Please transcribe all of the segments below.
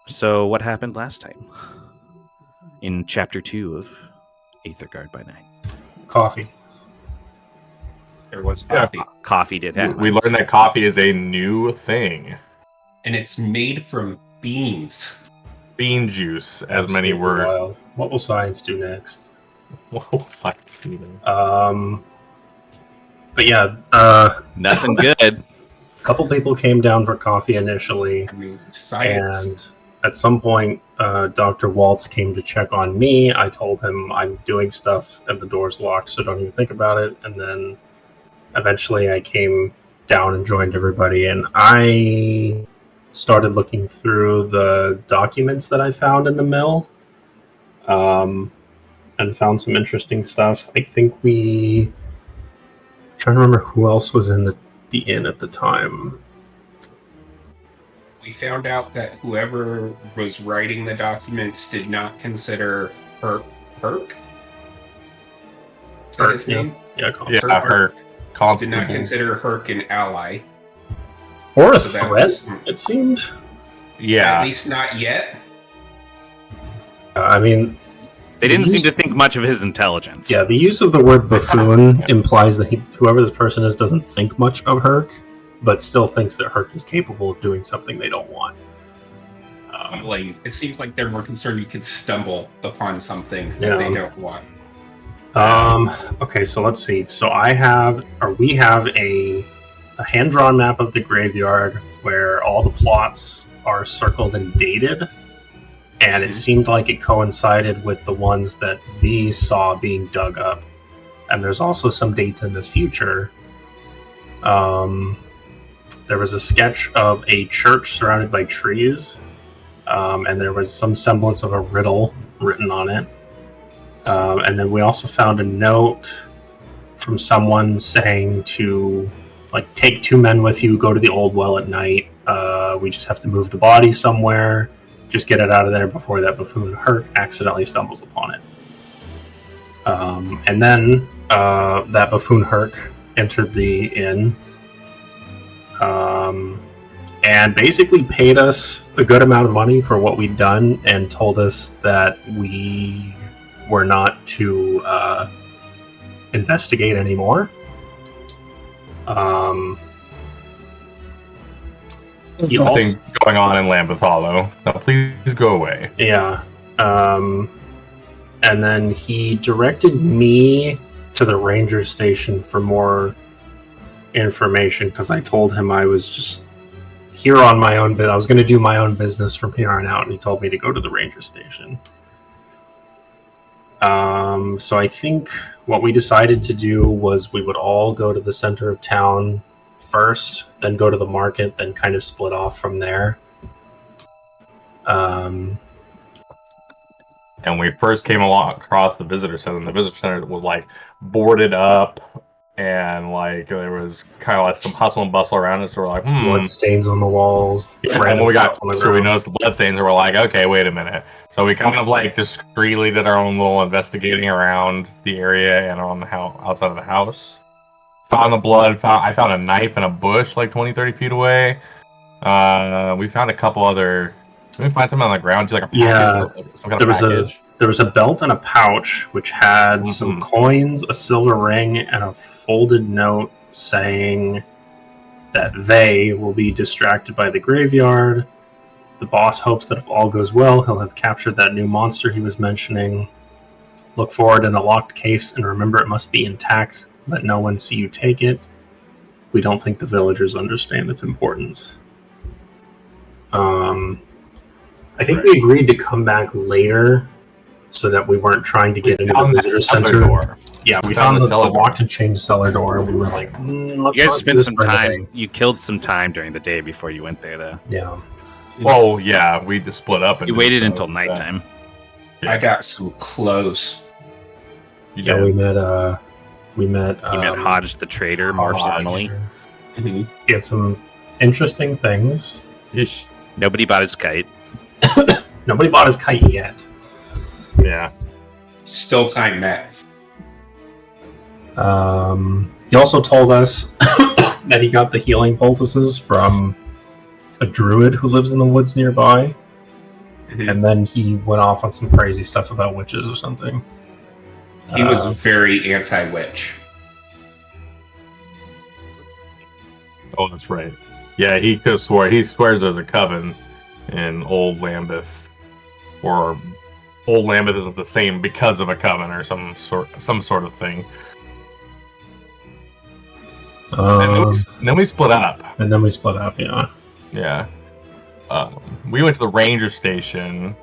So, what happened last time? In Chapter 2 of Aethergarde by Night. Coffee. There was coffee. Coffee did happen. We learned that coffee is a new thing. And it's made from beans. Bean juice, as many Absolutely were. wild. What will science do next? What will science do now? But yeah, Nothing good. a couple people came down for coffee initially, I mean, science. and at some point, Dr. Waltz came to check on me. I told him I'm doing stuff and the door's locked, so don't even think about it. And then eventually I came down and joined everybody, and I started looking through the documents that I found in the mill, and found some interesting stuff. I think I'm trying to remember who else was in the inn at the time. We found out that whoever was writing the documents did not consider Herc. Is that his name? Yeah, Yeah, her Did not constable. consider Herc an ally. or a So that threat, was- it seemed. At Yeah, least not yet. I mean, They didn't seem to think much of his intelligence. yeah, the use of the word buffoon implies that whoever this person is doesn't think much of Herc, but still thinks that Herc is capable of doing something they don't want. Like, it seems like they're more concerned you could stumble upon something Yeah. that they don't want. Okay, so let's see. So we have a hand-drawn map of the graveyard where all the plots are circled and dated, and it seemed like it coincided with the ones that V saw being dug up. And there's also some dates in the future. There was a sketch of a church surrounded by trees, and there was some semblance of a riddle written on it. And then we also found a note from someone saying to, like, take 2 men with you, go to the old well at night. We just have to move the body somewhere. Just get it out of there before that buffoon Herc accidentally stumbles upon it. And then that buffoon Herc entered the inn and basically paid us a good amount of money for what we'd done and told us that we were not to investigate anymore. there's nothing going on in Lambeth Hollow. Now, please go away. Yeah. And then he directed me to the ranger station for more information because I told him I was just here on my own. I was going to do my own business from here on out, and he told me to go to the ranger station. So I think what we decided to do was we would all go to the center of town first, then go to the market, then kind of split off from there. And we first came across the visitor center, and the visitor center was like boarded up, and like there was kind of like some hustle and bustle around us. So we're like, Blood stains on the walls. Yeah, and random when we got stuff on the closer, we ground. noticed the blood stains, and we're like, okay, wait a minute. So we kind of like discreetly did our own little investigating around the area and on the outside of the house. Found the blood. I found a knife in a bush like 20, 30 feet away. We found a couple other. Did we find something on the ground? Like a package, Yeah, some kind there of was package. There was a belt and a pouch which had some coins, a silver ring, and a folded note saying that they will be distracted by the graveyard. The boss hopes that if all goes well, he'll have captured that new monster he was mentioning. Look for it in a locked case, and remember it must be intact. Let no one see you take it. We don't think the villagers understand its importance. I think we agreed to come back later so that we weren't trying to get into the visitor center. Door. Yeah, we found found the the cellar locked and chained cellar door, and we were like, let's You guys not do spent this some right time. away. You killed some time during the day before you went there, though. Yeah. Well, yeah, we just split up. And You did waited stuff, until nighttime. Yeah. I got some clothes. Yeah, we met. You met Hodge the trader more Hodge. formally. Mm-hmm. He had some interesting things. Yeesh. Nobody bought his kite. Nobody bought his kite yet. Yeah. Still time met. He also told us that he got the healing poultices from a druid who lives in the woods nearby. and then he went off on some crazy stuff about witches or something. He was very anti-witch. Oh, that's right. Yeah, he could swear. He swears there's a coven in Old Lambeth, or Old Lambeth isn't the same because of a coven or some sort of thing. And then we split up. Yeah. Yeah. We went to the ranger station.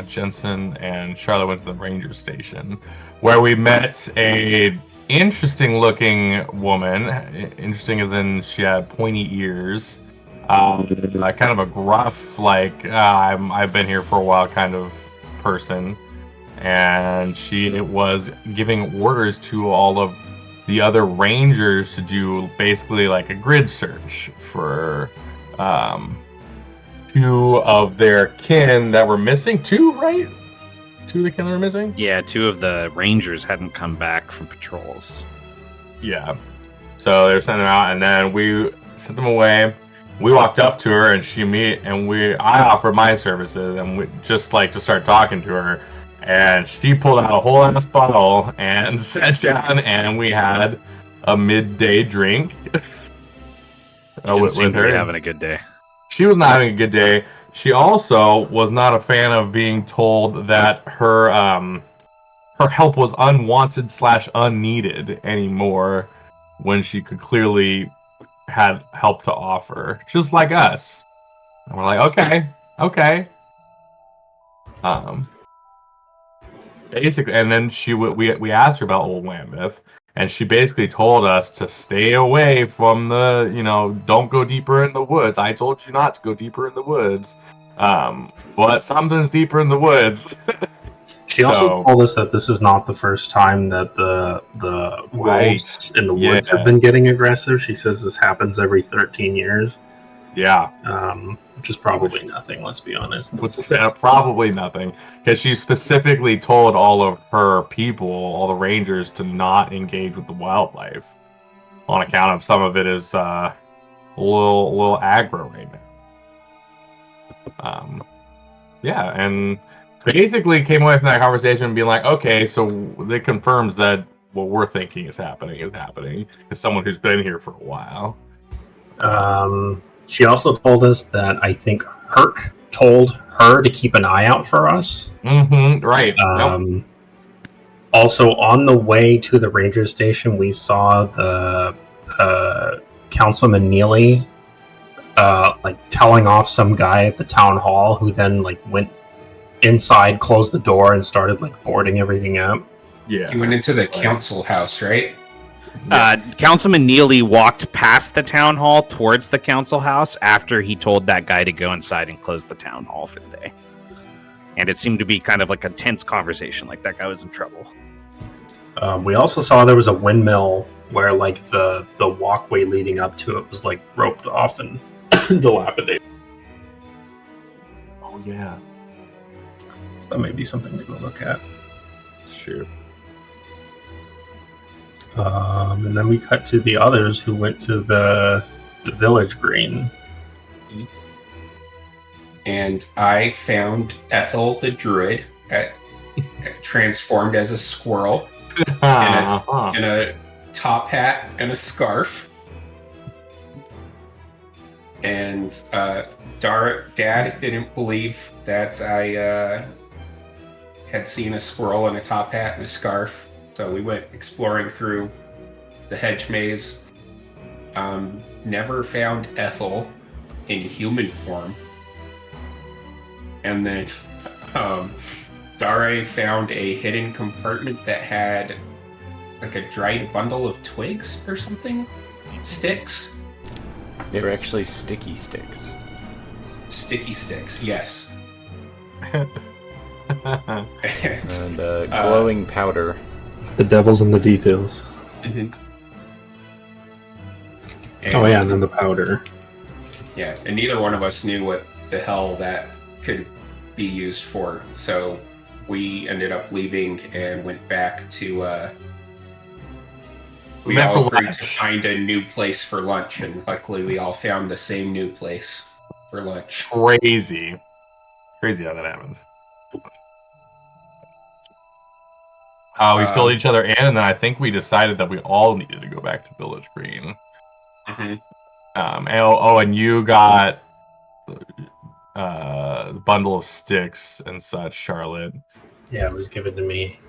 Jensen and Charlotte went to the ranger station, where we met a interesting-looking woman. Interesting as in she had pointy ears. Kind of a gruff, like I've been here for a while kind of person, and she was giving orders to all of the other rangers to do basically like a grid search for two of their kin that were missing. Two, right? Two of the kin that were missing? Yeah, 2 of the rangers hadn't come back from patrols. Yeah. So they were sending them out, and then we sent them away. We walked up to her, and I offered my services, and we just like to start talking to her. And she pulled out a whole ass bottle and sat down, and we had a midday drink With her having a good day. She was not having a good day. She also was not a fan of being told that her help was unwanted / unneeded anymore, when she could clearly had help to offer, just like us. And we're like, okay. Basically, and then we asked her about Old Lambeth, and she basically told us to stay away from don't go deeper in the woods. I told you not to go deeper in the woods. But something's deeper in the woods. She also told us that this is not the first time that the wolves in the woods have been getting aggressive. She says this happens every 13 years. Yeah. Which is probably nothing, let's be honest. Probably nothing. Because she specifically told all of her people, all the rangers, to not engage with the wildlife. On account of some of it is a little aggro right now. Yeah, and basically came away from that conversation being like, okay, so it confirms that what we're thinking is happening as someone who's been here for a while. She also told us that I think Herc told her to keep an eye out for us. Mm-hmm, right. Yep. Also, on the way to the ranger station, we saw the Councilman Neely telling off some guy at the town hall, who then went inside, closed the door, and started boarding everything up. Yeah. He went into the council house, right? Yes. Councilman Neely walked past the town hall towards the council house after he told that guy to go inside and close the town hall for the day. And it seemed to be kind of like a tense conversation, like that guy was in trouble. We also saw there was a windmill where the walkway leading up to it was roped off and dilapidated. Oh yeah. So that may be something to go look at. Sure. And then we cut to the others who went to the village green. And I found Ethel the druid transformed as a squirrel in a top hat and a scarf. And Dad didn't believe that I had seen a squirrel in a top hat and a scarf. So we went exploring through the hedge maze. Never found Ethel in human form. And then Dare found a hidden compartment that had a dried bundle of twigs or something? Sticks? They were actually sticky sticks. Sticky sticks, yes. And glowing powder. The devil's in the details. Mm-hmm. And then the powder. Yeah, and neither one of us knew what the hell that could be used for, so we ended up leaving and went back to we all agreed to find a new place for lunch, and luckily we all found the same new place for lunch. Crazy. Crazy how that happened. We filled each other in, and then I think we decided that we all needed to go back to Village Green. And you got the bundle of sticks and such, Charlotte. Yeah, it was given to me.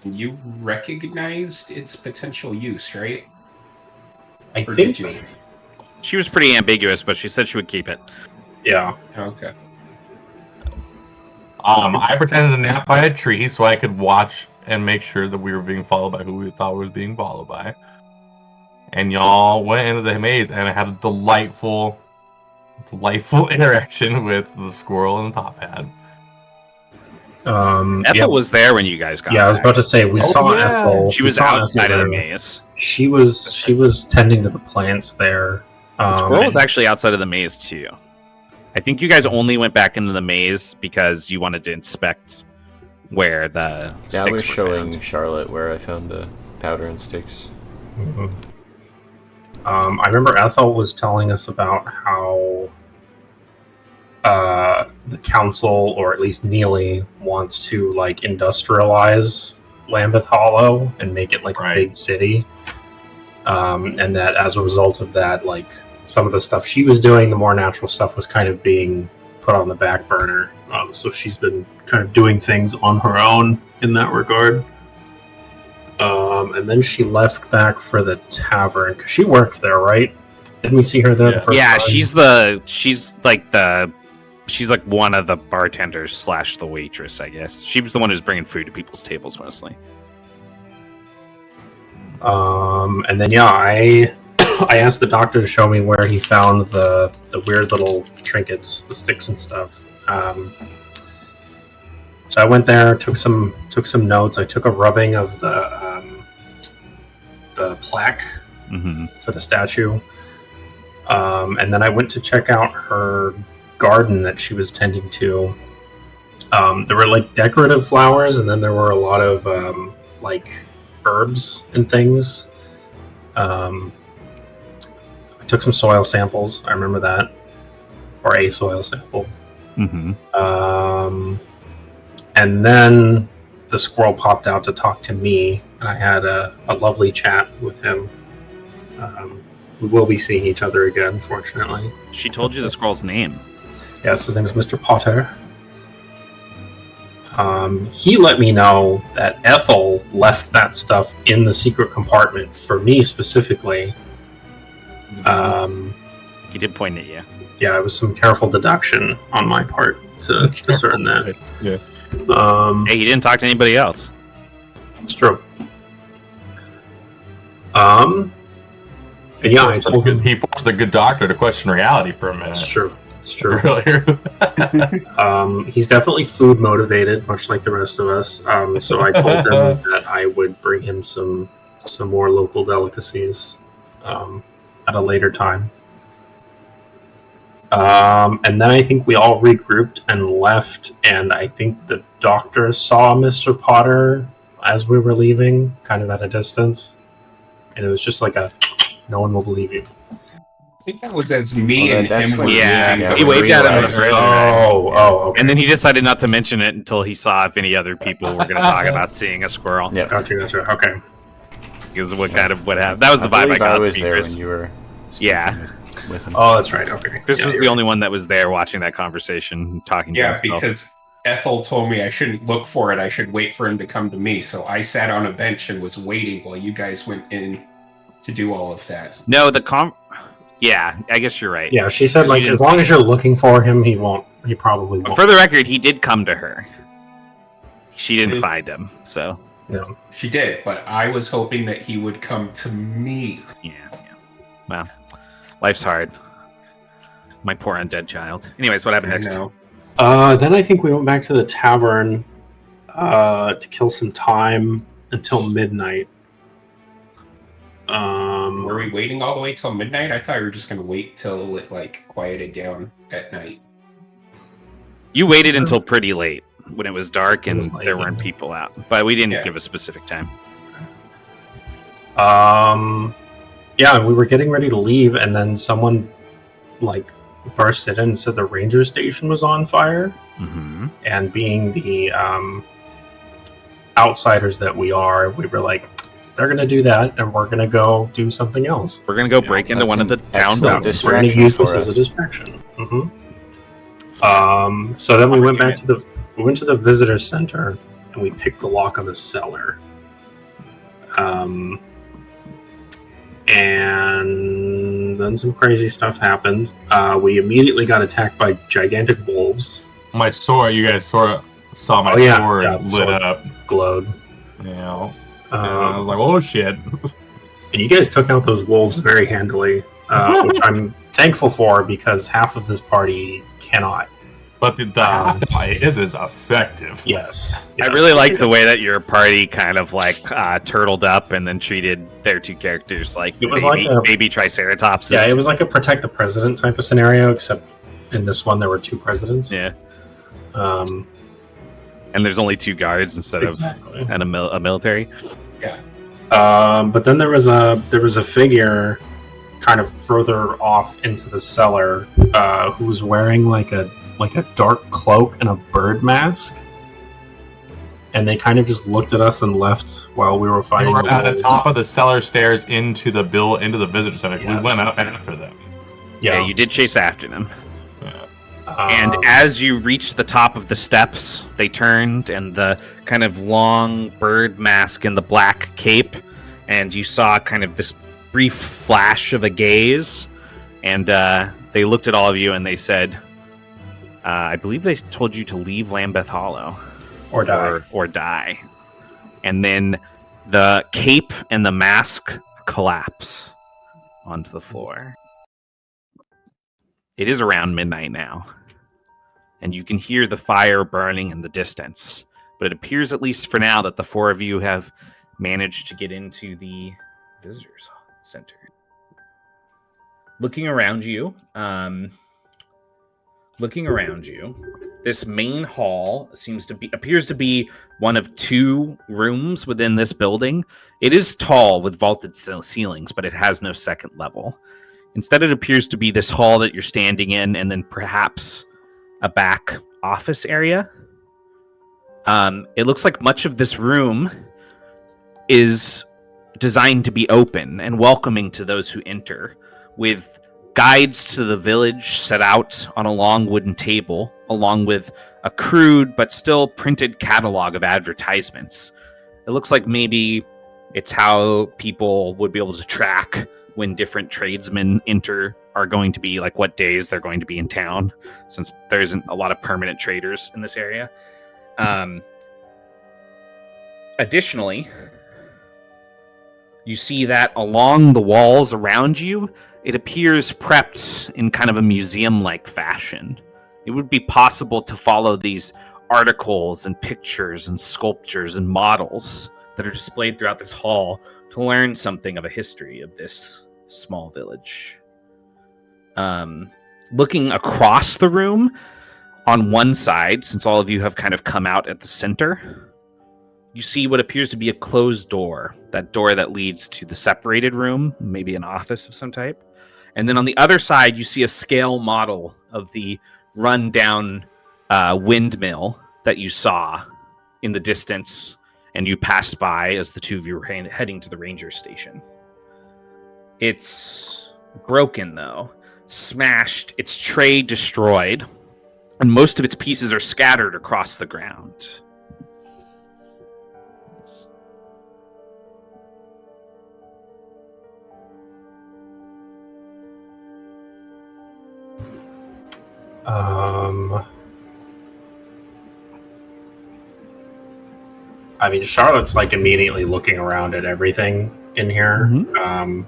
You recognized its potential use, right? I Or think. did you? She was pretty ambiguous, but she said she would keep it. Yeah. Okay. I pretended to nap by a tree so I could watch and make sure that we were being followed by who we thought was being followed by. And y'all went into the maze, and I had a delightful interaction with the squirrel and the top hat. Ethel was there when you guys got Yeah, I was back. about to say we saw Ethel. She was outside of the maze. She was tending to the plants there. The squirrel was actually outside of the maze too. I think you guys only went back into the maze because you wanted to inspect where the sticks I was were showing found. Charlotte where I found the powder and sticks. Mm-hmm. I remember Ethel was telling us about how the council, or at least Neely, wants to like industrialize Lambeth Hollow and make it like a big city. And that as a result of that, like some of the stuff she was doing, the more natural stuff was kind of being put on the back burner. So she's been kind of doing things on her own in that regard. And then she left back for the tavern because she works there, right? Didn't we see her there the first time? She's like one of the bartenders / the waitress, I guess. She was the one who's bringing food to people's tables mostly. And then I asked the doctor to show me where he found the weird little trinkets, the sticks and stuff. So I went there, took some notes. I took a rubbing of the plaque for the statue, and then I went to check out her garden that she was tending to. There were like decorative flowers, and then there were a lot of like herbs and things. I took some soil samples. I remember that, or a soil sample. And then the squirrel popped out to talk to me, and I had a lovely chat with him. We will be seeing each other again, fortunately. She told you the squirrel's name. Yes, his name is Mr. Potter. He let me know that Ethel left that stuff in the secret compartment for me specifically. He did point at you. Yeah, it was some careful deduction on my part to discern that. Yeah. Hey, he didn't talk to anybody else. It's true. And yeah, I told him. He forced the good doctor to question reality for a minute. It's true. It's true. Earlier. He's definitely food motivated, much like the rest of us. So I told him that I would bring him some more local delicacies at a later time. And then I think we all regrouped and left, and I think the doctor saw Mr. Potter as we were leaving, kind of at a distance. And it was just like no one will believe you. I think that was as me and him were he waved at him the first time. Okay. And then he decided not to mention it until he saw if any other people were going to talk about seeing a squirrel. Yeah, Gotcha. Okay. Because what happened. That was the vibe I got. I was there Chris. when you were with him. Oh, that's right. Okay. Chris was the only one that was there watching that conversation, talking to himself. Because Ethel told me I shouldn't look for it. I should wait for him to come to me. So I sat on a bench and was waiting while you guys went in to do all of that. No, yeah, I guess you're right. Yeah, she said, like, as long as you're looking for him, he probably won't. But for the record, he did come to her. She didn't find him, so. No. She did, but I was hoping that he would come to me. Yeah. Well, life's hard. My poor undead child. Anyways, what happened next? Then I think we went back to the tavern to kill some time until midnight. Were we waiting all the way till midnight? I thought we were just going to wait till it quieted down at night. You waited until pretty late when it was dark and there weren't people out, but we didn't give a specific time. Yeah, we were getting ready to leave, and then someone bursted in and said the ranger station was on fire. Mm-hmm. And being the outsiders that we are, we were like, they're going to do that, and we're going to go do something else. We're gonna go break into that's one of the an town excellent buildings. We're going to distraction use this for as a us. distraction. So then we went back to the visitor center, and we picked the lock on the cellar. And then some crazy stuff happened. We immediately got attacked by gigantic wolves. My sword, you guys saw my Oh, yeah. sword Yeah, the lit sword. up. Glowed. Yeah. And I was Um, like, oh shit. and you guys took out those wolves very handily, which I'm thankful for because half of this party cannot. But the is effective. Yes. I really like the way that your party kind of like turtled up and then treated their two characters like It was baby, like a- baby triceratopses. Yeah, it was like a protect the president type of scenario, except in this one there were two presidents. Yeah, Um, and there's only two guards instead exactly. of and a military. But then there was a figure kind of further off into the cellar who was wearing like a dark cloak and a bird mask. And they kind of just looked at us and left while we were We fighting. were the at the wolves. top of the cellar stairs into the visitor center. Yes. We went out after them. Yeah, you did chase after them. Yeah. And as you reached the top of the steps, they turned, and the kind of long bird mask and the black cape, and you saw kind of this brief flash of a gaze, and they looked at all of you and they said, I believe they told you to leave Lambeth Hollow. or die. Or die. And then the cape and the mask collapse onto the floor. It is around midnight now, and you can hear the fire burning in the distance. But it appears, at least for now, that the four of you have managed to get into the visitors center. Looking around you, this main hall appears to be one of two rooms within this building. It is tall with vaulted ceilings, but it has no second level. Instead, it appears to be this hall that you're standing in, and then perhaps a back office area. It looks like much of this room is designed to be open and welcoming to those who enter, with guides to the village set out on a long wooden table, along with a crude but still printed catalog of advertisements. It looks like maybe it's how people would be able to track when different tradesmen are going to be, like what days they're going to be in town, since there isn't a lot of permanent traders in this area. Additionally, you see that along the walls around you, it appears prepped in kind of a museum-like fashion. It would be possible to follow these articles and pictures and sculptures and models that are displayed throughout this hall to learn something of a history of this small village. Looking across the room, on one side, since all of you have kind of come out at the center, you see what appears to be a closed door, that door that leads to the separated room, maybe an office of some type. And then on the other side, you see a scale model of the run-down windmill that you saw in the distance, and you passed by as the two of you were heading to the ranger station. It's broken, though. Smashed, its tray destroyed, and most of its pieces are scattered across the ground. I mean, Charlotte's like immediately looking around at everything in here. Mhm.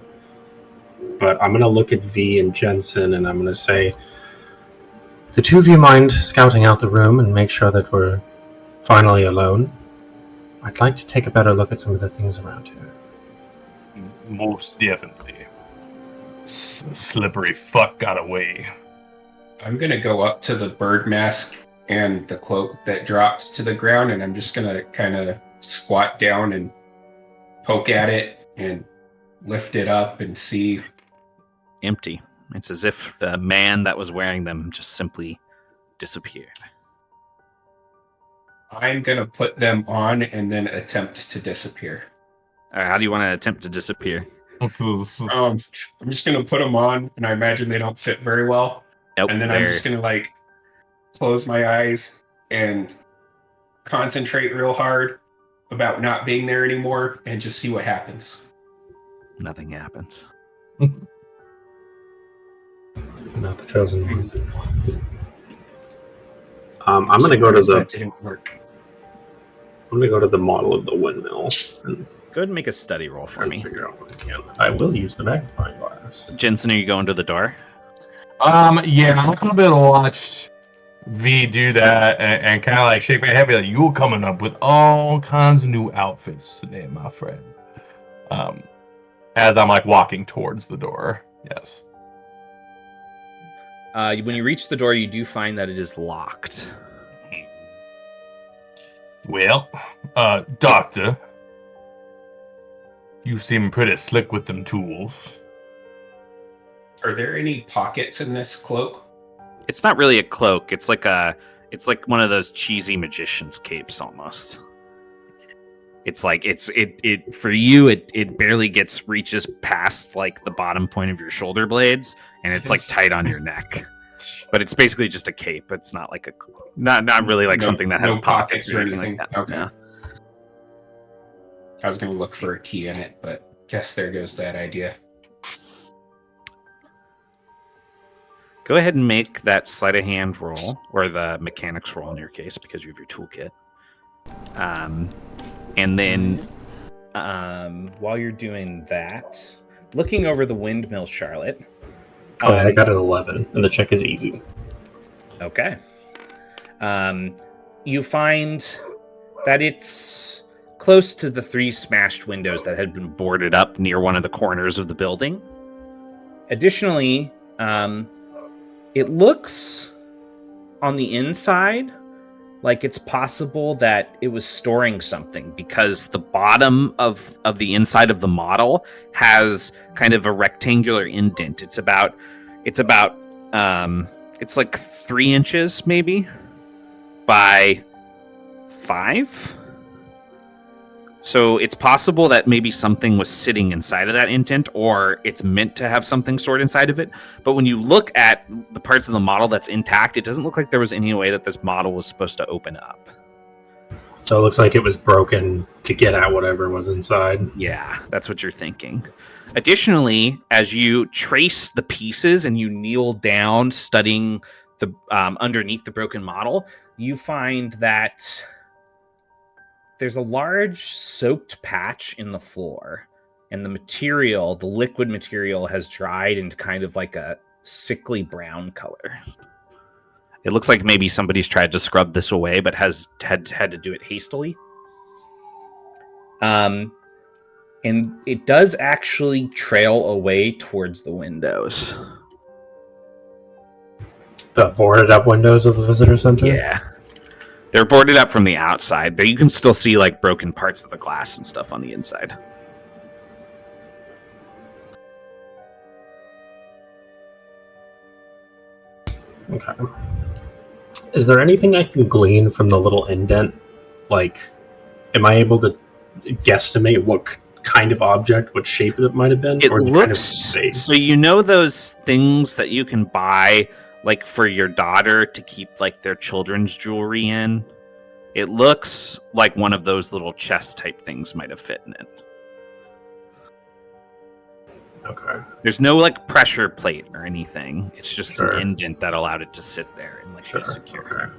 But I'm gonna look at V and Jensen, and I'm gonna say, the two of you mind scouting out the room and make sure that we're finally alone? I'd like to take a better look at some of the things around here. Most definitely. Slippery fuck got away. I'm gonna go up to the bird mask and the cloak that dropped to the ground, and I'm just gonna kind of squat down and poke at it and lift it up and see. Empty. It's as if the man that was wearing them just simply disappeared. I'm gonna put them on and then attempt to disappear. All right, how do you want to attempt to disappear? I'm just gonna put them on, and I imagine they don't fit very well. Nope, And then I'm just gonna like close my eyes and concentrate real hard about not being there anymore, and just see what happens. Nothing happens. Not the chosen one. I'm gonna go to That didn't work. I'm gonna go to the model of the windmill and Go ahead and make a study roll for me. figure out what I can. I will use the magnifying glass. Jensen, are you going to the door? Yeah, I'm gonna be able to watch V do that and kind of like shake my head, be like, "You're coming up with all kinds of new outfits today, my friend." As I'm like walking towards the door. Yes. When you reach the door, you do find that it is locked. Well, Doctor, you seem pretty slick with them tools. Are there any pockets in this cloak? It's not really a cloak. It's like one of those cheesy magician's capes almost. It's like it for you. It barely reaches past like the bottom point of your shoulder blades, and it's like tight on your neck. But it's basically just a cape. It's not like not really like something that has pockets or anything like that. Okay. No. I was gonna look for a key in it, but guess there goes that idea. Go ahead and make that sleight of hand roll, or the mechanics roll in your case, because you have your toolkit. And then, while you're doing that, looking over the windmill, Charlotte. I got an 11, and the check is easy. Okay. You find that it's close to the 3 smashed windows that had been boarded up near one of the corners of the building. Additionally, it looks on the inside like it's possible that it was storing something, because the bottom of the inside of the model has kind of a rectangular indent. It's like 3 inches maybe by 5. So it's possible that maybe something was sitting inside of that indent, or it's meant to have something stored inside of it. But when you look at the parts of the model that's intact, it doesn't look like there was any way that this model was supposed to open up. So it looks like it was broken to get at whatever was inside. Yeah, that's what you're thinking. Additionally, as you trace the pieces and you kneel down studying the underneath the broken model, you find that there's a large soaked patch in the floor, and the liquid material has dried into kind of like a sickly brown color. It looks like maybe somebody's tried to scrub this away, but has had to do it hastily. And it does actually trail away towards the windows. The boarded up windows of the visitor center? Yeah. They're boarded up from the outside, but you can still see like broken parts of the glass and stuff on the inside. Okay. Is there anything I can glean from the little indent? Like, am I able to guesstimate what kind of object, what shape it might have been? It or is looks kind of space? so. You know those things that you can buy, like for your daughter to keep like their children's jewelry in. It looks like one of those little chest type things might have fit in it. Okay. There's no like pressure plate or anything. It's just Sure. an indent that allowed it to sit there and like Sure. be secure.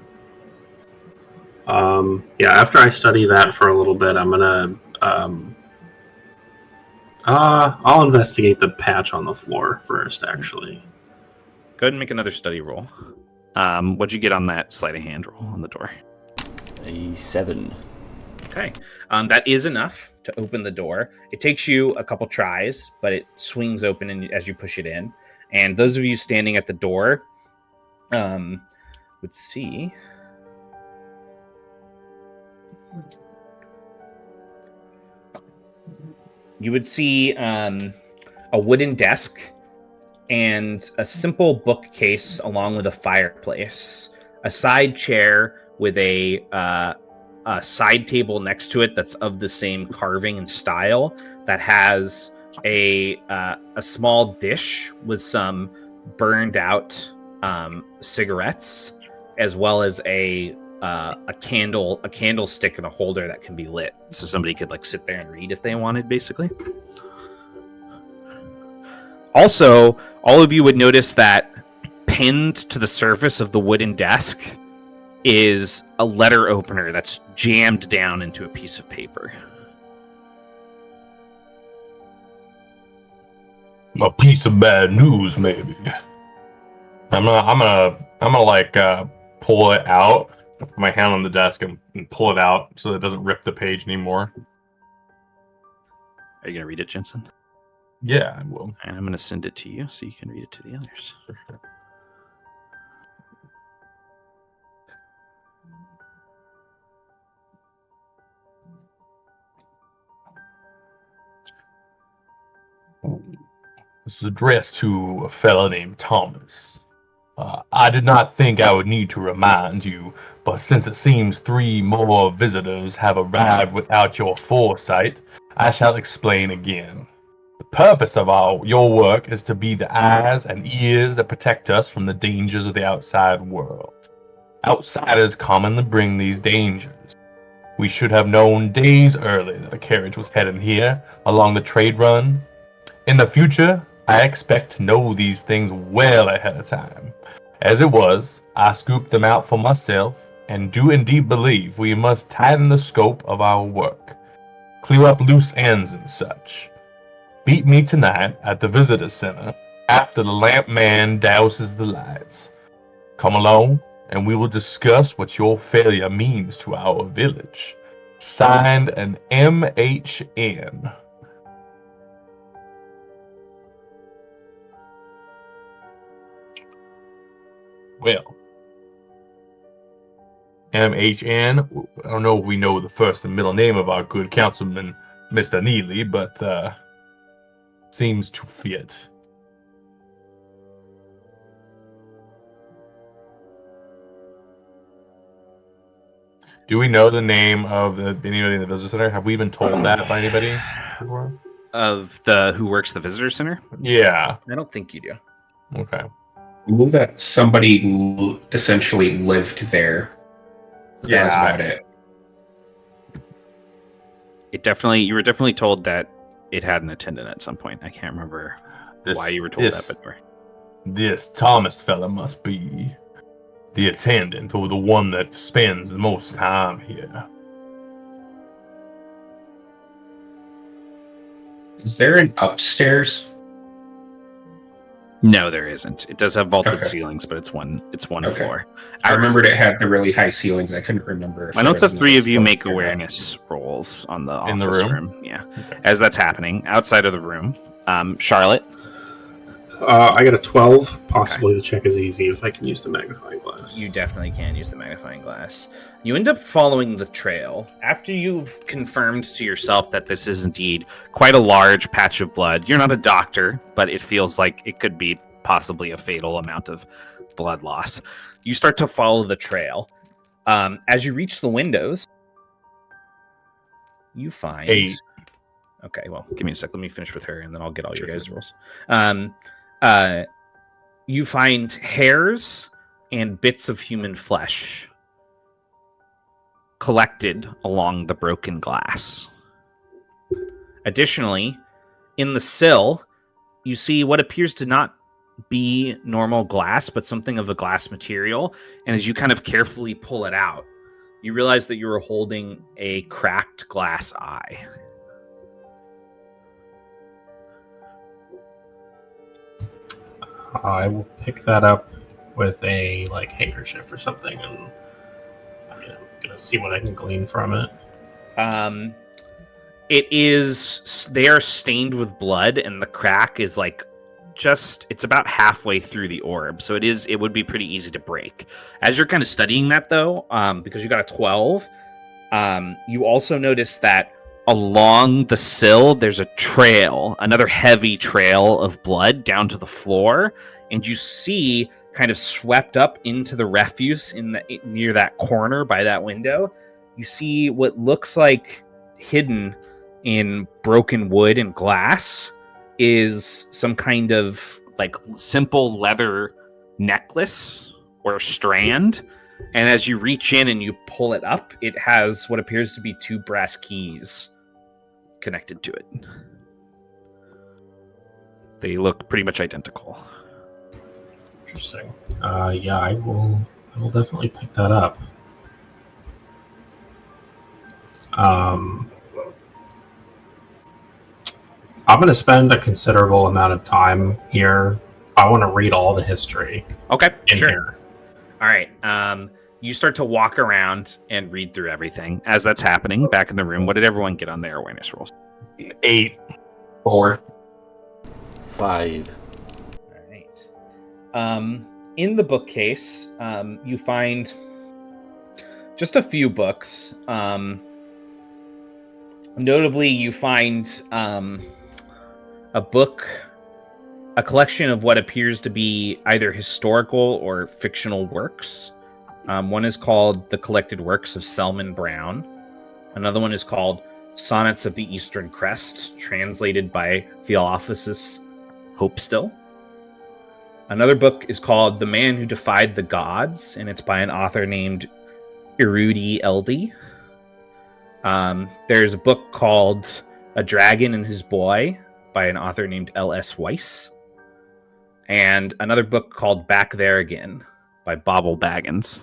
Okay. Yeah, after I study that for a little bit, I'm gonna I'll investigate the patch on the floor first, actually. Go ahead and make another study roll. What'd you get on that sleight of hand roll on the door? A 7. Okay. That is enough to open the door. It takes you a couple tries, but it swings open as you push it in. And those of you standing at the door would see. You would see a wooden desk and a simple bookcase along with a fireplace, a side chair with a side table next to it that's of the same carving and style, that has a small dish with some burned out cigarettes, as well as a candlestick and a holder that can be lit, so somebody could like sit there and read if they wanted, basically. Also, all of you would notice that pinned to the surface of the wooden desk is a letter opener that's jammed down into a piece of paper. A piece of bad news, maybe. I'm gonna like pull it out, put my hand on the desk and pull it out so that it doesn't rip the page anymore. Are you gonna read it, Jensen? Yeah, I will. And I'm gonna send it to you so you can read it to the others. For sure. This is addressed to a fellow named Thomas. I did not think I would need to remind you, but since it seems 3 more visitors have arrived without your foresight, I shall explain again. The purpose of your work is to be the eyes and ears that protect us from the dangers of the outside world. Outsiders commonly bring these dangers. We should have known days early that a carriage was heading here along the trade run. In the future, I expect to know these things well ahead of time. As it was, I scooped them out for myself, and do indeed believe we must tighten the scope of our work, clear up loose ends and such. Meet me tonight at the visitor center after the lamp man douses the lights. Come along, and we will discuss what your failure means to our village. Signed, an MHN. Well, MHN, I don't know if we know the first and middle name of our good councilman, Mr. Neely, but seems to fit. Do we know the name of anybody in the visitor center? Have we been told that by anybody before? Of the who works the visitor center? Yeah. I don't think you do. Okay. I knew that somebody essentially lived there. But that was about it. You were definitely told that it had an attendant at some point. I can't remember why you were told that, but this Thomas fella must be the attendant, or the one that spends the most time here. Is there an upstairs? No, there isn't. It does have vaulted Okay. ceilings, but it's one Okay. floor. I remembered it had the really high ceilings. I couldn't remember. Why don't the 3 of you make awareness rolls on the In the office room? Yeah. Okay. As that's happening, outside of the room, Charlotte. I got a 12. Possibly the check is easy if I can use the magnifying glass. You definitely can use the magnifying glass. You end up following the trail. After you've confirmed to yourself that this is indeed quite a large patch of blood, you're not a doctor, but it feels like it could be possibly a fatal amount of blood loss. You start to follow the trail. As you reach the windows, you find... 8. Okay, well, give me a sec. Let me finish with her, and then I'll get all your guys' rolls. You find hairs and bits of human flesh collected along the broken glass. Additionally, in the sill, you see what appears to not be normal glass, but something of a glass material. And as you kind of carefully pull it out, you realize that you were holding a cracked glass eye. I will pick that up with a handkerchief or something, and I'm gonna see what I can glean from it. They are stained with blood, and the crack is it's about halfway through the orb, so it would be pretty easy to break. As you're kind of studying that though, because you got a 12, you also notice that along the sill, there's a trail, another heavy trail of blood down to the floor, and you see, kind of swept up into the refuse near that corner by that window, you see what looks like hidden in broken wood and glass is some kind of like simple leather necklace or strand. And as you reach in and you pull it up, it has what appears to be 2 brass keys connected to it. They look pretty much identical. Interesting. Yeah, I will definitely pick that up. I'm going to spend a considerable amount of time here. I want to read all the history. Okay, sure. Here. All right. You start to walk around and read through everything. As that's happening, back in the room, what did everyone get on their awareness rolls? 8. 4. 5. All right. In the bookcase, you find just a few books. Notably, you find a book, a collection of what appears to be either historical or fictional works. One is called The Collected Works of Selman Brown. Another one is called Sonnets of the Eastern Crest, translated by Theophilus Hopestill. Another book is called The Man Who Defied the Gods, and it's by an author named Irudi Eldi. There's a book called A Dragon and His Boy by an author named L.S. Weiss. And another book called Back There Again by Bobble Baggins.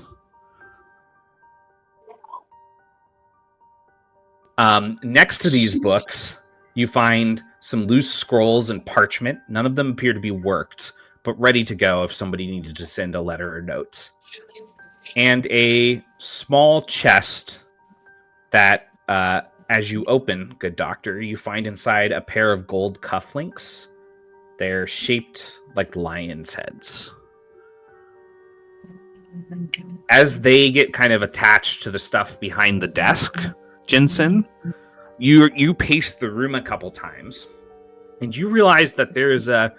Next to these books, you find some loose scrolls and parchment. None of them appear to be worked, but ready to go if somebody needed to send a letter or note. And a small chest that, as you open, good doctor, you find inside a pair of gold cufflinks. They're shaped like lions' heads. As they get kind of attached to the stuff behind the desk, Jensen, you pace the room a couple times, and you realize that there is a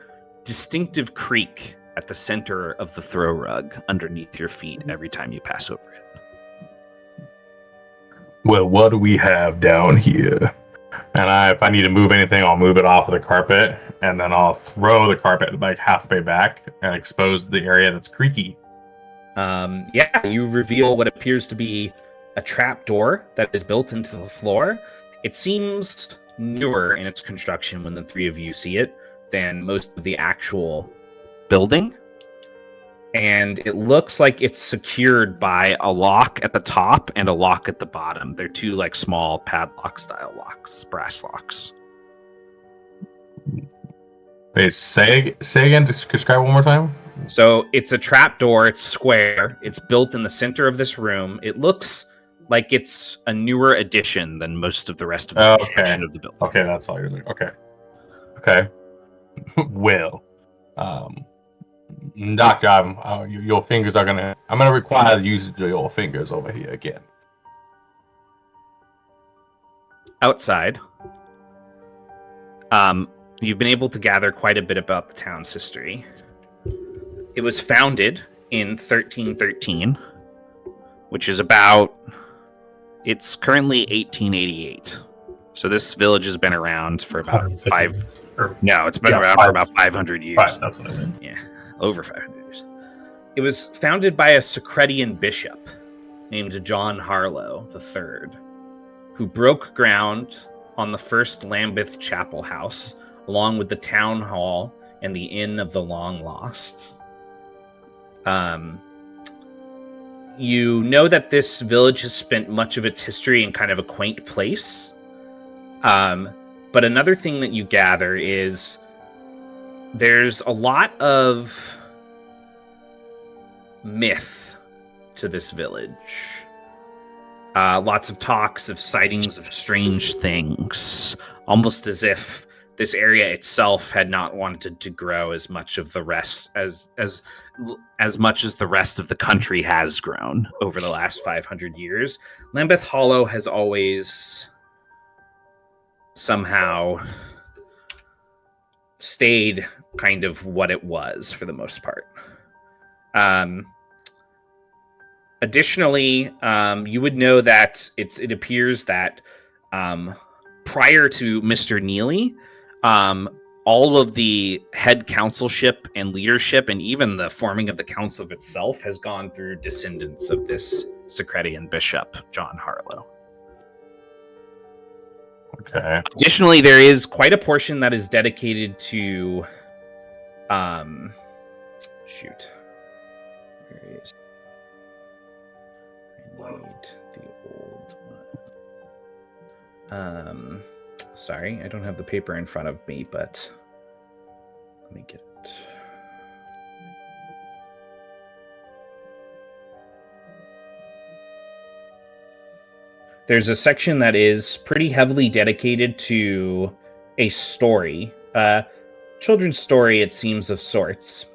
distinctive creak at the center of the throw rug underneath your feet every time you pass over it. Well, what do we have down here? And if I need to move anything, I'll move it off of the carpet, and then I'll throw the carpet like halfway back and expose the area that's creaky. You reveal what appears to be a trap door that is built into the floor. It seems newer in its construction when the three of you see it than most of the actual building. And it looks like it's secured by a lock at the top and a lock at the bottom. They're 2 like small padlock style locks, brass locks. Wait, say again, describe one more time. So it's a trap door, it's square, it's built in the center of this room. It looks like it's a newer addition than most of the rest of the construction of the building. Okay, that's all you're doing. Okay. Well, Doctor, your fingers are gonna. I'm gonna require the use of your fingers over here again. Outside, you've been able to gather quite a bit about the town's history. It was founded in 1313, which is about. It's currently 1888. So this village has been around for about it's been around for about 500 years. Right, that's what I mean. Yeah, over 500 years. It was founded by a Socratian bishop named John Harlow III, who broke ground on the first Lambeth Chapel house, along with the town hall and the Inn of the Long Lost. You know that this village has spent much of its history in kind of a quaint place. But another thing that you gather is there's a lot of myth to this village. Lots of talks of sightings of strange things, almost as if this area itself had not wanted to grow as much of the rest as much as the rest of the country has grown over the last 500 years. Lambeth Hollow has always somehow stayed kind of what it was for the most part. Additionally, you would know that it appears that prior to Mr. Neely, all of the head councilship and leadership, and even the forming of the council itself, has gone through descendants of this Secretian bishop, John Harlow. Okay. Additionally, there is quite a portion that is dedicated to, shoot, where is? I need the old one. Sorry, I don't have the paper in front of me, but let me get it. There's a section that is pretty heavily dedicated to a story, children's story, it seems, of sorts,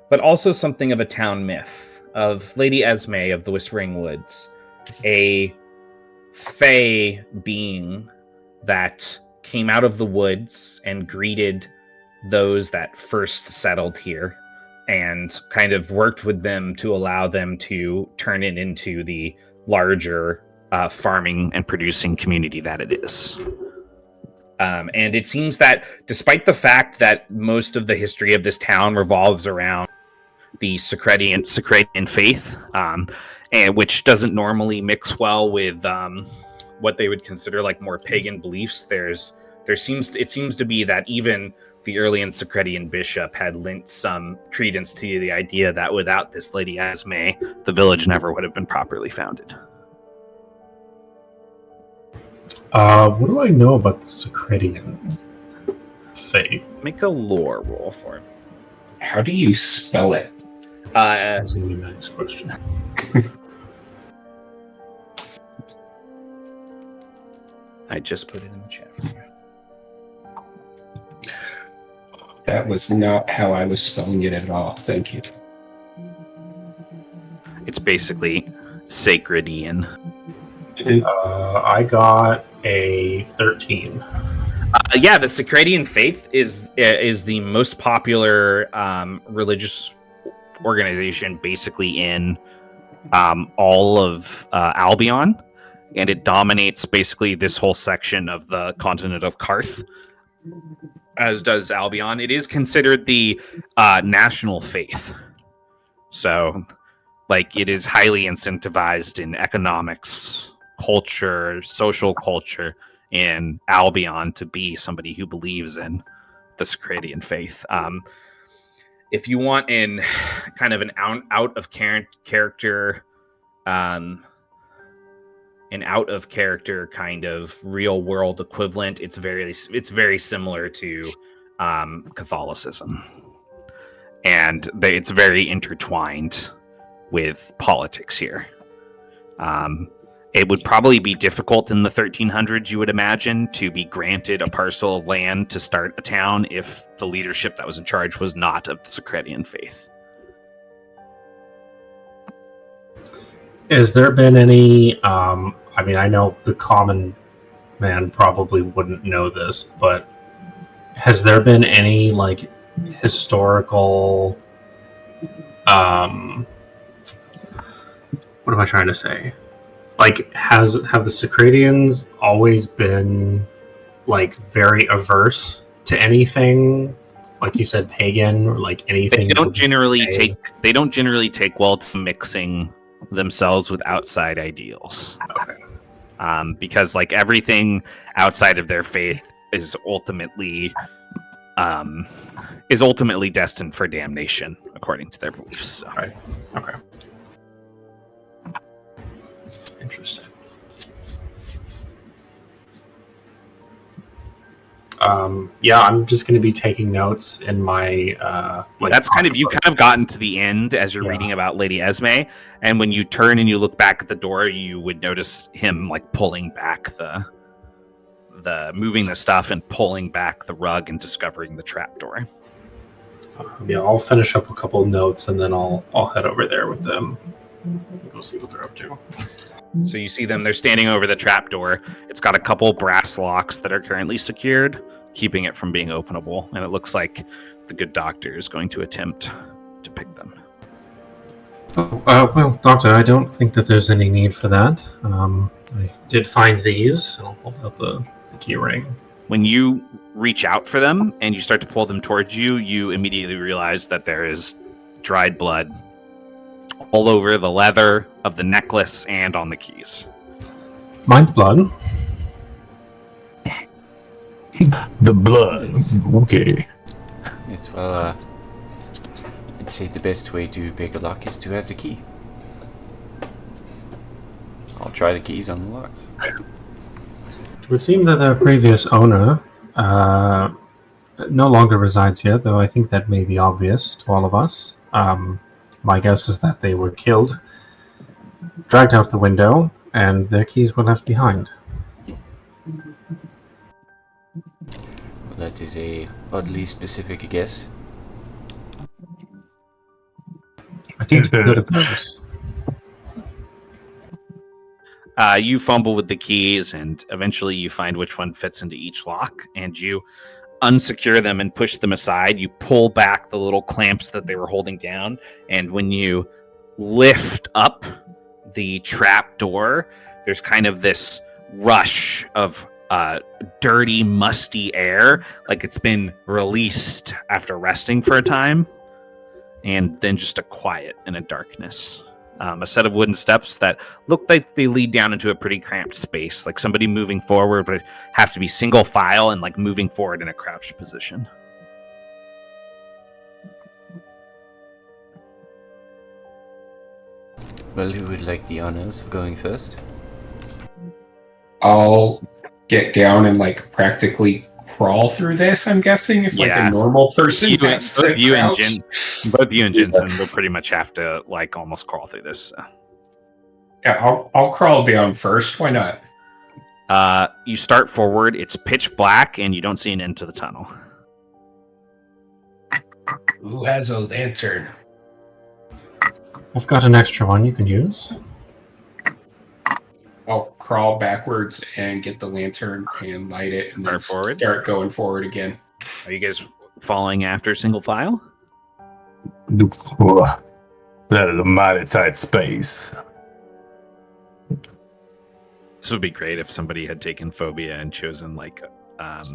but also something of a town myth of Lady Esme of the Whispering Woods, a fae being that came out of the woods and greeted those that first settled here and kind of worked with them to allow them to turn it into the larger farming and producing community that it is. And it seems that despite the fact that most of the history of this town revolves around the Secretian faith, and which doesn't normally mix well with what they would consider like more pagan beliefs, it seems to be that even the early Secretian bishop had lent some credence to the idea that without this Lady Esme, the village never would have been properly founded. What do I know about the Secretian faith? Make a lore roll for me. How do you spell it? That's going to be my next question. I just put it in the chat for you. That was not how I was spelling it at all. Thank you. It's basically Sacredian. I got a 13. Yeah, the Secretian faith is the most popular religious organization basically in all of Albion, and it dominates basically this whole section of the continent of Karth, as does Albion. It is considered the national faith. So, like, it is highly incentivized in economics, culture, social culture in Albion to be somebody who believes in the Secretian faith. If you want in kind of an out of character, an out of character kind of real world equivalent, it's very similar to Catholicism, and it's very intertwined with politics here. It would probably be difficult in the 1300s, you would imagine, to be granted a parcel of land to start a town if the leadership that was in charge was not of the Secretian faith. Has there been any, I mean, I know the common man probably wouldn't know this, but has there been any, like, historical, what am I trying to say? Like, have the Secretians always been, like, very averse to anything, like you said, pagan, or like anything? They don't generally take well to mixing themselves with outside ideals. Okay. Because like everything outside of their faith is ultimately destined for damnation, according to their beliefs. So. Right. Okay. Interesting. Yeah, I'm just going to be taking notes in my that's kind of, you kind of gotten to the end as you're reading about Lady Esme, and when you turn and you look back at the door, you would notice him like pulling back the moving the stuff and pulling back the rug and discovering the trapdoor. Yeah, I'll finish up a couple of notes and then I'll head over there with them. Go see what they're up to. So you see them, they're standing over the trapdoor. It's got a couple brass locks that are currently secured, keeping it from being openable. And it looks like the good doctor is going to attempt to pick them. Well, Doctor, I don't think that there's any need for that. I did find these. I'll hold out the key ring. When you reach out for them and you start to pull them towards you, you immediately realize that there is dried blood all over the leather of the necklace and on the keys. Mind blood? The blood. Okay. Yes, well, I'd say the best way to pick a lock is to have the key. I'll try the keys on the lock. It would seem that the previous owner no longer resides here, though I think that may be obvious to all of us. My guess is that they were killed, dragged out the window, and their keys were left behind. Well, that is a oddly specific guess. I tend to be good at those. You fumble with the keys, and eventually you find which one fits into each lock, and you unsecure them and push them aside. You pull back the little clamps that they were holding down, and when you lift up the trap door, there's kind of this rush of dirty, musty air, like it's been released after resting for a time, and then just a quiet and a darkness. A set of wooden steps that look like they lead down into a pretty cramped space, like somebody moving forward, but have to be single file and like moving forward in a crouched position. Well, who would like the honors of going first? I'll get down and like practically crawl through this, I'm guessing, if like Yeah. a normal person has to Both you and crouch. both you and Jensen will pretty much have to like almost crawl through this. Yeah, I'll crawl down first. Why not? You start forward. It's pitch black, and you don't see an end to the tunnel. Who has a lantern? I've got an extra one you can use. I'll crawl backwards and get the lantern and light it, and then Forward? start going forward again. Are you guys following after single file? That is a mighty tight space. This would be great if somebody had taken phobia and chosen like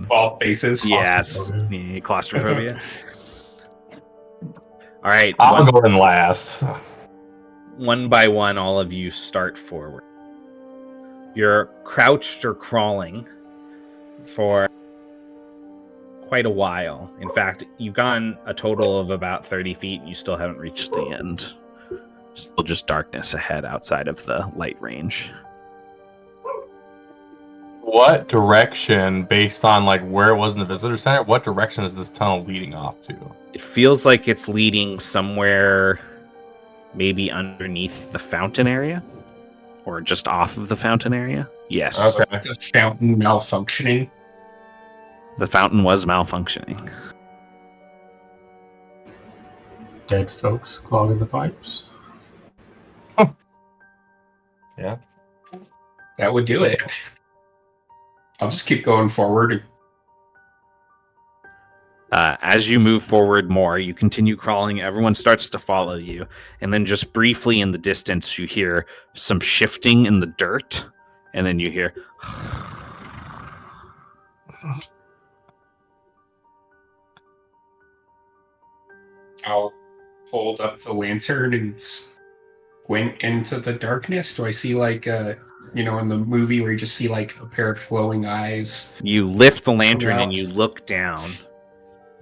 12 faces. yes, claustrophobia. All right, I'll go in last. one by one, all of you start forward. You're crouched or crawling for quite a while. In fact, you've gone a total of about 30 feet and you still haven't reached the end. Still just darkness ahead outside of the light range. What direction, based on like where it was in the visitor center, what direction is this tunnel leading off to? It feels like it's leading somewhere maybe underneath the fountain area. Or just off of the fountain area? Yes. Okay. The fountain malfunctioning. The fountain was malfunctioning. Dead folks clogging the pipes. Yeah. That would do it. I'll just keep going forward. As you move forward more, you continue crawling. Everyone starts to follow you. And then just briefly in the distance, you hear some shifting in the dirt. And then you hear... I'll hold up the lantern and squint into the darkness. Do I see like in the movie where you just see like a pair of glowing eyes? You lift the lantern and you look down.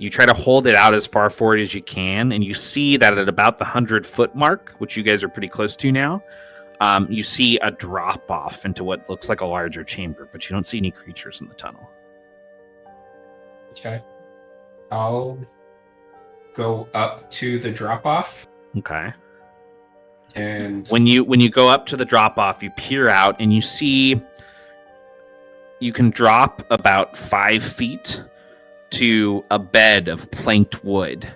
You try to hold it out as far forward as you can, and you see that at about the 100-foot mark, which you guys are pretty close to now, you see a drop-off into what looks like a larger chamber, but you don't see any creatures in the tunnel. Okay. I'll go up to the drop-off. Okay. And When you go up to the drop-off, you peer out, and you see you can drop about 5 feet to a bed of planked wood.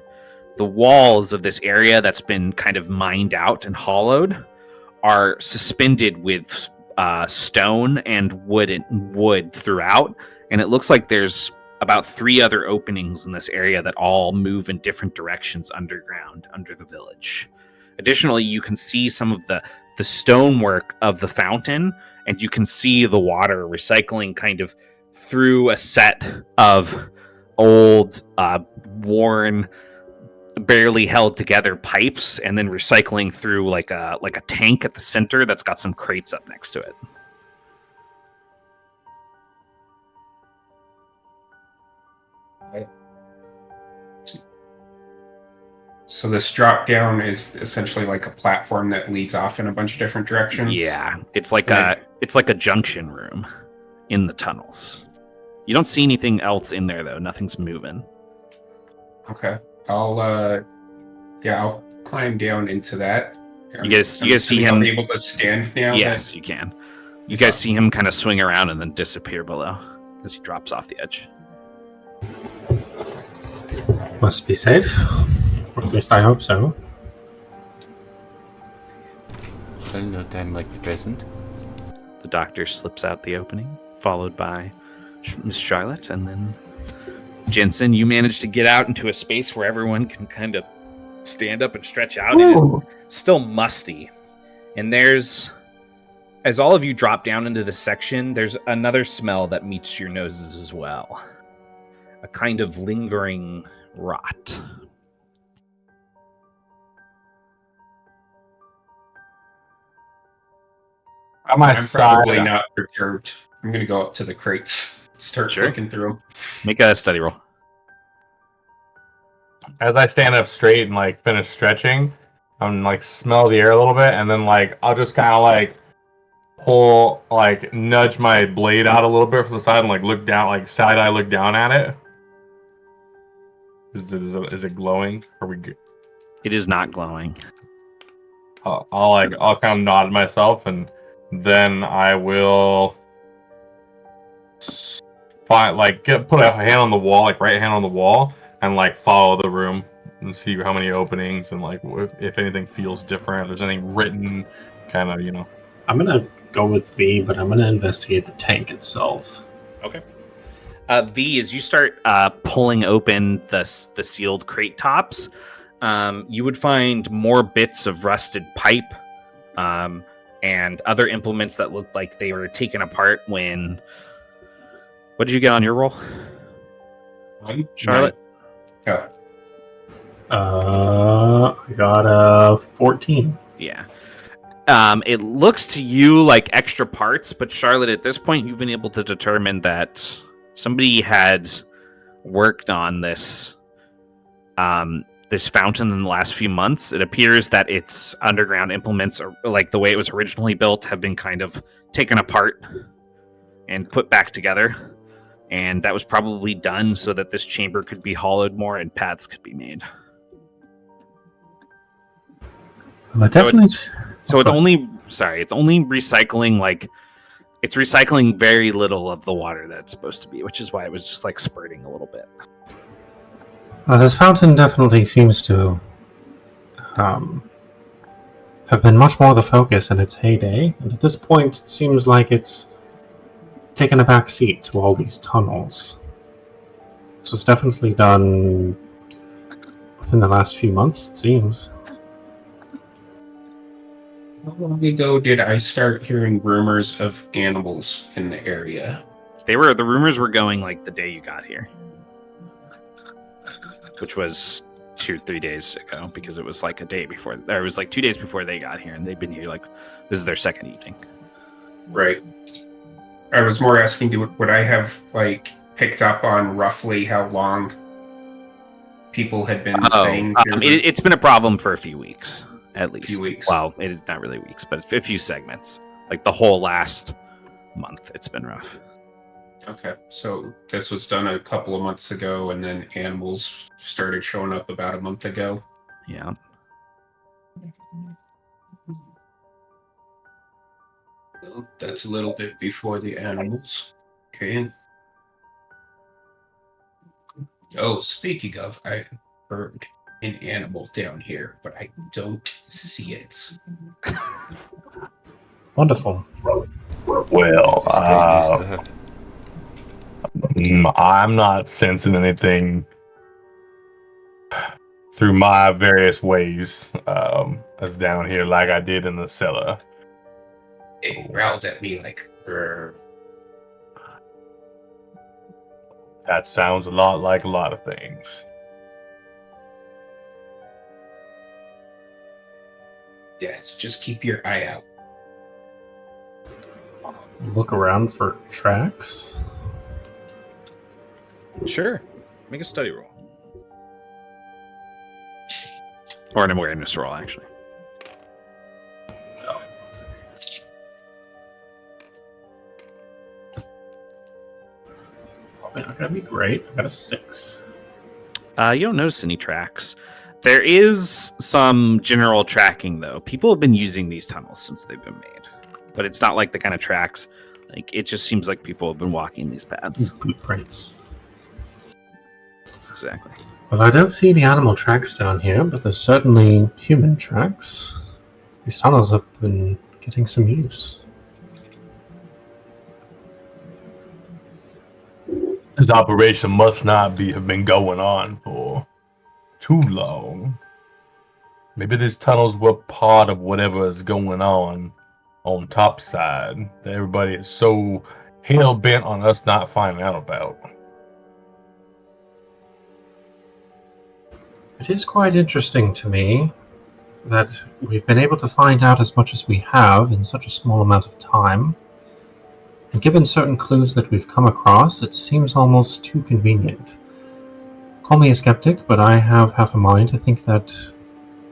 The walls of this area that's been kind of mined out and hollowed are suspended with stone and wood throughout, and it looks like there's about 3 other openings in this area that all move in different directions underground under the village. Additionally, you can see some of the stonework of the fountain, and you can see the water recycling kind of through a set of old, worn, barely held together pipes, and then recycling through like a tank at the center that's got some crates up next to it. So this drop down is essentially like a platform that leads off in a bunch of different directions. Yeah, it's like a junction room in the tunnels. You don't see anything else in there though. Nothing's moving. Okay. I'll climb down into that. You guys see him? I'll be able to stand now. Yes, you can. You guys see him kind of swing around and then disappear below as he drops off the edge. Must be safe. Or at least I hope so. Well, no time like the present. The doctor slips out the opening, followed by Miss Charlotte, and then Jensen. You manage to get out into a space where everyone can kind of stand up and stretch out. It is still musty, and as all of you drop down into the section, there's another smell that meets your noses as well. A kind of lingering rot. I'm probably not perturbed. I'm going to go up to the crates, start looking through them. Make a study roll. As I stand up straight and like finish stretching, I'm like smell the air a little bit, and then like I'll just kind of like nudge my blade out a little bit from the side and like look down, like side eye look down at it. Is it glowing? Are we good? It is not glowing. I'll kind of nod myself, and then I will put a hand on the wall, like right hand on the wall, and like follow the room and see how many openings and like if anything feels different. If there's anything written, kind of, you know. I'm gonna go with V, but I'm gonna investigate the tank itself. Okay. V, as you start pulling open the sealed crate tops, you would find more bits of rusted pipe and other implements that looked like they were taken apart when... What did you get on your roll? Charlotte? Oh. I got a 14. Yeah. It looks to you like extra parts, but Charlotte, at this point, you've been able to determine that somebody had worked on this this fountain in the last few months. It appears that its underground implements, are, like the way it was originally built, have been kind of taken apart and put back together. And that was probably done so that this chamber could be hollowed more and paths could be made. Well, definitely. So it's only recycling, it's recycling very little of the water that it's supposed to be, which is why it was just like spurting a little bit. This fountain definitely seems to have been much more the focus in its heyday, and at this point it seems like it's taken a back seat to all these tunnels. This was definitely done within the last few months, it seems. How long ago did I start hearing rumors of animals in the area? The rumors were going like the day you got here, which was 2-3 days ago, because it was like a day before, or it was like 2 days before they got here, and they've been here like, this is their second evening. Right. I was more asking, would I have like picked up on roughly how long people had been saying? It's been a problem for a few weeks, at least. A few weeks. Well, it is not really weeks, but a few segments. Like the whole last month, it's been rough. Okay, so this was done a couple of months ago, and then animals started showing up about a month ago. Yeah. Well, that's a little bit before the animals. Okay. Oh, speaking of, I heard an animal down here, but I don't see it. Wonderful. Well, It's great news to have. I'm not sensing anything through my various ways as down here like I did in the cellar. It growled at me like, "Brr." That sounds a lot like a lot of things. Yeah, so just keep your eye out. Look around for tracks. Sure. Make a study roll. Or an awareness roll, actually. Probably not gonna be great. I got a 6. You don't notice any tracks. There is some general tracking, though. People have been using these tunnels since they've been made. But it's not like the kind of tracks. Like, it just seems like people have been walking these paths. Blueprints. Exactly. Well, I don't see any animal tracks down here, but there's certainly human tracks. These tunnels have been getting some use. This operation must not have been going on for too long. Maybe these tunnels were part of whatever is going on top side that everybody is so hell bent on us not finding out about. It is quite interesting to me that we've been able to find out as much as we have in such a small amount of time. And given certain clues that we've come across, it seems almost too convenient. Call me a skeptic, but I have half a mind to think that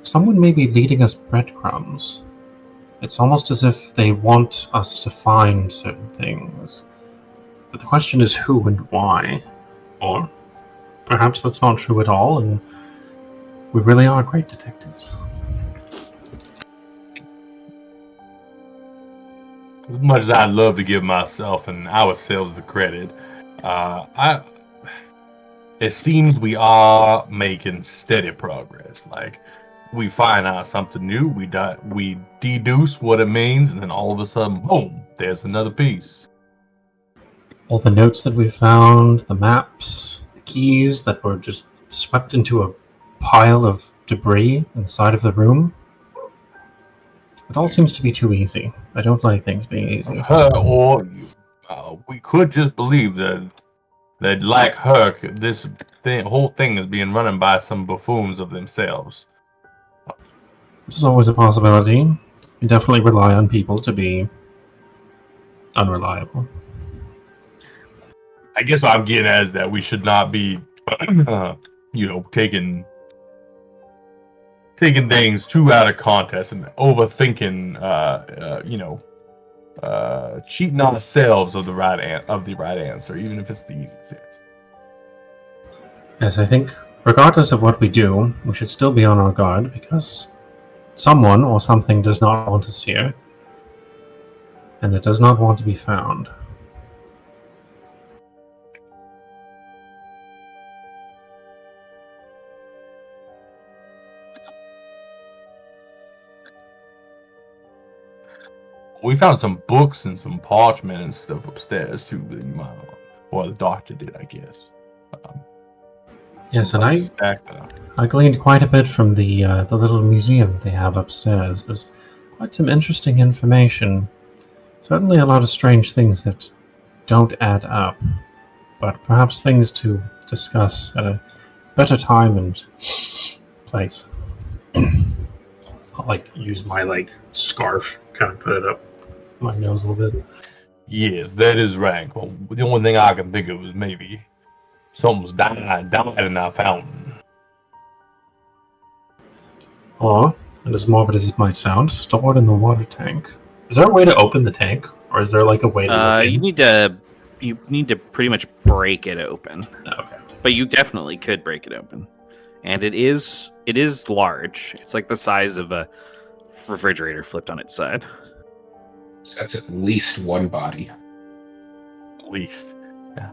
someone may be leading us breadcrumbs. It's almost as if they want us to find certain things. But the question is who and why. Or perhaps that's not true at all, and we really are great detectives. As much as I'd love to give myself and ourselves the credit, it seems we are making steady progress. Like, we find out something new, we deduce what it means, and then all of a sudden, boom, there's another piece. All the notes that we found, the maps, the keys that were just swept into a pile of debris in the side of the room. It all seems to be too easy. I don't like things being easy. Or we could just believe that like her, whole thing is being run by some buffoons of themselves. There's always a possibility. You definitely rely on people to be unreliable. I guess what I'm getting at is that we should not be, taking things too out of context and overthinking, cheating ourselves of the right answer, even if it's the easiest answer. Yes, I think regardless of what we do, we should still be on our guard because someone or something does not want us here, and it does not want to be found. We found some books and some parchment and stuff upstairs too that you might, or the doctor did, I guess. Yes, and stacked up. I gleaned quite a bit from the little museum they have upstairs. There's quite some interesting information. Certainly a lot of strange things that don't add up, but perhaps things to discuss at a better time and place. I'll use my scarf, kind of put it up my nose a little bit. Yes, that is right. Well, the only thing I can think of is maybe someone's died in our fountain. Or, and as morbid as it might sound, stored in the water tank. Is there a way to open the tank, or is there a way to? Look in? You need to pretty much break it open. Okay. But you definitely could break it open, and it is large. It's like the size of a refrigerator flipped on its side. So that's at least one body. At least. Yeah.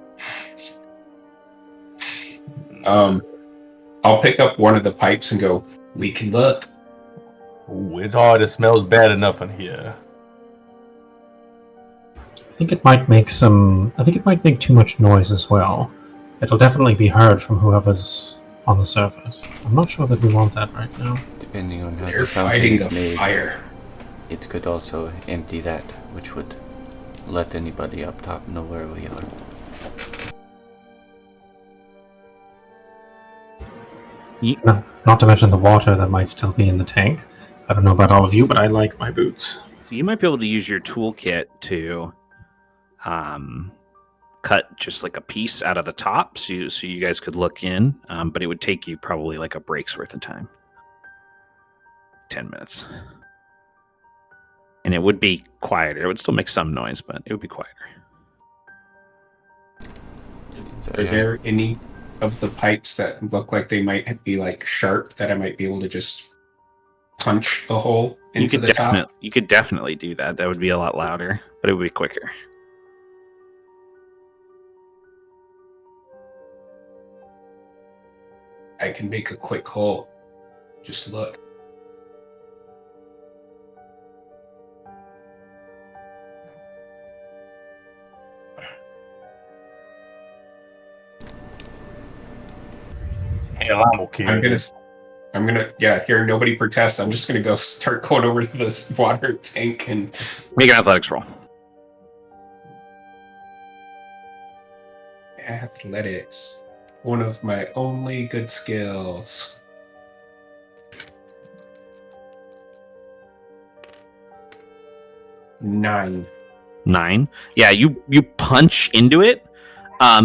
I'll pick up one of the pipes and go, we can look. Ooh, it already smells bad enough in here. think it might make some. I think it might make too much noise as well. It'll definitely be heard from whoever's on the surface. I'm not sure that we want that right now. Depending on how They're the fountain fighting is the made, fire. it could also empty that, which would let anybody up top know where we are. No, not to mention the water that might still be in the tank. I don't know about all of you, but I like my boots. You might be able to use your toolkit to cut just like a piece out of the top, so you guys could look in. But it would take you probably like a break's worth of time. 10 minutes. And it would be quieter. It would still make some noise, but it would be quieter. So, Are there any of the pipes that look like they might be like sharp that I might be able to just punch a hole into the top? You could definitely do that. That would be a lot louder, but it would be quicker. I can make a quick hole. Just look. Hell, I'm okay. I'm gonna, yeah, here, nobody protests. I'm just gonna go start going over to this water tank and Make an athletics roll. athletics. One of my only good skills. 9. 9. Yeah, you punch into it.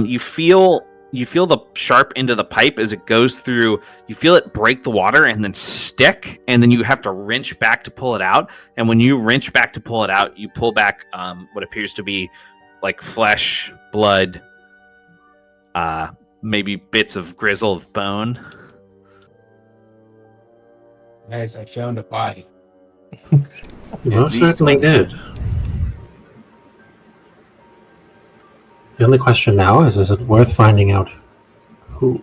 You feel the sharp end of the pipe as it goes through. You feel it break the water and then stick, and then you have to wrench back to pull it out. And when you wrench back to pull it out, you pull back what appears to be like flesh, blood, maybe bits of grizzled bone. Guys, I found a body. You most certainly did. The only question now is it worth finding out who?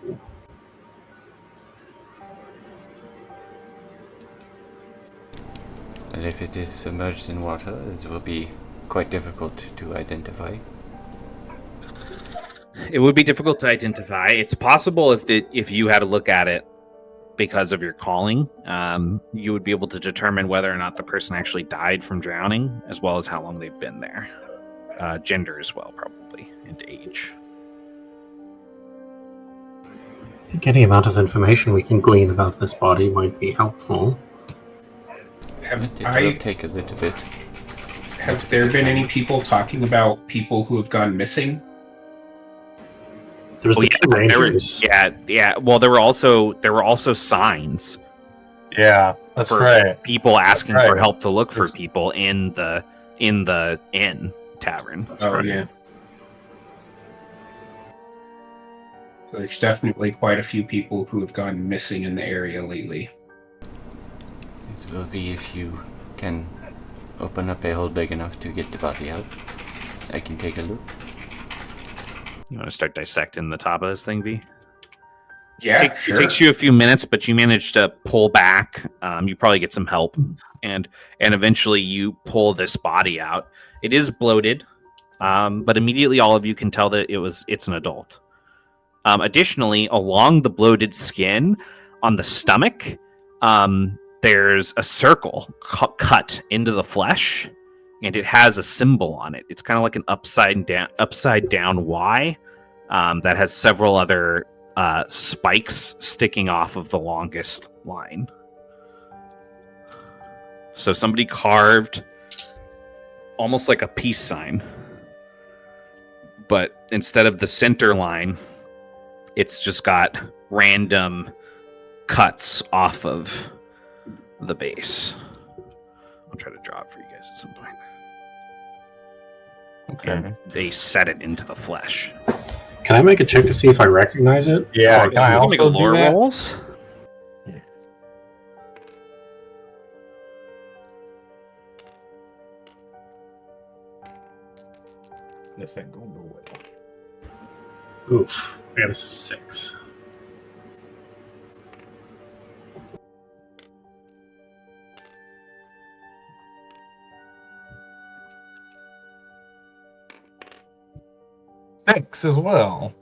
And if it is submerged in water, it will be quite difficult to identify. It would be difficult to identify. It's possible if you had a look at it because of your calling, you would be able to determine whether or not the person actually died from drowning, as well as how long they've been there. Gender as well, probably, and age. I think any amount of information we can glean about this body might be helpful. It will take a little bit. Have there been any people talking about people who have gone missing? There was the two rangers. Yeah. Well, there were also signs. Yeah, that's for right. People asking That's for right. help to look for people in the inn tavern. That's right. Yeah. So there's definitely quite a few people who have gone missing in the area lately. This will be if you can open up a hole big enough to get the body out. I can take a look. You want to start dissecting the top of this thing, V? Yeah, sure. It takes you a few minutes, but you manage to pull back. You probably get some help, and eventually you pull this body out. It is bloated, but immediately all of you can tell that it's an adult. Additionally, along the bloated skin on the stomach, there's a circle cut into the flesh, and it has a symbol on it. It's kind of like an upside down Y that has several other spikes sticking off of the longest line. So somebody carved almost like a peace sign, but instead of the center line, it's just got random cuts off of the base. I'll try to draw it for you guys at some point. Okay. And they set it into the flesh. Can I make a check to see if I recognize it? Yeah, can I You also make lore do that? rolls? This ain't going to well. Oof, I got a 6. 6 as well.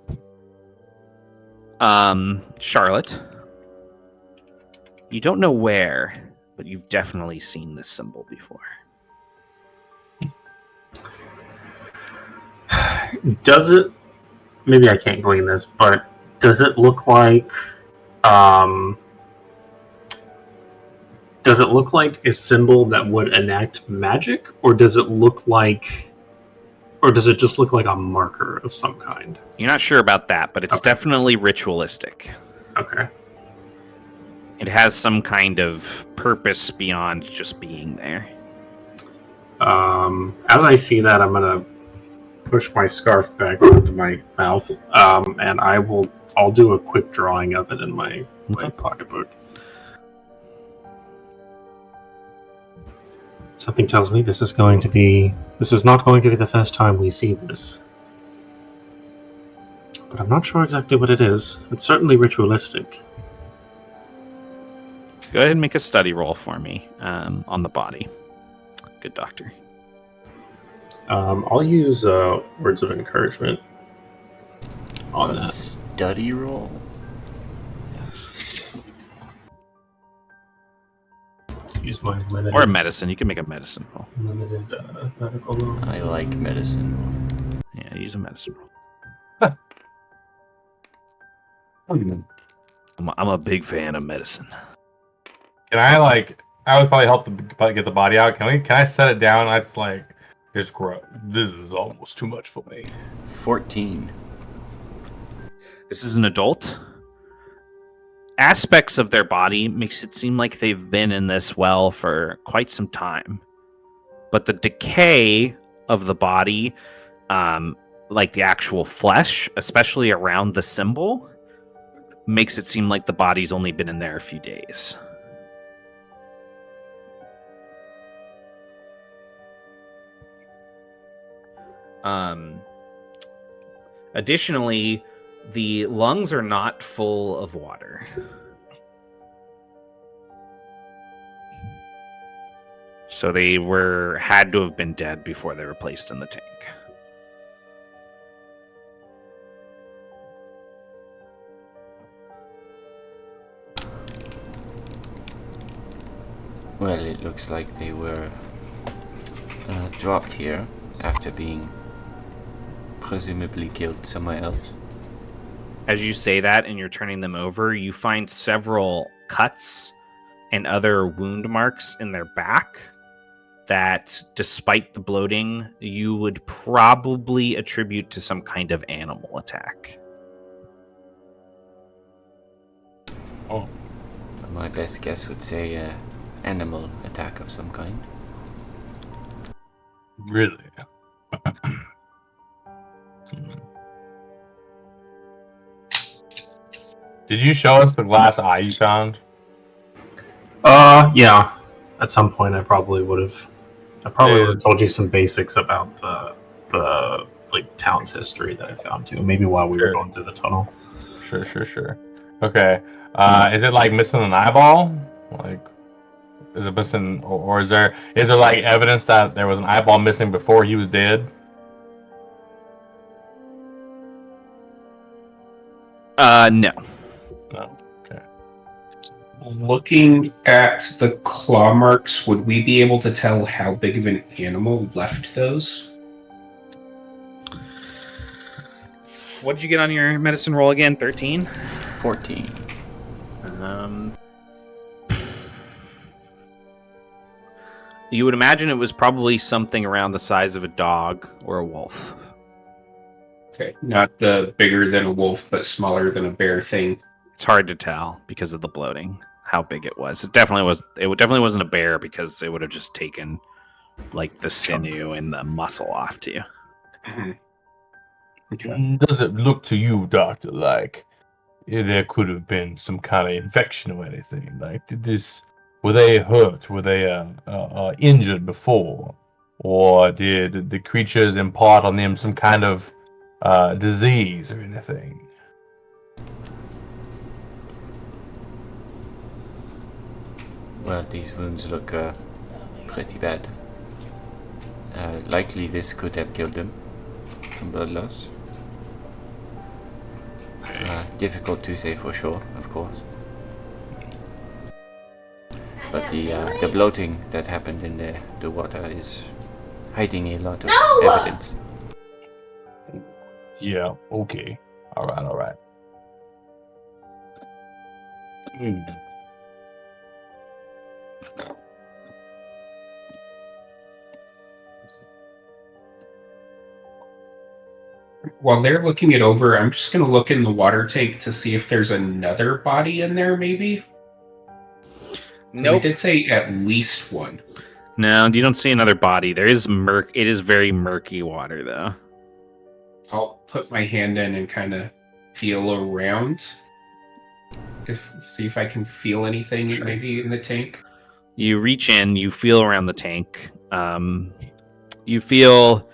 Charlotte, you don't know where, but you've definitely seen this symbol before. Does it? Maybe I can't glean this, but does it look like? Does it look like a symbol that would enact magic, or does it look like, or does it just look like a marker of some kind? You're not sure about that, but it's Okay. definitely ritualistic. Okay. It has some kind of purpose beyond just being there. As I see that, I'm gonna push my scarf back into my mouth, and I'll do a quick drawing of it in my pocketbook. Something tells me this is not going to be the first time we see this. But I'm not sure exactly what it is. It's certainly ritualistic. Go ahead and make a study roll for me on the body. Good doctor. I'll use words of encouragement on A that. study roll? Use my limited, Or a medicine. You can make a medicine roll. limited medical roll. I like medicine. Yeah, use a medicine roll. I'm a big fan of medicine. Can I I would probably help get the body out. Can I set it down? It's like, it's gross. This is almost too much for me. 14. This is an adult. Aspects of their body makes it seem like they've been in this well for quite some time. But the decay of the body, like the actual flesh, especially around the symbol, makes it seem like the body's only been in there a few days. Additionally, the lungs are not full of water. So they had to have been dead before they were placed in the tank. Well, it looks like they were dropped here after being presumably killed somewhere else. As you say that and you're turning them over, you find several cuts and other wound marks in their back that, despite the bloating, you would probably attribute to some kind of animal attack. Oh. My best guess would say animal attack of some kind. Really? Did you show us the glass eye you found? Yeah. At some point, I probably would have told you some basics about the like town's history that I found too. Maybe while we were going through the tunnel. Sure. Okay. Is it like missing an eyeball? Like, is it missing, or is there like evidence that there was an eyeball missing before he was dead? No. No. Okay. Looking at the claw marks, would we be able to tell how big of an animal left those? What did you get on your medicine roll again? 13? 14. You would imagine it was probably something around the size of a dog or a wolf. Okay, not the bigger than a wolf, but smaller than a bear thing. It's hard to tell because of the bloating how big it was. It definitely wasn't a bear because it would have just taken like the sinew and the muscle off to you. Mm-hmm. Okay. Does it look to you, Doctor, like there could have been some kind of infection or anything? Like, were they hurt? Were they injured before? Or did the creatures impart on them some kind of disease or anything? Well, these wounds look pretty bad. Likely this could have killed them from blood loss. Difficult to say for sure, of course. But the bloating that happened in the water is hiding a lot of evidence. Yeah, okay. Alright. While they're looking it over, I'm just going to look in the water tank to see if there's another body in there, maybe? 'Cause Nope. They did say at least one. No, you don't see another body. There is It is very murky water, though. I'll put my hand in and kind of feel around. See if I can feel anything Sure. maybe in the tank. You reach in, you feel around the tank. You feel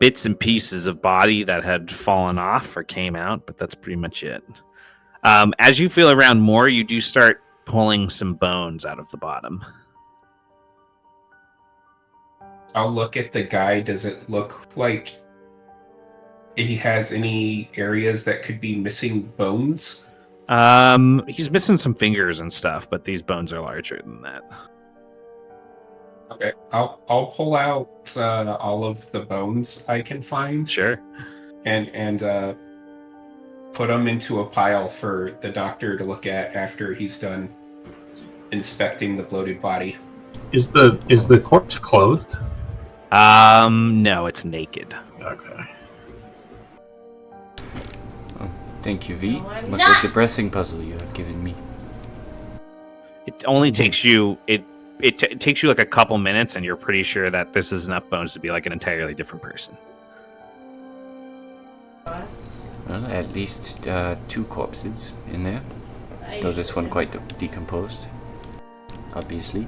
bits and pieces of body that had fallen off or came out, but that's pretty much it. As you feel around more, you do start pulling some bones out of the bottom. I'll look at the guy. Does it look like he has any areas that could be missing bones? He's missing some fingers and stuff, but these bones are larger than that. Okay, I'll pull out all of the bones I can find. Sure. And put them into a pile for the doctor to look at after he's done inspecting the bloated body. Is the corpse clothed? No, it's naked. Okay. Thank you, V. No, I'm What not. a depressing puzzle you have given me. It only takes you it takes you like a couple minutes, and you're pretty sure that this is enough bones to be like an entirely different person. Well, at least 2 corpses in there. Though this one quite decomposed. Obviously.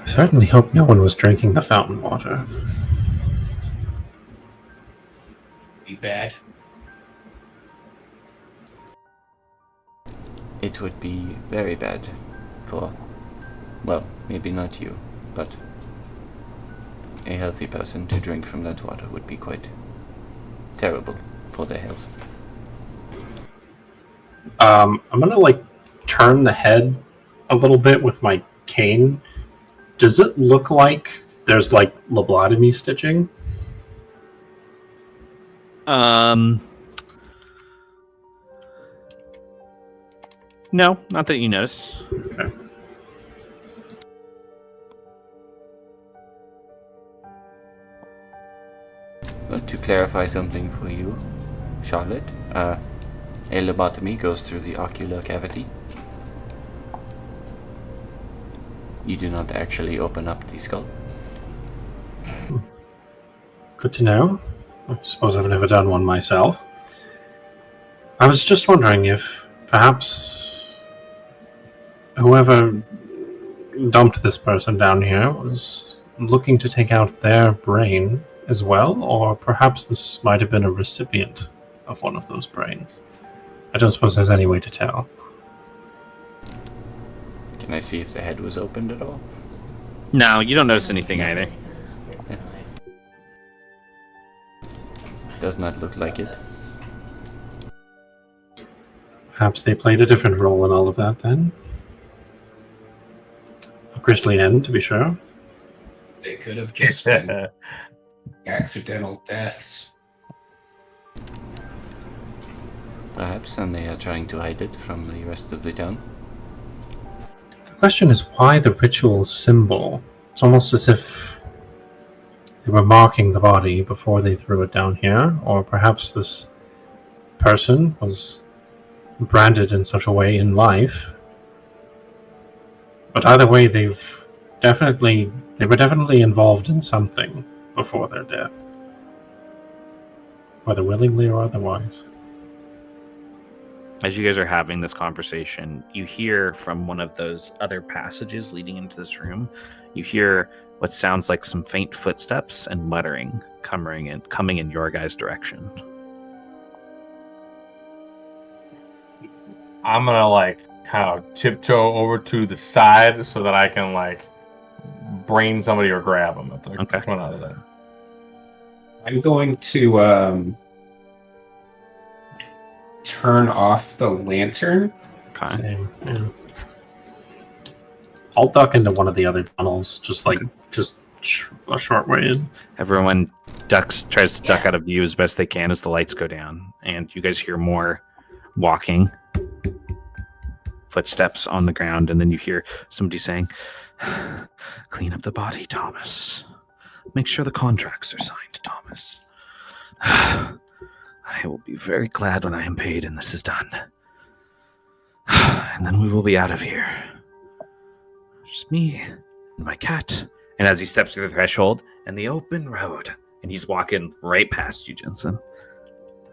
I certainly hope no one was drinking the fountain water. Be bad. It would be very bad for, well, maybe not you, but a healthy person to drink from that water would be quite terrible for their health. I'm gonna turn the head a little bit with my cane. Does it look like there's lobotomy stitching? No, not that you notice. Okay. Well, to clarify something for you, Charlotte, a lobotomy goes through the ocular cavity. You do not actually open up the skull. Good to know. I suppose I've never done one myself. I was just wondering if perhaps whoever dumped this person down here was looking to take out their brain as well, or perhaps this might have been a recipient of one of those brains. I don't suppose there's any way to tell. Can I see if the head was opened at all? No, you don't notice anything either. Does not look like it. Perhaps they played a different role in all of that then. A grisly end, to be sure. They could have just been accidental deaths. Perhaps, and they are trying to hide it from the rest of the town. The question is why the ritual symbol? It's almost as if they were marking the body before they threw it down here, or perhaps this person was branded in such a way in life. But either way, they were definitely involved in something before their death, whether willingly or otherwise. As you guys are having this conversation, you hear from one of those other passages leading into this room, you hear what sounds like some faint footsteps and muttering coming in your guys' direction. I'm gonna kind of tiptoe over to the side so that I can brain somebody or grab them if they're Okay. coming out of there. I'm going to turn off the lantern. Okay. Same. Yeah. I'll duck into one of the other tunnels, just a short way in. Everyone tries to duck out of view as best they can as the lights go down, and you guys hear more walking, footsteps on the ground, and then you hear somebody saying, "Clean up the body, Thomas. Make sure the contracts are signed, Thomas. I will be very glad when I am paid and this is done. And then we will be out of here. Just me and my cat." And as he steps through the threshold and the open road, and he's walking right past you, Jensen.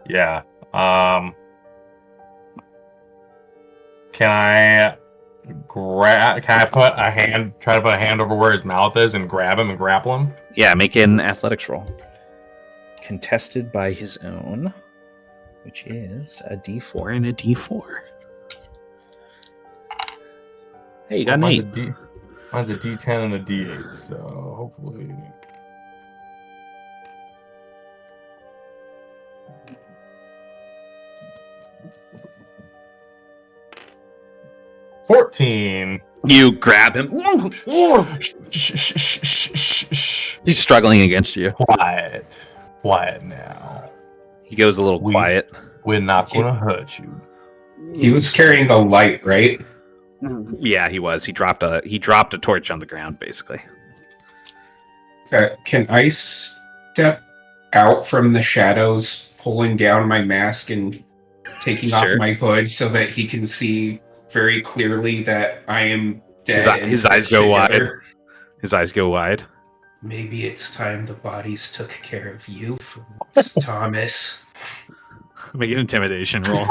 Yeah. Can I put a hand, try to put a hand over where his mouth is and grab him and grapple him? Yeah, make an athletics roll. Contested by his own, which is a D4 and a D4. Hey, you got an 8. Mine's a D10 and a D8, so hopefully... $14. You grab him. He's struggling against you. Quiet now. He goes a little quiet. We're not gonna hurt you. He was carrying the light, right? Yeah, he was. He dropped a torch on the ground, basically. Can I step out from the shadows, pulling down my mask and taking off my hood so that he can see very clearly that I am dead? His eyes go wide. His eyes go wide. Maybe it's time the bodies took care of you for once, Thomas. Make an intimidation roll.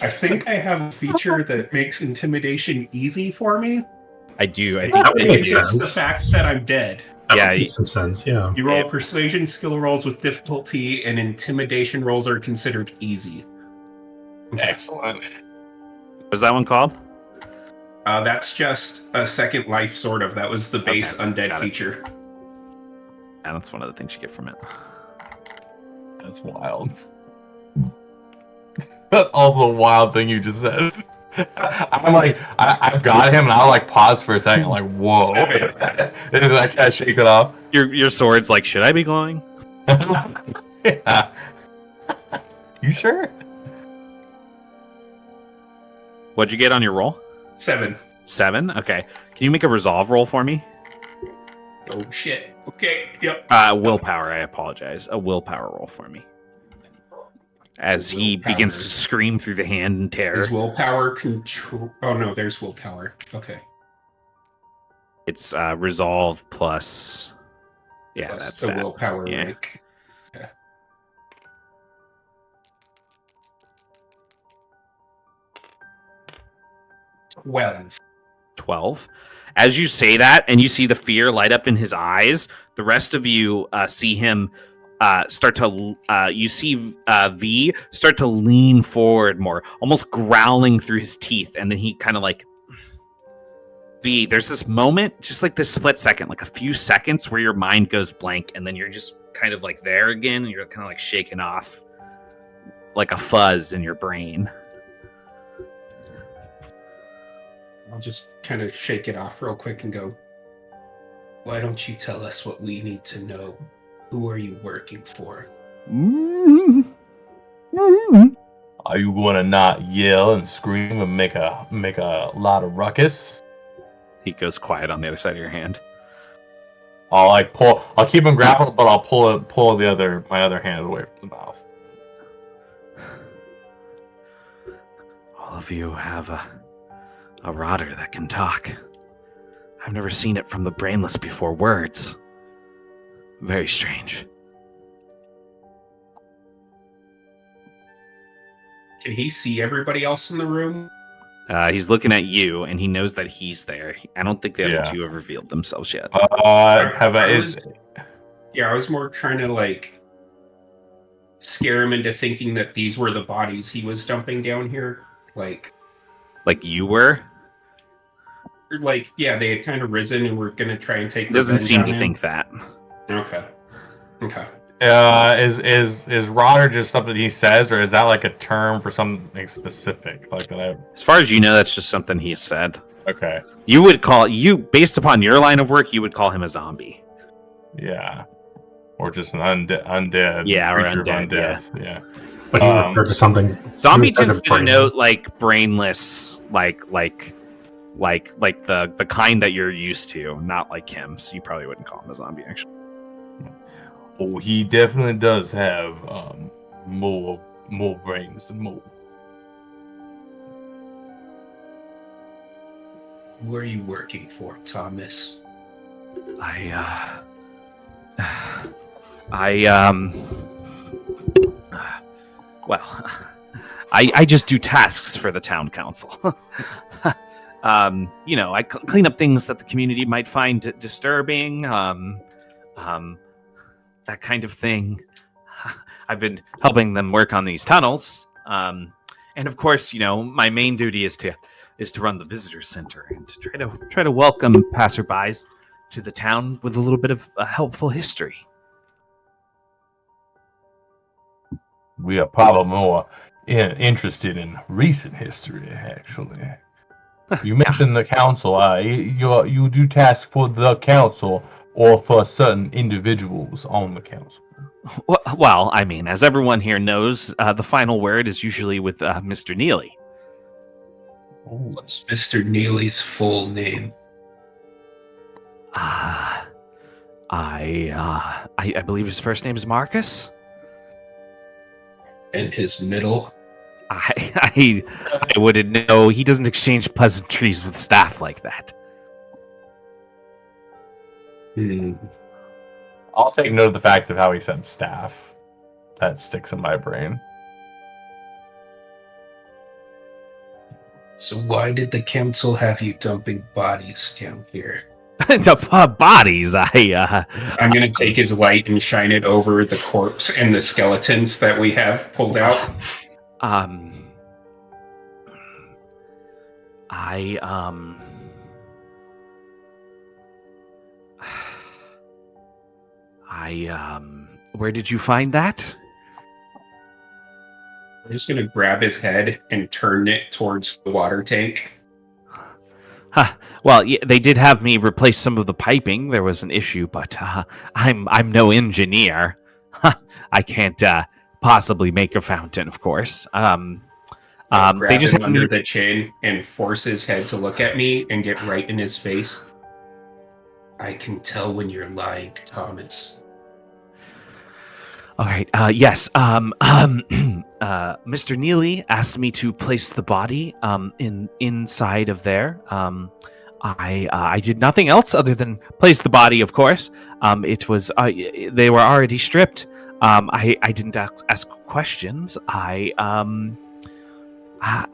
I think I have a feature that makes intimidation easy for me. I do. I think think it's the fact that I'm dead. Yeah, makes some sense. Yeah. You roll persuasion skill rolls with difficulty, and intimidation rolls are considered easy. Excellent. What's that one called? That's just a second life, sort of. That was the base undead got it. feature. And that's one of the things you get from it. That's wild. That's also a wild thing you just said. I'm like, I've got him, and I'll like pause for a second, like, whoa. And then I kind of shake it off. Your sword's like, should I be glowing? Yeah. You sure? What'd you get on your roll? 7. 7? Okay. Can you make a resolve roll for me? Oh shit. Okay. Yep. Willpower, I apologize. A willpower roll for me. As he begins to scream through the hand in terror. Is willpower control? Oh no, there's willpower. Okay. It's resolve plus. Yeah, Plus that's the that. willpower. Yeah. Rank. Okay. 12. As you say that, and you see the fear light up in his eyes, the rest of you see him start to. You see V start to lean forward more, almost growling through his teeth, and then he kind of like. V, there's this moment, just like this split second, like a few seconds, where your mind goes blank, and then you're just kind of like there again, and you're kind of like shaking off, like a fuzz in your brain. I'll just kind of shake it off real quick and go, why don't you tell us what we need to know? Who are you working for? Are you gonna not yell and scream and make a lot of ruckus? He goes quiet on the other side of your hand. I'll keep him grappled, but I'll pull my other hand away from the mouth. All of you have a rotter that can talk. I've never seen it from the brainless before. Words. Very strange. Can he see everybody else in the room? He's looking at you, and he knows that he's there. I don't think the other Yeah. two have revealed themselves yet. I was more trying to like scare him into thinking that these were the bodies he was dumping down here. Like you were? Yeah, they had kind of risen and were gonna try and take. Doesn't revenge seem on to him. think that. Okay. Okay. Is Rodder just something he says, or is that like a term for something specific? Like that? As far as you know, that's just something he said. Okay. You would call based upon your line of work, you would call him a zombie. Yeah. Or just an undead. Yeah, or Creature undead, of undeath. Yeah. But he referred to something. Zombie he referred tends to brainless. denote like brainless, like the kind that you're used to, not like him. So you probably wouldn't call him a zombie, actually. Oh, he definitely does have more brains than more. Who are you working for, Thomas? Well, I just do tasks for the town council. I clean up things that the community might find disturbing, that kind of thing. I've been helping them work on these tunnels, and of course, my main duty is to run the visitor center and to try to welcome passerbys to the town with a little bit of helpful history. We are probably more interested in recent history, actually. You mentioned the council. You do tasks for the council or for certain individuals on the council. Well, I mean, as everyone here knows, the final word is usually with Mr. Neely. What's Mr. Neely's full name? I believe his first name is Marcus. And his middle? I wouldn't know. He doesn't exchange pleasantries with staff like that. I'll take note of the fact of how he said staff. That sticks in my brain. So why did the council have you dumping bodies down here? The bodies, I'm gonna take his light and shine it over the corpse and the skeletons that we have pulled out. Where did you find that? I'm just gonna grab his head and turn it towards the water tank. Well, they did have me replace some of the piping. There was an issue, but I'm no engineer. I can't possibly make a fountain, of course. Grab They just him had under me... the chin and force his head to look at me and get right in his face. I can tell when you're lying, Thomas. All right. Yes. Mr. Neely asked me to place the body inside of there. I did nothing else other than place the body. Of course. It was they were already stripped. I didn't ask questions. I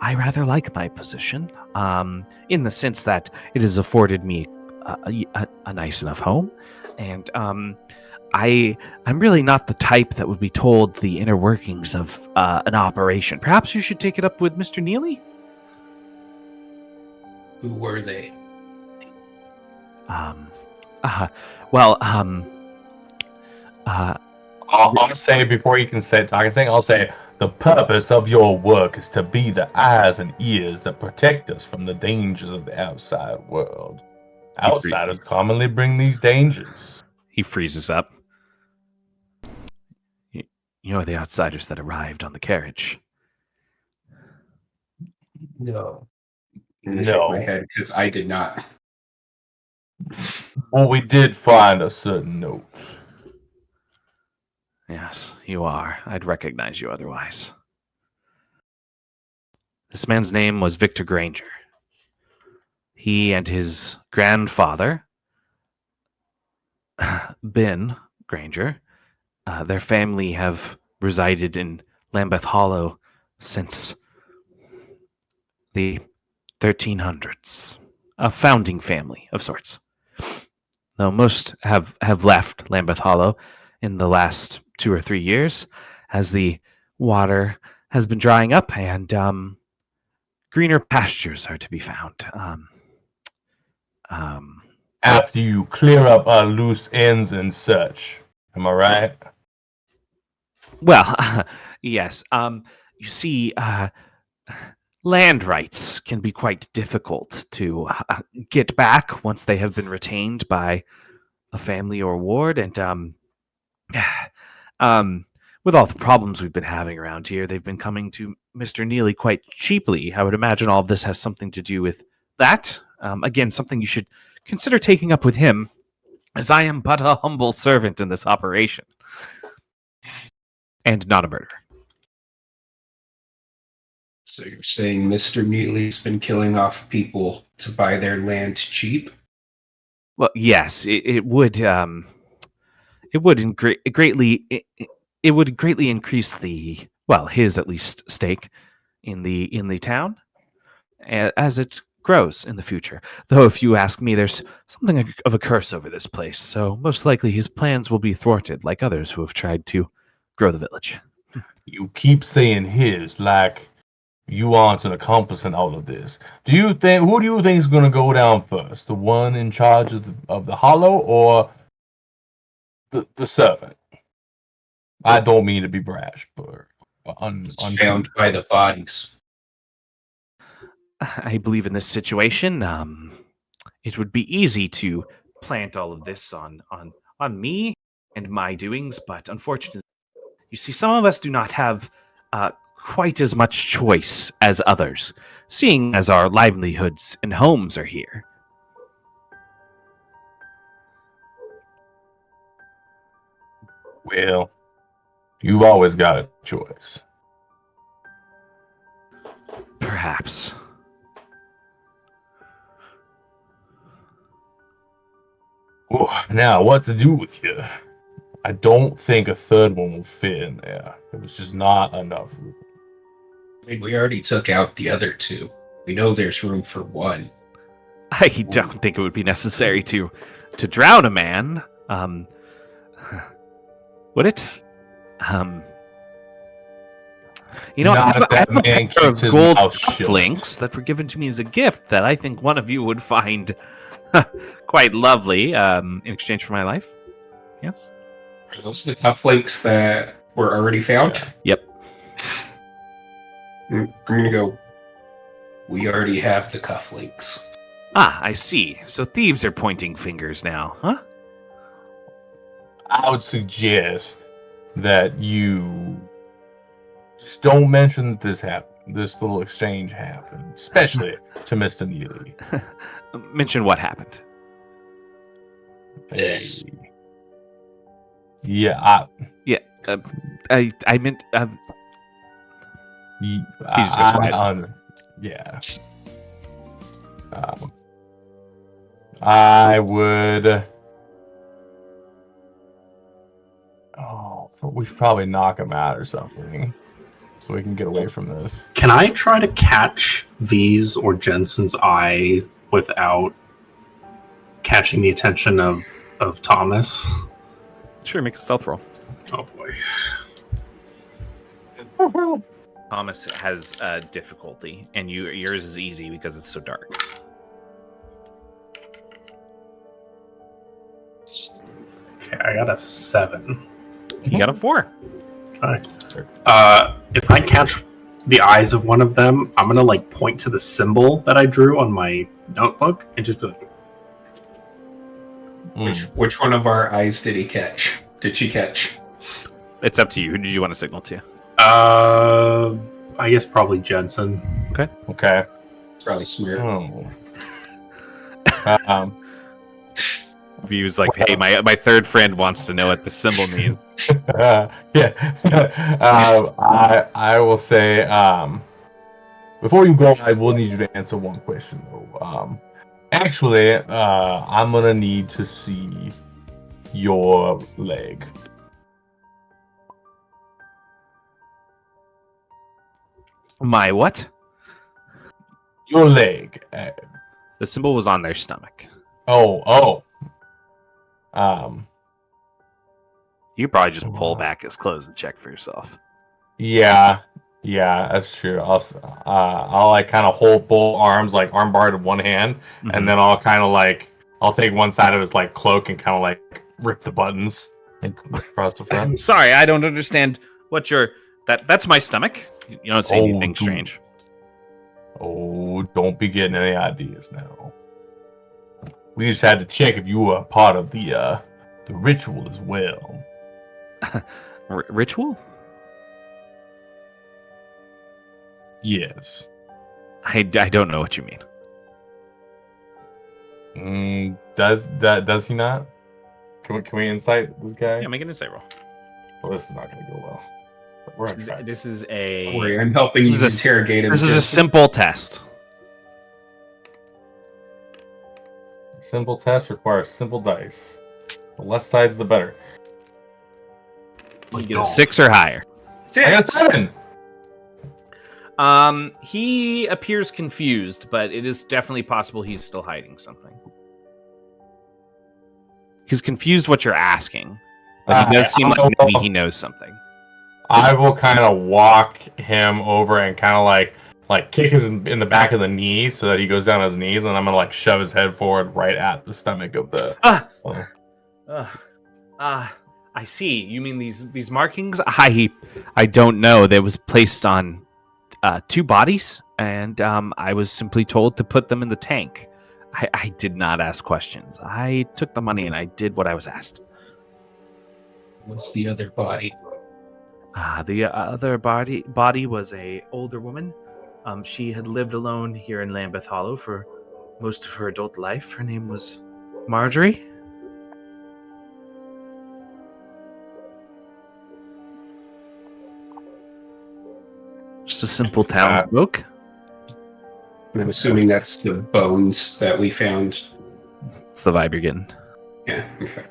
rather like my position, in the sense that it has afforded me a nice enough home, and I'm really not the type that would be told the inner workings of an operation. Perhaps you should take it up with Mr. Neely? Who were they? I'll say before you can say talking thing, I'll say the purpose of your work is to be the eyes and ears that protect us from the dangers of the outside world. Outsiders commonly bring these dangers. He freezes up. You're the outsiders that arrived on the carriage. No. I'm gonna shake my head because I did not. Well, we did find a certain note. Yes, you are. I'd recognize you otherwise. This man's name was Victor Granger. He and his grandfather, Ben Granger, their family have resided in Lambeth Hollow since the 1300s. A founding family of sorts. Though most have left Lambeth Hollow in the last 2 or 3 years, as the water has been drying up and greener pastures are to be found. After you clear up our loose ends and such, Am I right? Well, yes. You see, land rights can be quite difficult to get back once they have been retained by a family or ward, and um, with all the problems we've been having around here, they've been coming to Mr. Neely quite cheaply. I would imagine all of this has something to do with that. Again, something you should consider taking up with him, as I am but a humble servant in this operation, and not a murderer. So you're saying Mr. Neely's been killing off people to buy their land cheap? Well, yes, it would. It would it would greatly increase his at least stake in the town as it grows in the future. Though, if you ask me, there's something of a curse over this place, so most likely his plans will be thwarted, like others who have tried to grow the village. You keep saying his, like you aren't an accomplice in all of this. Who do you think is going to go down first? The one in charge of the Hollow, or the servant? I don't mean to be brash, but It's found by the bodies. I believe in this situation, it would be easy to plant all of this on me and my doings, but unfortunately, you see, some of us do not have quite as much choice as others, seeing as our livelihoods and homes are here. Well, you've always got a choice. Perhaps. Now, what to do with you? I don't think a third one will fit in there. It was just not enough room. I mean, we already took out the other two. We know there's room for one. I don't think it would be necessary to drown a man. Would it? You know, I have a pair of gold cufflinks that were given to me as a gift that I think one of you would find quite lovely in exchange for my life. Yes? Are those the cufflinks that were already found? Yep. I'm gonna go. We already have the cufflinks. Ah, I see. So thieves are pointing fingers now, huh? I would suggest that you just don't mention that this little exchange happened, especially to Mr. Neely. Mention what happened. This. Yeah, I meant. Yeah. I would. Oh, we should probably knock him out or something, so we can get away from this. Can I try to catch V's or Jensen's eye without catching the attention of Thomas? Sure, make a stealth roll. Oh boy. Thomas has difficulty, and yours is easy because it's so dark. Okay, I got a 7. You got a 4. Okay. If I catch the eyes of one of them, I'm gonna point to the symbol that I drew on my notebook and just be like, Which one of our eyes did he catch? Did she catch? It's up to you. Who did you want to signal to? I guess probably Jensen. Okay. It's probably Smear. Oh. Views like, hey, my third friend wants to know what the symbol means. I will say, before you go, I will need you to answer one question though. Actually, I'm gonna need to see your leg. My what? Your leg. The symbol was on their stomach. Oh. You probably just pull back his clothes and check for yourself. Yeah, that's true. I'll kind of hold both arms, arm barred in one hand, and then I'll kind of I'll take one side of his cloak and kind of rip the buttons across the front. I'm sorry, I don't understand what you're... That's my stomach. You don't say anything dude. strange. Oh, don't be getting any ideas now. We just had to check if you were a part of the ritual as well. Ritual? Yes. I don't know what you mean. Does he not? Can we incite this guy? Yeah, make an insight roll. Well, this is not going to go well. But we're gonna try. This is Don't worry, I'm helping This you is interrogate him. This is a simple test. Simple test requires simple dice. The less sides, the better. You get a 6 or higher. I got a 7. He appears confused, but it is definitely possible he's still hiding something. He's confused what you're asking, but he does seem like maybe he knows something. I will kind of walk him over and kind of like kick his in the back of the knee so that he goes down on his knees, and I'm gonna like shove his head forward right at the stomach of the. I see. You mean these markings? I don't know. That was placed on 2 bodies, and I was simply told to put them in the tank. I did not ask questions. I took the money and I did what I was asked. What's the other body? The other body was a older woman. She had lived alone here in Lambeth Hollow for most of her adult life. Her name was Marjorie. Just a simple townsfolk. I'm assuming that's the bones that we found. It's the vibe you're getting. Yeah, okay.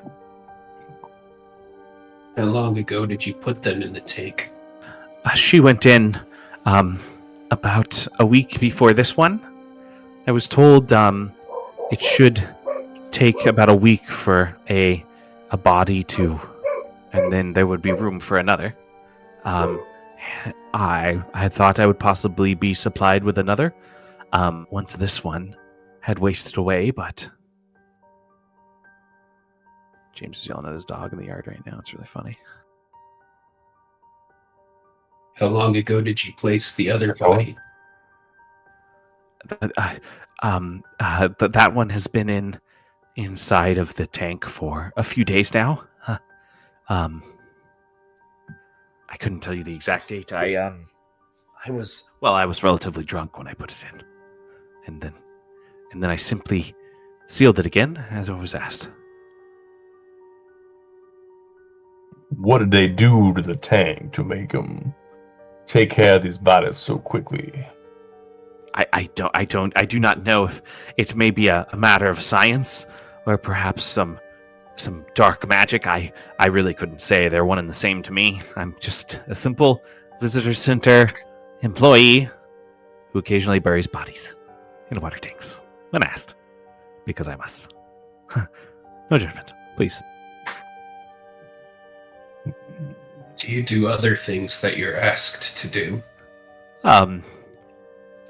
How long ago did you put them in the tank? She went in about a week before this one. I was told it should take about a week for a body to, and then there would be room for another. I thought I would possibly be supplied with another once this one had wasted away, but James is yelling at his dog in the yard right now. It's really funny. How long ago did you place the other body? That one has been inside of the tank for a few days now. I couldn't tell you the exact date. I was relatively drunk when I put it in, and then I simply sealed it again as I was asked. What did they do to the tank to make them take care of these bodies so quickly? I do not know if it may be a matter of science or perhaps some dark magic. I really couldn't say. They're one and the same to me. I'm just a simple visitor center employee who occasionally buries bodies in water tanks when asked, because I must. No judgment, please. Do you do other things that you're asked to do?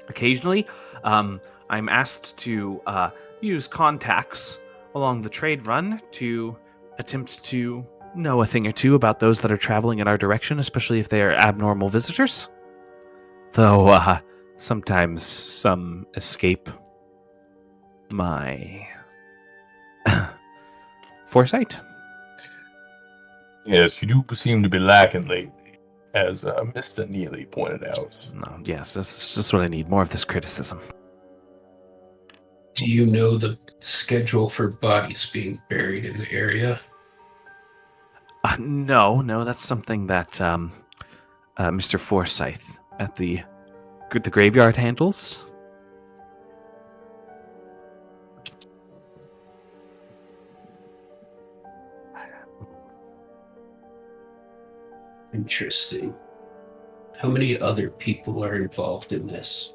Occasionally, I'm asked to use contacts along the trade run to attempt to know a thing or two about those that are traveling in our direction, especially if they are abnormal visitors. Though sometimes some escape my foresight. Yes, you do seem to be lacking lately, as Mr. Neely pointed out. No, yes, that's just what I need. More of this criticism. Do you know the schedule for bodies being buried in the area? No, that's something that Mr. Forsyth at the graveyard handles. Interesting. How many other people are involved in this?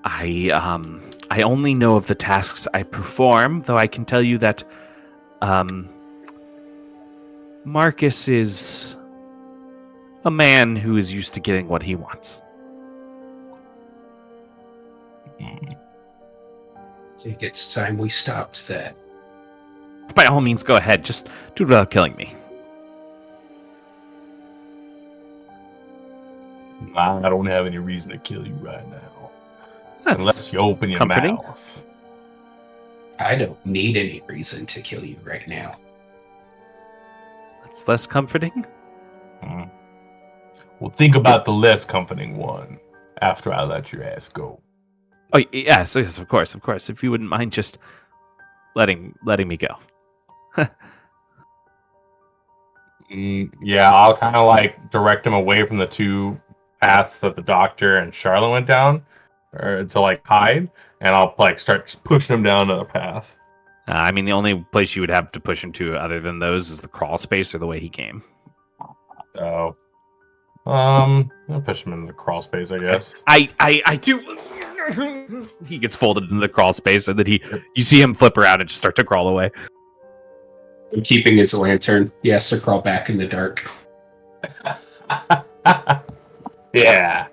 I only know of the tasks I perform, though I can tell you that Marcus is a man who is used to getting what he wants. I think it's time we stopped that. By all means, go ahead. Just do it without killing me. I don't have any reason to kill you right now. That's Unless you open your comforting. mouth. I don't need any reason to kill you right now. That's less comforting. Hmm. Well, think about the less comforting one after I let your ass go. Oh yes, of course. If you wouldn't mind just letting me go. Yeah, I'll kind of like direct him away from the two paths that the doctor and Charlotte went down, or to like hide, and I'll like start pushing him down another path. I mean, the only place you would have to push him to, other than those, is the crawl space or the way he came. So, I'll push him into the crawl space, I guess. I do. He gets folded into the crawl space, and then you see him flip around and just start to crawl away. I'm keeping his lantern. He has to crawl back in the dark. Yeah.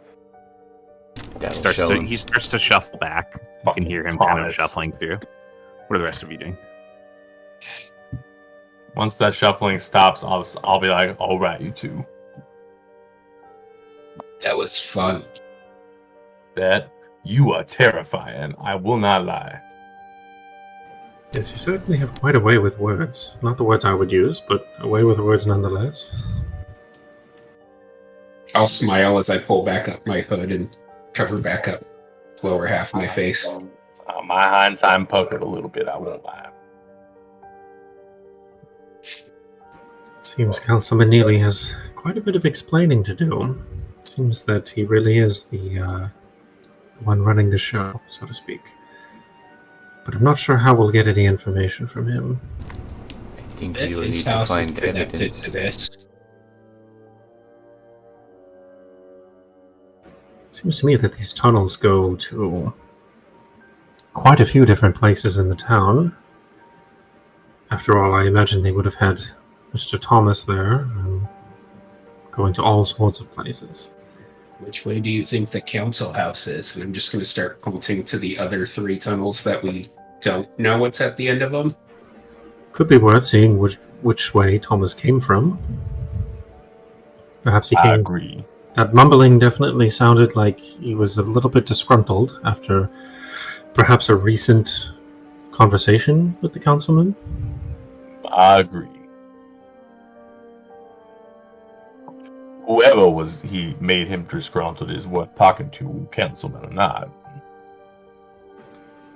He starts to shuffle back. You can hear him kind of shuffling through. What are the rest of you doing? Once that shuffling stops, I'll be like, all right, you two. That was fun. That you are terrifying. I will not lie. Yes, you certainly have quite a way with words. Not the words I would use, but a way with words nonetheless. I'll smile as I pull back up my hood and cover back up lower half of my face. My hindsight puckered a little bit, I won't lie. Seems Councilman Neely has quite a bit of explaining to do. Seems that he really is the one running the show, so to speak. But I'm not sure how we'll get any information from him. I think we will need His to house is find connected evidence. to this. It seems to me that these tunnels go to quite a few different places in the town. After all, I imagine they would have had Mr. Thomas there, going to all sorts of places. Which way do you think the council house is? And I'm just going to start pointing to the other 3 tunnels that we don't know what's at the end of them. Could be worth seeing which way Thomas came from. Perhaps he I came. agree. That mumbling definitely sounded like he was a little bit disgruntled after perhaps a recent conversation with the councilman. I agree. Whoever he made him disgruntled is worth talking to, councilman or not.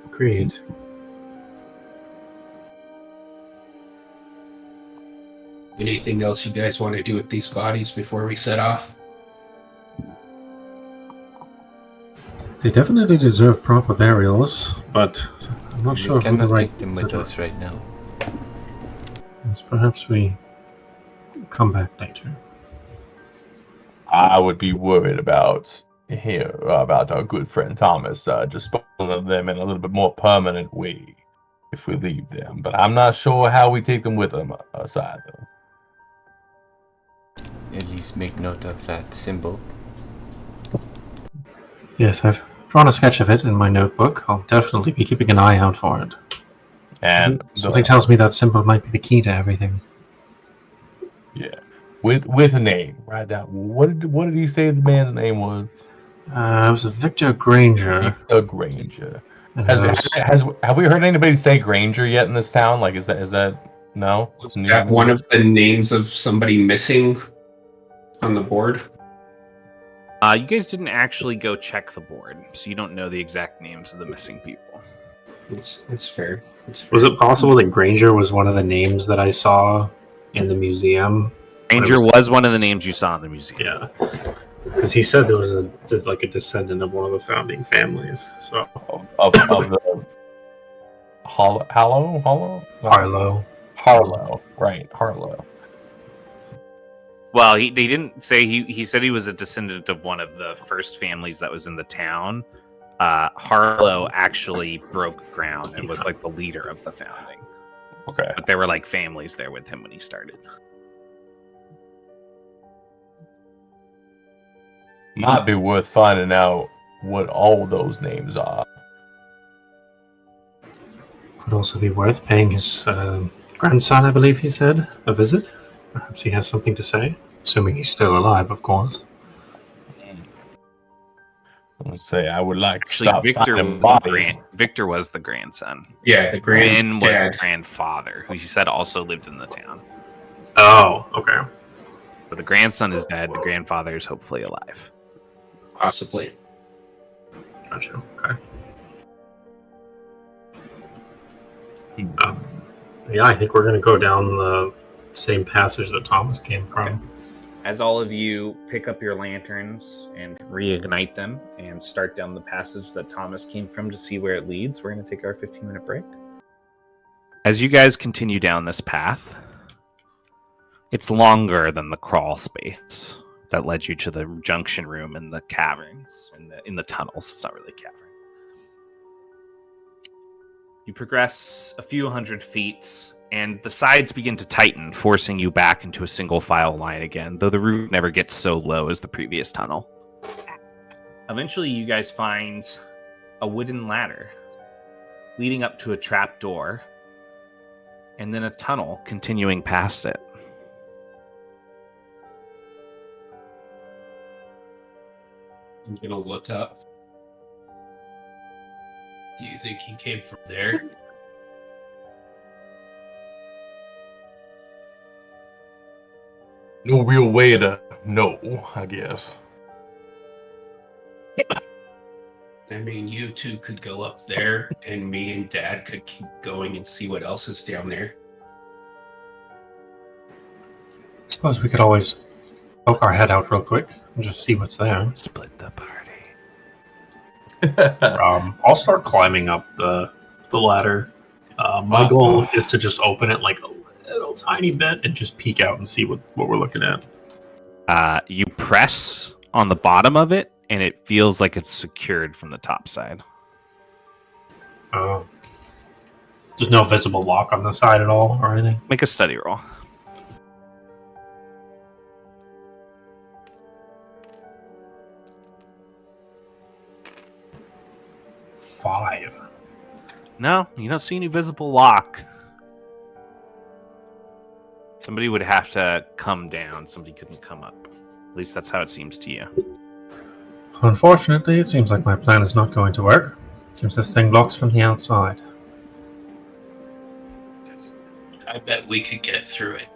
Agreed. Anything else you guys want to do with these bodies before we set off? They definitely deserve proper burials, but I'm not sure We if we're cannot the right. take them with us right now. Yes, perhaps we come back later. I would be worried about our good friend Thomas disposing of them in a little bit more permanent way if we leave them. But I'm not sure how we take them with us either. At least make note of that symbol. Yes, I've drawn a sketch of it in my notebook. I'll definitely be keeping an eye out for it. And Something tells me that symbol might be the key to everything. yeah, with a name, right down. What did he say the man's name was? It was Victor Granger. Victor Granger. And Have we heard anybody say Granger yet in this town? Like, is that no? Was that one of the names of somebody missing on the board? You guys didn't actually go check the board, so you don't know the exact names of the missing people. It's fair. Was it possible that Granger was one of the names that I saw in the museum? Granger was one of the names you saw in the museum. Yeah, because he said there was a descendant of one of the founding families. So of the Harlow, right? Harlow. Well, they didn't say he said he was a descendant of one of the first families that was in the town. Harlow actually broke ground and was like the leader of the founding. Okay. But there were like families there with him when he started. Might be worth finding out what all those names are. could also be worth paying his grandson, I believe he said, a visit. Perhaps he has something to say. Assuming he's still alive, of course. Let's say I would like to Actually, stop finding bodies. Victor was the grandson. Yeah, the Ben was the granddad. grandfather, who he said also lived in the town. Oh, okay. So the grandson is dead. The grandfather is hopefully alive. Possibly. Gotcha. Okay. Yeah, I think we're going to go down the same passage that Thomas came from. Okay. As all of you pick up your lanterns and reignite them and start down the passage that Thomas came from to see where it leads, we're going to take our 15-minute break. As you guys continue down this path, it's longer than the crawl space that led you to the junction room in the caverns, in the tunnels. It's not really a cavern. You progress a few hundred feet, and the sides begin to tighten, forcing you back into a single file line again, though the roof never gets so low as the previous tunnel. Eventually, you guys find a wooden ladder leading up to a trap door, and then a tunnel continuing past it. I'm gonna look up. Do you think he came from there? No real way to know, I guess. I mean, you two could go up there, and me and Dad could keep going and see what else is down there. I suppose we could always poke our head out real quick and just see what's there. Split the party. I'll start climbing up the ladder. My goal is to just open it like a little tiny bit and just peek out and see what we're looking at. You press on the bottom of it, and it feels like it's secured from the top side. There's no visible lock on the side at all or anything? Make a study roll. Five. No, you don't see any visible lock. Somebody would have to come down. Somebody couldn't come up. At least that's how it seems to you. Unfortunately, it seems like my plan is not going to work. Seems this thing blocks from the outside. I bet we could get through it.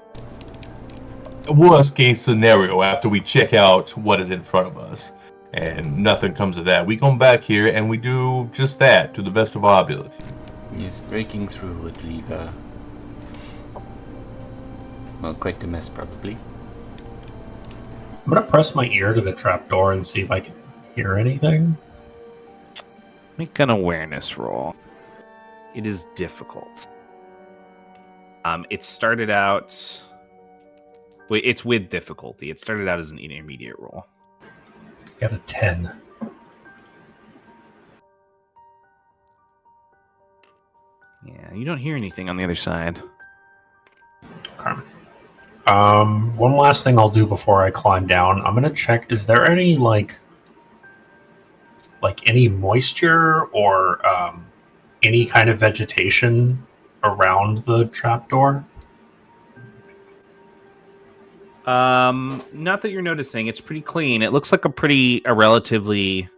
Worst case scenario, after we check out what is in front of us, and nothing comes of that, we come back here and we do just that to the best of our ability. Yes, breaking through would leave quite a mess probably. I'm gonna press my ear to the trapdoor and see if I can hear anything. Make an awareness roll. It is difficult. It started out... Wait, it's with difficulty. It started out as an intermediate roll. Got a 10. Yeah, you don't hear anything on the other side. Okay. One last thing I'll do before I climb down. I'm gonna check, is there any like any moisture or any kind of vegetation around the trapdoor? Not that you're noticing. It's pretty clean. It looks like a relatively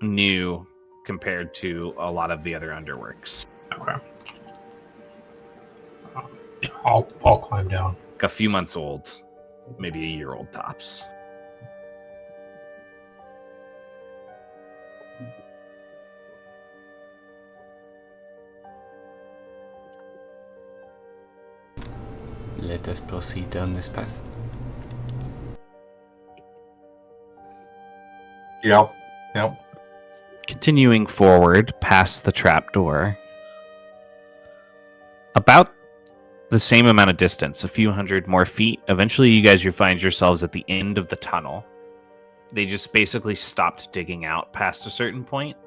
new compared to a lot of the other underworks. Okay. Yeah, I'll climb down. Like a few months old, maybe a year old tops. Let us proceed down this path. Yep. Continuing forward past the trapdoor, about the same amount of distance, a few hundred more feet. Eventually, you find yourselves at the end of the tunnel. They just basically stopped digging out past a certain point,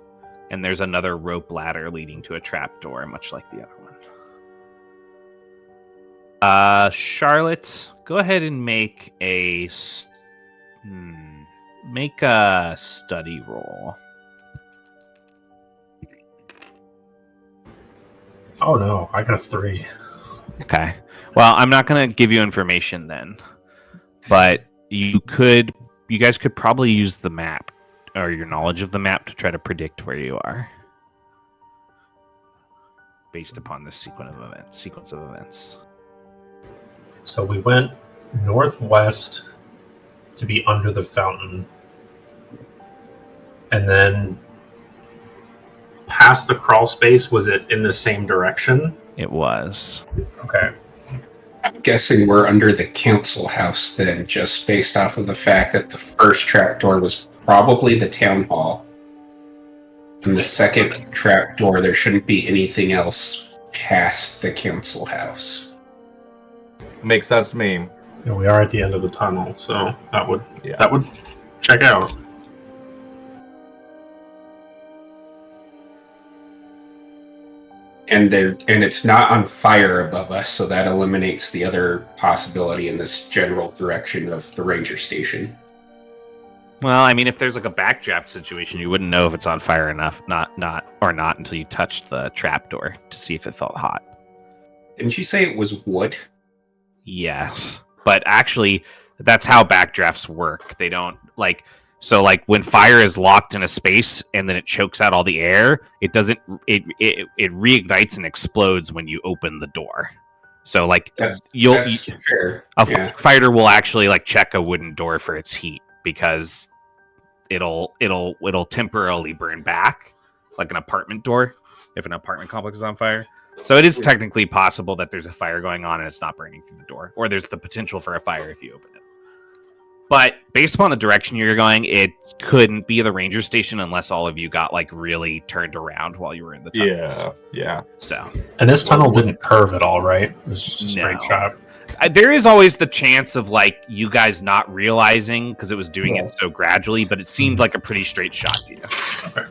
and there's another rope ladder leading to a trapdoor, much like the other one. Charlotte, go ahead and make a study roll. Oh no, I got a 3. Okay. Well, I'm not going to give you information then, but you guys could probably use the map or your knowledge of the map to try to predict where you are based upon this sequence of events. So we went northwest to be under the fountain, and then past the crawl space. Was it in the same direction? It was. Okay. I'm guessing we're under the council house then, just based off of the fact that the first trapdoor was probably the town hall. And the second trapdoor, there shouldn't be anything else past the council house. Makes sense to me. Yeah, we are at the end of the tunnel, so that would Yeah. check out. And it's not on fire above us, so that eliminates the other possibility in this general direction of the ranger station. Well, I mean, if there's like a backdraft situation, you wouldn't know if it's on fire enough, not until you touched the trapdoor to see if it felt hot. Didn't you say it was wood? Yes, but actually, that's how backdrafts work. They don't like when fire is locked in a space and then it chokes out all the air. It doesn't. It reignites and explodes when you open the door. So like That's fair. A Yeah. fighter will actually like check a wooden door for its heat because it'll temporarily burn back like an apartment door if an apartment complex is on fire. So it is technically possible that there's a fire going on and it's not burning through the door, or there's the potential for a fire if you open it. But based upon the direction you're going, it couldn't be the ranger station unless all of you got like really turned around while you were in the tunnels. Yeah. So, And this tunnel didn't curve at all, right? It was just a straight shot. there is always the chance of like you guys not realizing because it was doing it so gradually, but it seemed like a pretty straight shot to you. Okay.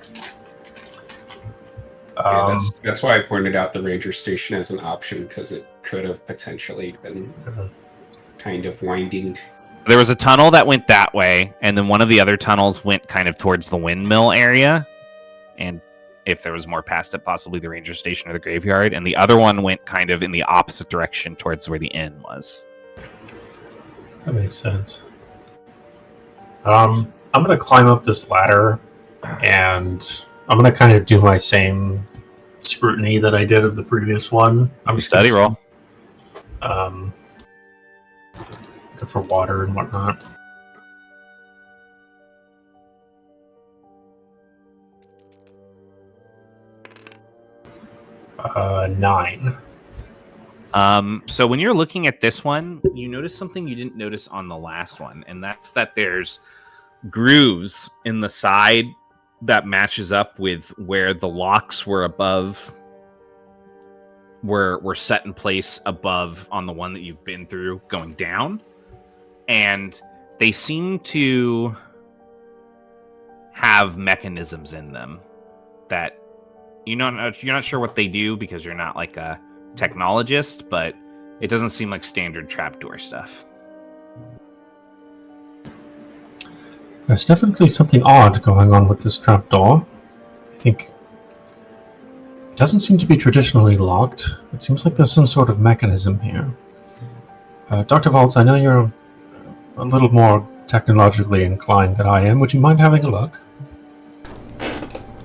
Yeah, that's why I pointed out the ranger station as an option, because it could have potentially been kind of winding. There was a tunnel that went that way, and then one of the other tunnels went kind of towards the windmill area. And if there was more past it, possibly the ranger station or the graveyard. And the other one went kind of in the opposite direction towards where the inn was. That makes sense. I'm going to climb up this ladder, and I'm going to kind of do my same scrutiny that I did of the previous one. I'm Study roll. Good for water and whatnot. Nine. So when you're looking at this one, you notice something you didn't notice on the last one, and that's that there's grooves in the side that matches up with where the locks were above, were set in place above on the one that you've been through going down, and they seem to have mechanisms in them that you're not sure what they do because you're not like a technologist, but it doesn't seem like standard trapdoor stuff. There's definitely something odd going on with this trapdoor. I think it doesn't seem to be traditionally locked. It seems like there's some sort of mechanism here. Dr. Volz, I know you're a little more technologically inclined than I am. Would you mind having a look?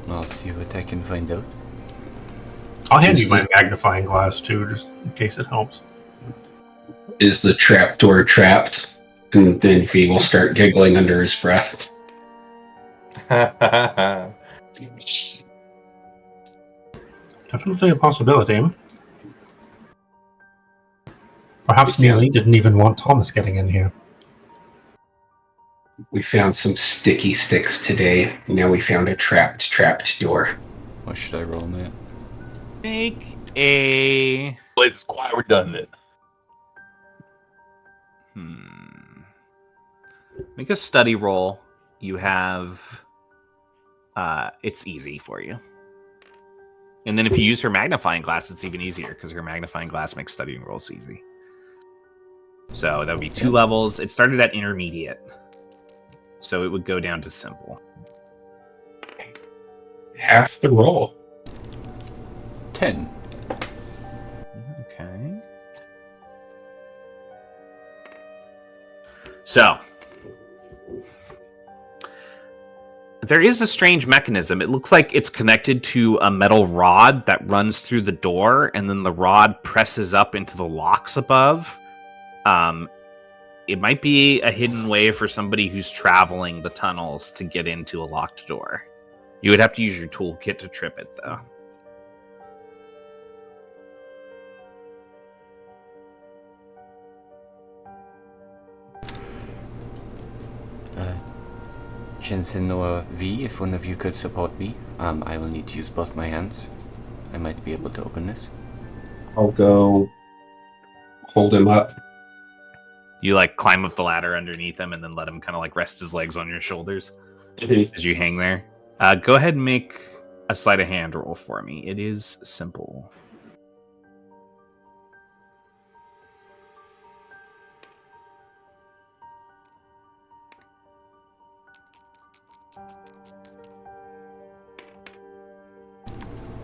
I'll see what I can find out. I'll hand you my magnifying glass too, just in case it helps. Is the trapdoor trapped? And then V will start giggling under his breath. Definitely a possibility. Perhaps Neely didn't even want Thomas getting in here. We found some sticky sticks today. Now we found a trapped door. What should I roll, man? Make a... Place is quite redundant. Make a study roll. You have... it's easy for you. And then if you use her magnifying glass, it's even easier, because her magnifying glass makes studying rolls easy. So that would be 2 levels. It started at intermediate. So it would go down to simple. Half the roll. 10. Okay. So, there is a strange mechanism. It looks like it's connected to a metal rod that runs through the door, and then the rod presses up into the locks above. It might be a hidden way for somebody who's traveling the tunnels to get into a locked door. You would have to use your toolkit to trip it, though. Jensen or V, if one of you could support me, I will need to use both my hands. I might be able to open this. I'll go hold him up. You like climb up the ladder underneath him and then let him kind of like rest his legs on your shoulders as you hang there. Go ahead and make a sleight of hand roll for me. It is simple.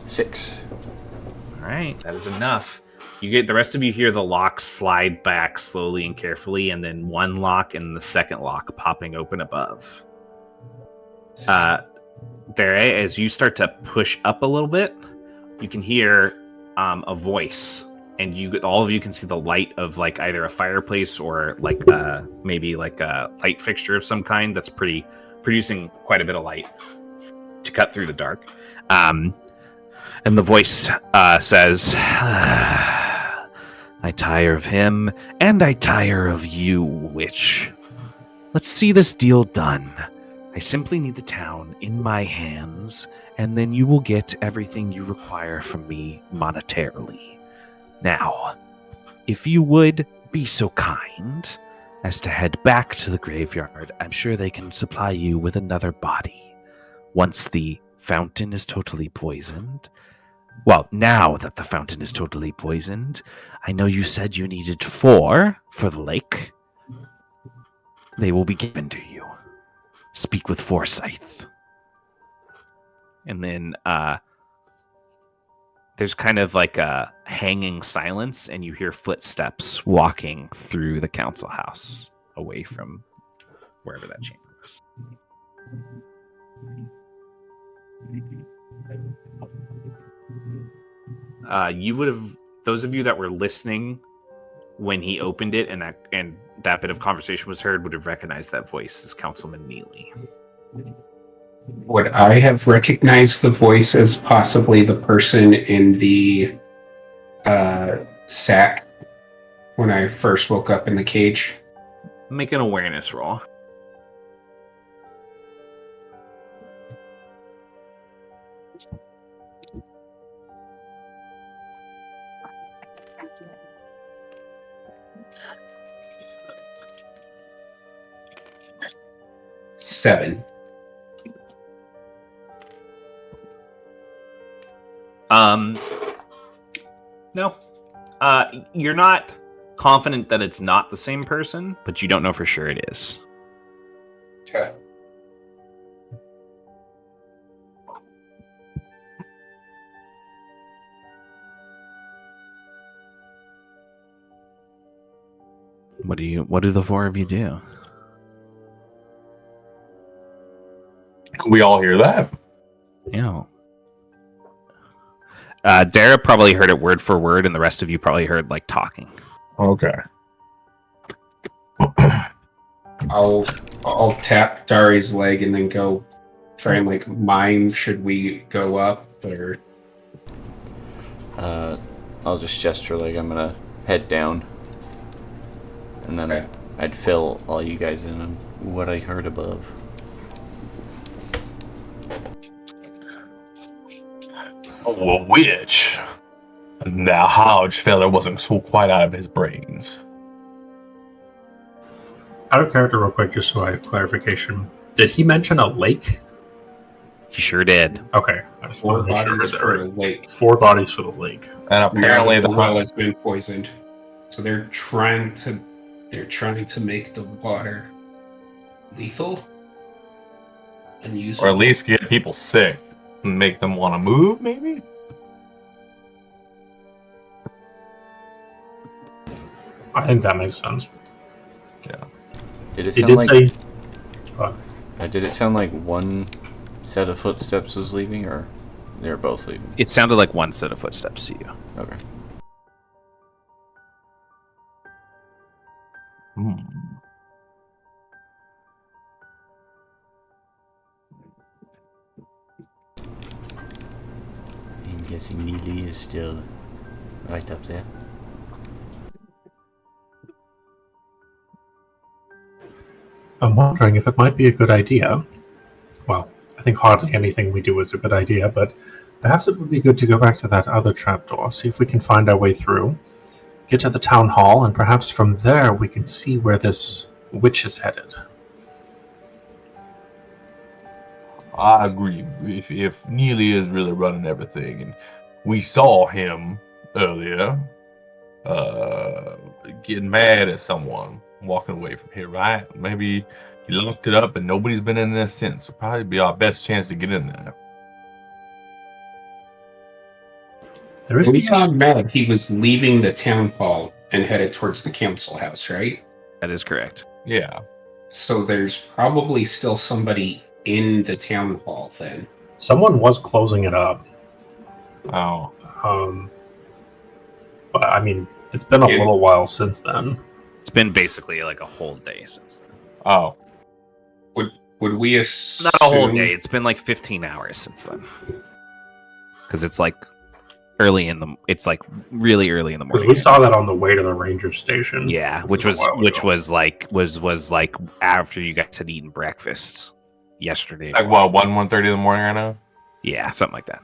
Six. All right, that is enough. You get the rest of you hear the lock slide back slowly and carefully, and then one lock and the second lock popping open above. There, as you start to push up a little bit, you can hear a voice, and all of you can see the light of like either a fireplace or like maybe like a light fixture of some kind that's producing quite a bit of light to cut through the dark. And the voice says, I tire of him, and I tire of you, witch. Let's see this deal done. I simply need the town in my hands, and then you will get everything you require from me monetarily. Now, if you would be so kind as to head back to the graveyard, I'm sure they can supply you with another body. Once the fountain is totally poisoned, well, now that the fountain is totally poisoned, I know you said you needed 4 for the lake. They will be given to you. Speak with Forsyth. And then there's kind of like a hanging silence, and you hear footsteps walking through the council house away from wherever that chamber was. You would have, those of you that were listening when he opened it and that bit of conversation was heard, would have recognized that voice as Councilman Neely. Would I have recognized the voice as possibly the person in the sack when I first woke up in the cage? Make an awareness roll. Seven. No. You're not confident that it's not the same person, but you don't know for sure it is. Okay. What do the 4 of you do? We all hear that. Yeah. Dara probably heard it word for word, and the rest of you probably heard like talking. Okay. I'll tap Dari's leg and then go try and like mime. Should we go up or? I'll just gesture like I'm gonna head down, and then Okay. I'd fill all you guys in on what I heard above. Oh, a witch. Now, Hodge fella wasn't so quite out of his brains. Out of character, real quick, just so I have clarification. Did he mention a lake? He sure did. Okay. I just 4 want to make sure bodies that for right. the lake. 4 bodies for the lake. And apparently the well the has been poisoned, so they're trying to make the water lethal and use or at least get people sick and make them want to move, maybe? I think that makes sense. Yeah. Did it He sound did like? say. Go on. Did it sound like one set of footsteps was leaving, or they were both leaving? It sounded like one set of footsteps to you. Okay. Hmm. I'm guessing Neely is still right up there. I'm wondering if it might be a good idea. Well, I think hardly anything we do is a good idea, but perhaps it would be good to go back to that other trapdoor, see if we can find our way through, get to the town hall, and perhaps from there we can see where this witch is headed. I agree. If Neely is really running everything, and we saw him earlier, getting mad at someone walking away from here, right? Maybe he locked it up and nobody's been in there since. So probably be our best chance to get in there. There is When we the saw issue. Meg, he was leaving the town hall and headed towards the council house, right? That is correct. Yeah. So there's probably still somebody in the town hall then. Someone was closing it up. Oh. But I mean, it's been a little while since then. It's been basically like a whole day since then. Oh. Would we assume... Not a whole day. It's been like 15 hours since then. Because it's like early in the. It's like really early in the Because morning. we saw that on the way to the ranger station. Yeah, Which was a while ago. was like after you guys had eaten breakfast yesterday. Like what, 1:30 in the morning right now? Yeah, something like that.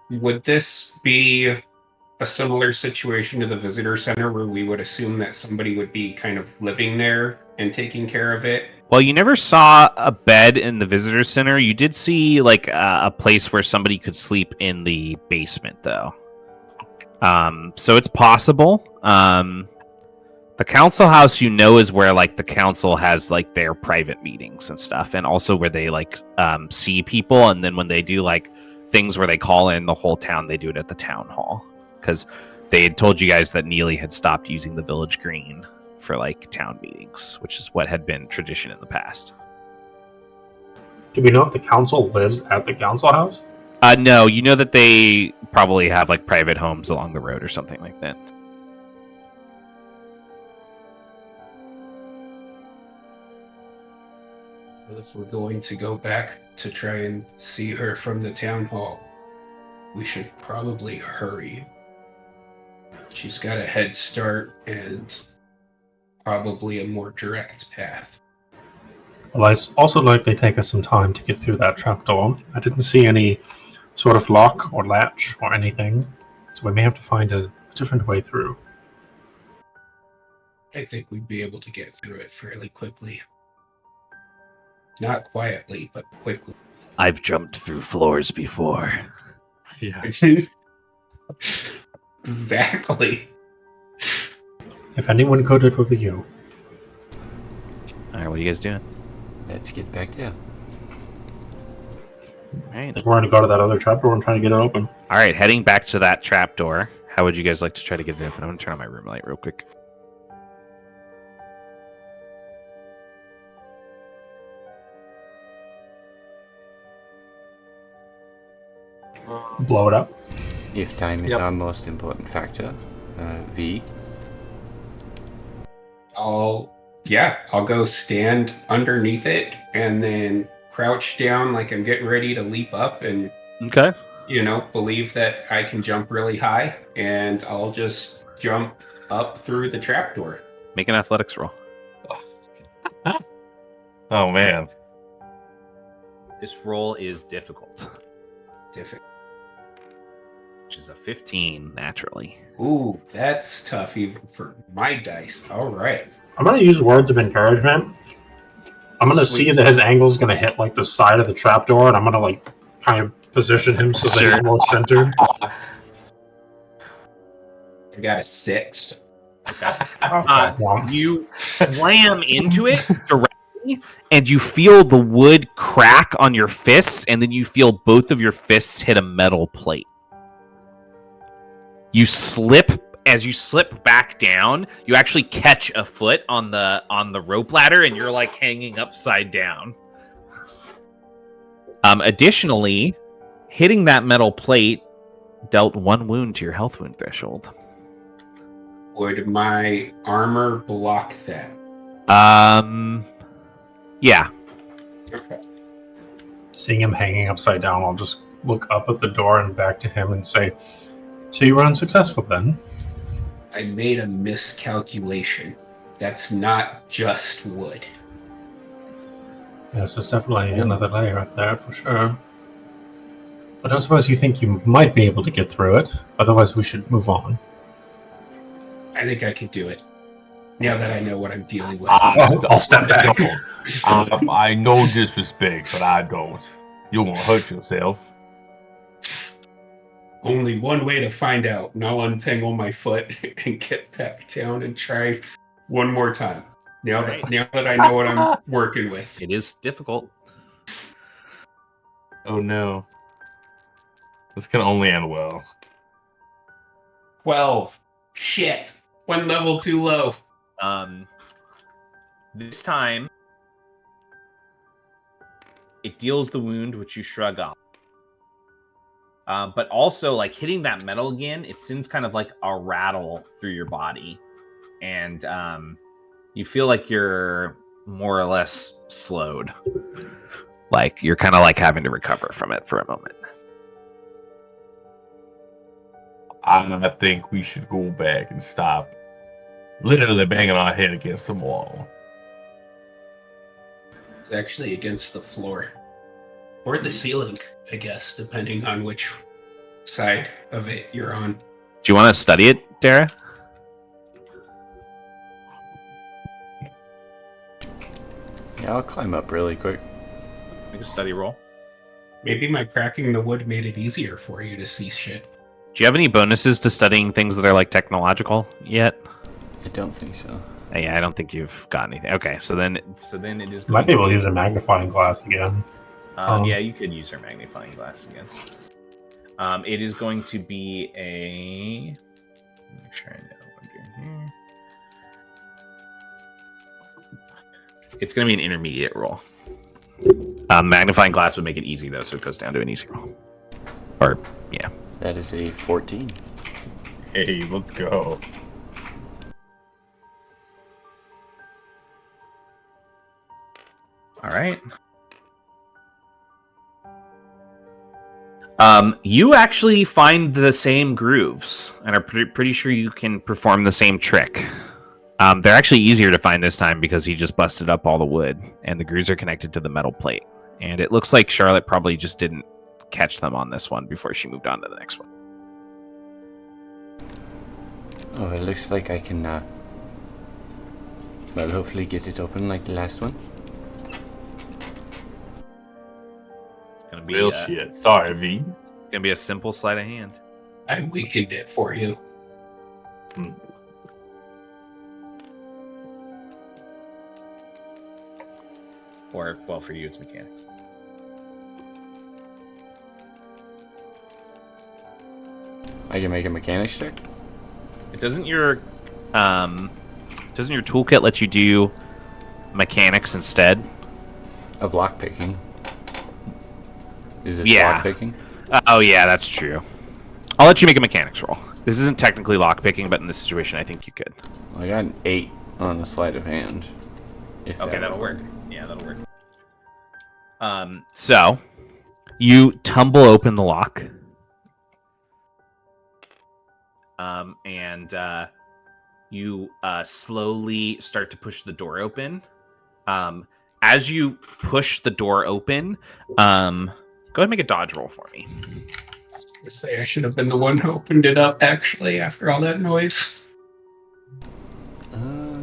Would this be a similar situation to the visitor center where we would assume that somebody would be kind of living there and taking care of it? Well, you never saw a bed in the visitor center. You did see like a place where somebody could sleep in the basement, though. So it's possible. The council house, is where like the council has like their private meetings and stuff, and also where they like see people, and then when they do like things where they call in the whole town, they do it at the town hall because they had told you guys that Neely had stopped using the village green for like town meetings, which is what had been tradition in the past. Do we know if the council lives at the council house? No, you know that they probably have like private homes along the road or something like that. Well, if we're going to go back to try and see her from the town hall, we should probably hurry. She's got a head start and probably a more direct path. Well, it's also likely take us some time to get through that trapdoor. I didn't see any sort of lock or latch or anything, so we may have to find a different way through. I think we'd be able to get through it fairly quickly. Not quietly, but quickly. I've jumped through floors before. Yeah. Exactly. If anyone could, it would be you. All right, what are you guys doing? Let's get back there. All right, I think we're going to go to that other trapdoor and try to get it open. all right. Heading back to that trapdoor. How would you guys like to try to get it open? I'm gonna turn on my room light real quick. Blow it up. If time is Yep. our most important factor, V. I'll go stand underneath it and then crouch down like I'm getting ready to leap up and, Okay. believe that I can jump really high, and I'll just jump up through the trapdoor. Make an athletics roll. Oh man. This roll is difficult, Difficult. which is a 15 naturally. Ooh, that's tough even for my dice. All right. I'm going to use words of encouragement. I'm going to see Sweet. that his angle's going to hit like the side of the trapdoor, and I'm going to like kind of position him so that he's more centered. I got a 6. Wow. You slam into it directly, and you feel the wood crack on your fists, and then you feel both of your fists hit a metal plate. You slip as you slip back down, you actually catch a foot on the rope ladder, and you're like hanging upside down. Additionally, hitting that metal plate dealt 1 wound to your health wound threshold. Would my armor block that? Yeah. Okay. Seeing him hanging upside down, I'll just look up at the door and back to him and say, "So you were unsuccessful then?" I made a miscalculation. That's not just wood. Yes, there's definitely another layer up there for sure. I don't suppose you think you might be able to get through it. Otherwise, we should move on. I think I could do it. Now that I know what I'm dealing with. I'll step back. I know disrespect, but I don't. You won't hurt yourself. Only one way to find out. Now untangle my foot and get back down and try one more time. Now that I know what I'm working with. It is difficult. Oh no. This can only end well. 12. Shit. 1 level too low. This time, it deals the wound, which you shrug off. But also, like, hitting that metal again, it sends kind of like a rattle through your body. And you feel like you're more or less slowed. Like, you're kind of like having to recover from it for a moment. I think we should go back and stop literally banging our head against the wall. It's actually against the floor. Or the ceiling, I guess, depending on which side of it you're on. Do you want to study it, Dara? Yeah, I'll climb up really quick. Make a study roll. Maybe my cracking the wood made it easier for you to see shit. Do you have any bonuses to studying things that are like technological yet? I don't think so. Yeah, I don't think you've got anything. Okay, so then it is. Might be able to use a magnifying glass again. Yeah, you could use your magnifying glass again. It is going to be a. Make sure I know what I'm doing here. It's going to be an intermediate roll. Magnifying glass would make it easy though, so it goes down to an easy roll. Or yeah. That is a 14. Hey, let's go. All right. You actually find the same grooves and are pretty sure you can perform the same trick. They're actually easier to find this time because he just busted up all the wood, and the grooves are connected to the metal plate. And it looks like Charlotte probably just didn't catch them on this one before she moved on to the next one. Oh, it looks like I can, well, hopefully get it open like the last one. It's gonna be Real shit. Sorry, V. Gonna be a simple sleight of hand. I weakened it for you. Or, well, for you, it's mechanics. I can make a mechanics check? Doesn't your toolkit let you do mechanics instead? Of lockpicking. Is this Yeah. lockpicking? Oh yeah, that's true. I'll let you make a mechanics roll. This isn't technically lockpicking, but in this situation, I think you could. Well, I got an 8 on the sleight of hand. If Okay, that that'll would work. Yeah, that'll work. So you tumble open the lock, and you slowly start to push the door open. As you push the door open, go ahead and make a dodge roll for me. I say I should have been the one who opened it up, actually, after all that noise.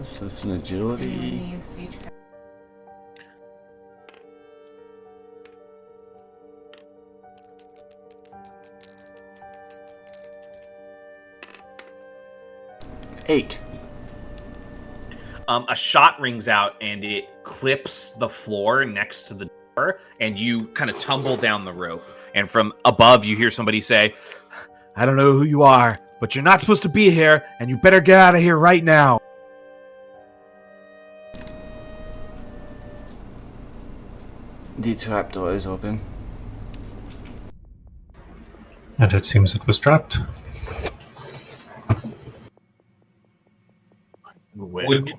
So it's an agility. 8. A shot rings out and it clips the floor next to the door, and you kind of tumble down the rope. And from above, you hear somebody say, "I don't know who you are, but you're not supposed to be here, and you better get out of here right now. The trapdoor is open. And it seems it was trapped. Would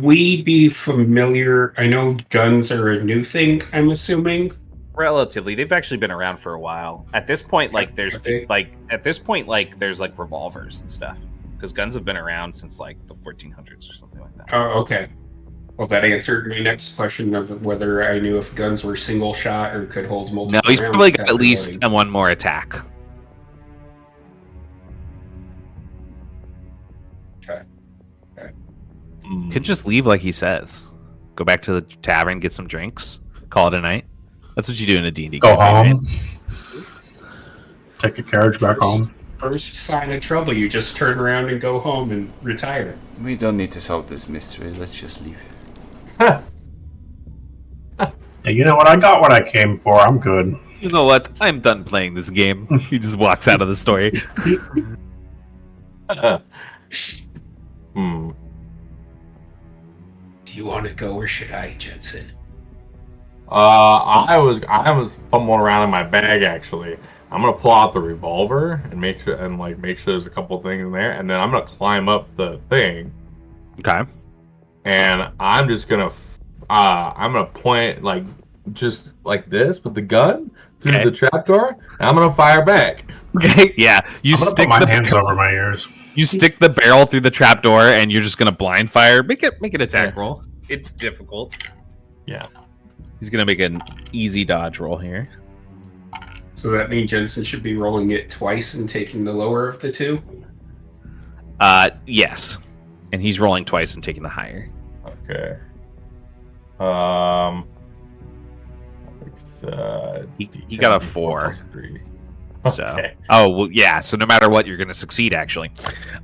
we be familiar? I know guns are a new thing, I'm assuming. Relatively, they've actually been around for a while. At this point, like there's there's like revolvers and stuff, because guns have been around since like the 1400s or something like that. Oh, okay. Well, that answered my next question of whether I knew if guns were single shot or could hold multiple. No, he's rounds probably got without at least reloading. one more attack. Okay. Could just leave like he says. Go back to the tavern, get some drinks, call it a night. That's what you do in a D&D Go campaign, home. right? Take a carriage back home. First sign of trouble, you just turn around and go home and retire. We don't need to solve this mystery. Let's just leave. Hey, you know what? I got what I came for. I'm good. You know what? I'm done playing this game. He just walks out of the story. Do you want to go or should I, Jensen? I was fumbling around in my bag actually. I'm gonna pull out the revolver and make sure there's a couple things in there, and then I'm gonna climb up the thing. Okay. And I'm just gonna point like just like this with the gun through Okay. the trapdoor, and I'm gonna fire back. Okay. Yeah. You I'm gonna stick put my the hands over my ears. You stick the barrel through the trapdoor, and you're just gonna blind fire. Make an attack roll. It's difficult. Yeah. He's gonna make an easy dodge roll here. So that means Jensen should be rolling it twice and taking the lower of the two? Yes. And he's rolling twice and taking the higher. Okay. He got a 4. 3. So. Okay. Oh well, yeah. So no matter what, you're gonna succeed. Actually.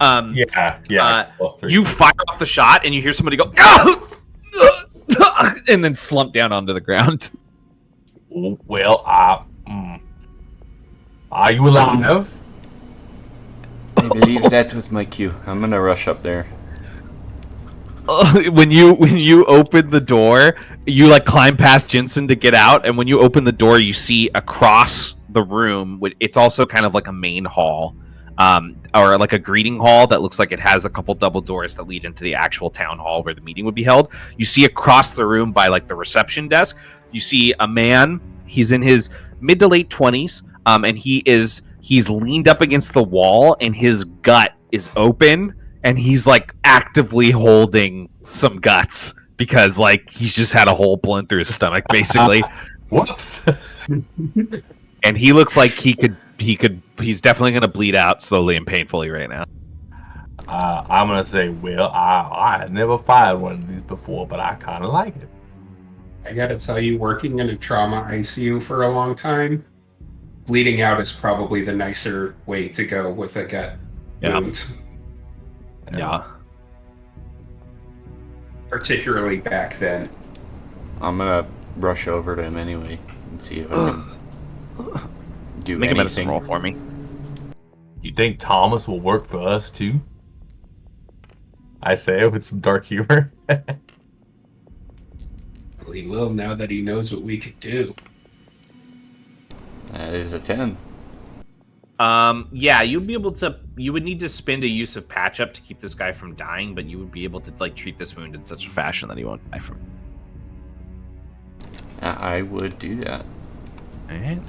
Yeah. It's +3. You fire off the shot, and you hear somebody go, and then slump down onto the ground. Well, are you alive? I believe that was my cue. I'm gonna rush up there. When you open the door, you like climb past Jensen to get out, and when you open the door, you see across the room. It's also kind of like a main hall, or like a greeting hall that looks like it has a couple double doors that lead into the actual town hall where the meeting would be held. You see across the room by like the reception desk, you see a man. He's in his mid to late 20s, and he's leaned up against the wall, and his gut is open. And he's like actively holding some guts because like he's just had a hole blown through his stomach, basically. Whoops. And he looks like he's definitely gonna bleed out slowly and painfully right now. I'm gonna say, well, I had never fired one of these before, but I kind of like it. I gotta tell you, working in a trauma ICU for a long time, bleeding out is probably the nicer way to go with a gut wound. Yeah. Particularly back then. I'm gonna rush over to him anyway and see if I can do Make a medicine anything. roll for me. You think Thomas will work for us too? I say with some dark humor. Well, he will now that he knows what we could do. That is a 10. Yeah, you would need to spend a use of patch up to keep this guy from dying, but you would be able to like treat this wound in such a fashion that he won't die from it. I would do that. Alright.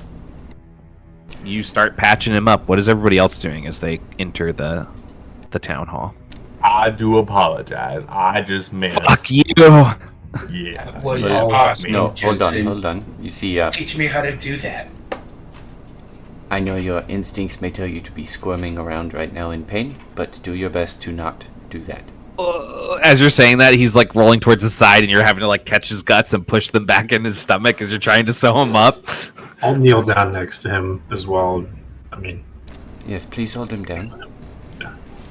You start patching him up. What is everybody else doing as they enter the town hall? I do apologize. I just missed. Fuck you! Yeah. That was Yeah. awesome, No, hold Jensen. on. You see, Teach me how to do that. I know your instincts may tell you to be squirming around right now in pain, but do your best to not do that. As you're saying that, he's like rolling towards the side, and you're having to like catch his guts and push them back in his stomach as you're trying to sew him up. I'll kneel down next to him as well. I mean, Yes, please hold him down.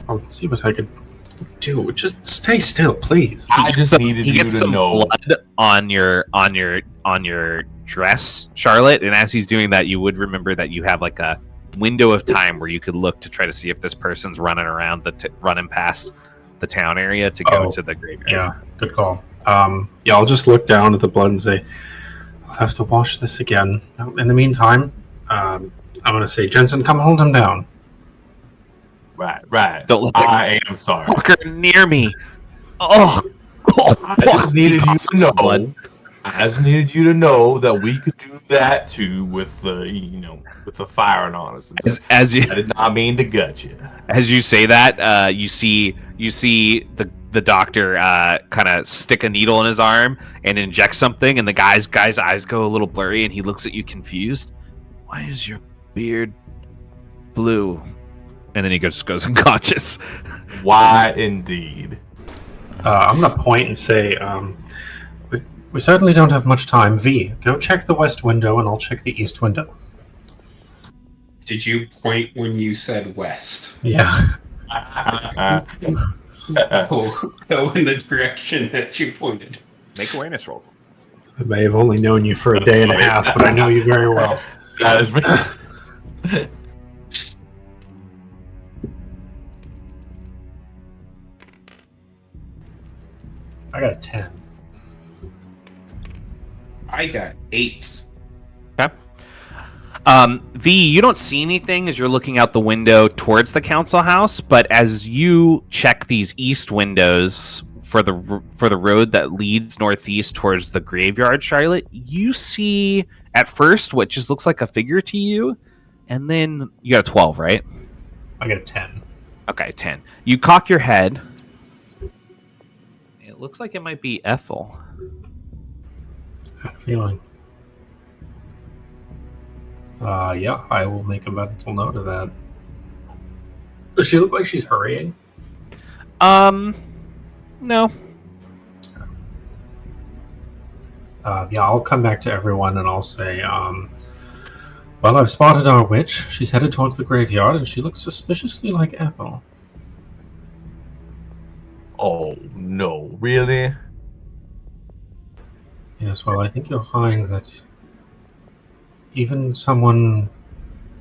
I'll see what I could do. Just stay still, please. I just needed He you gets to some know. blood on your dress, Charlotte, and as he's doing that, you would remember that you have like a window of time where you could look to try to see if this person's running around running past the town area to go to the graveyard. Yeah, good call. Yeah, I'll just look down at the blood and say, I'll have to wash this again. In the meantime, I'm going to say, Jensen, come hold him down. Right. Don't let I am sorry. fucker near me. Oh, I just needed you to know. blood. I just needed you to know that we could do that too with the, with the firing on us. As you, I did not mean to gut you. as you say that, you see the doctor kind of stick a needle in his arm and inject something, and the guy's eyes go a little blurry, and he looks at you confused. Why is your beard blue? And then he goes unconscious. Why indeed? I'm going to point and say, we certainly don't have much time. V, go check the west window, and I'll check the east window. Did you point when you said west? Yeah. Go in the direction that you pointed. Make awareness rolls. I may have only known you for a day and a half, but I know you very well. That is me. I got a 10. I got 8. Okay. V, you don't see anything as you're looking out the window towards the council house, but as you check these east windows for the road that leads northeast towards the graveyard, Charlotte, you see at first what just looks like a figure to you, and then you got a 12, right? I got a 10. Okay, 10. You cock your head. It looks like it might be Ethel. I had a feeling. Yeah, I will make a mental note of that. Does she look like she's hurrying? No. Yeah, I'll come back to everyone and I'll say, well, I've spotted our witch. She's headed towards the graveyard and she looks suspiciously like Ethel. Oh, no. Really? Yes, well, I think you'll find that even someone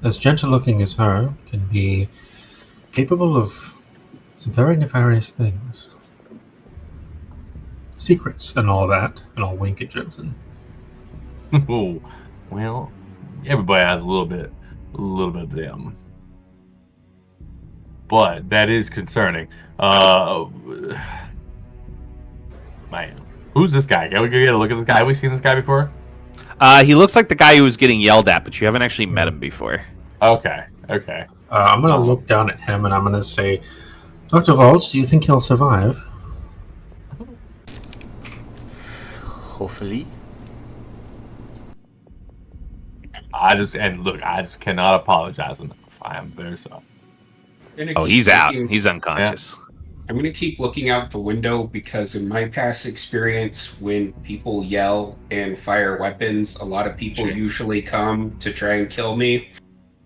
as gentle-looking as her can be capable of some very nefarious things. Secrets and all that, and I'll wink at Jensen. Oh, well, everybody has a little bit of them. But that is concerning. Man, who's this guy? Can we go get a look at the guy? Have we seen this guy before? He looks like the guy who was getting yelled at, but you haven't actually met him before. Okay. I'm going to look down at him and I'm going to say, Dr. Waltz, do you think he'll survive? Hopefully. I just cannot apologize enough. I am very sorry. Oh, he's out. He's unconscious. I'm going to keep looking out the window because in my past experience, when people yell and fire weapons, a lot of people usually come to try and kill me.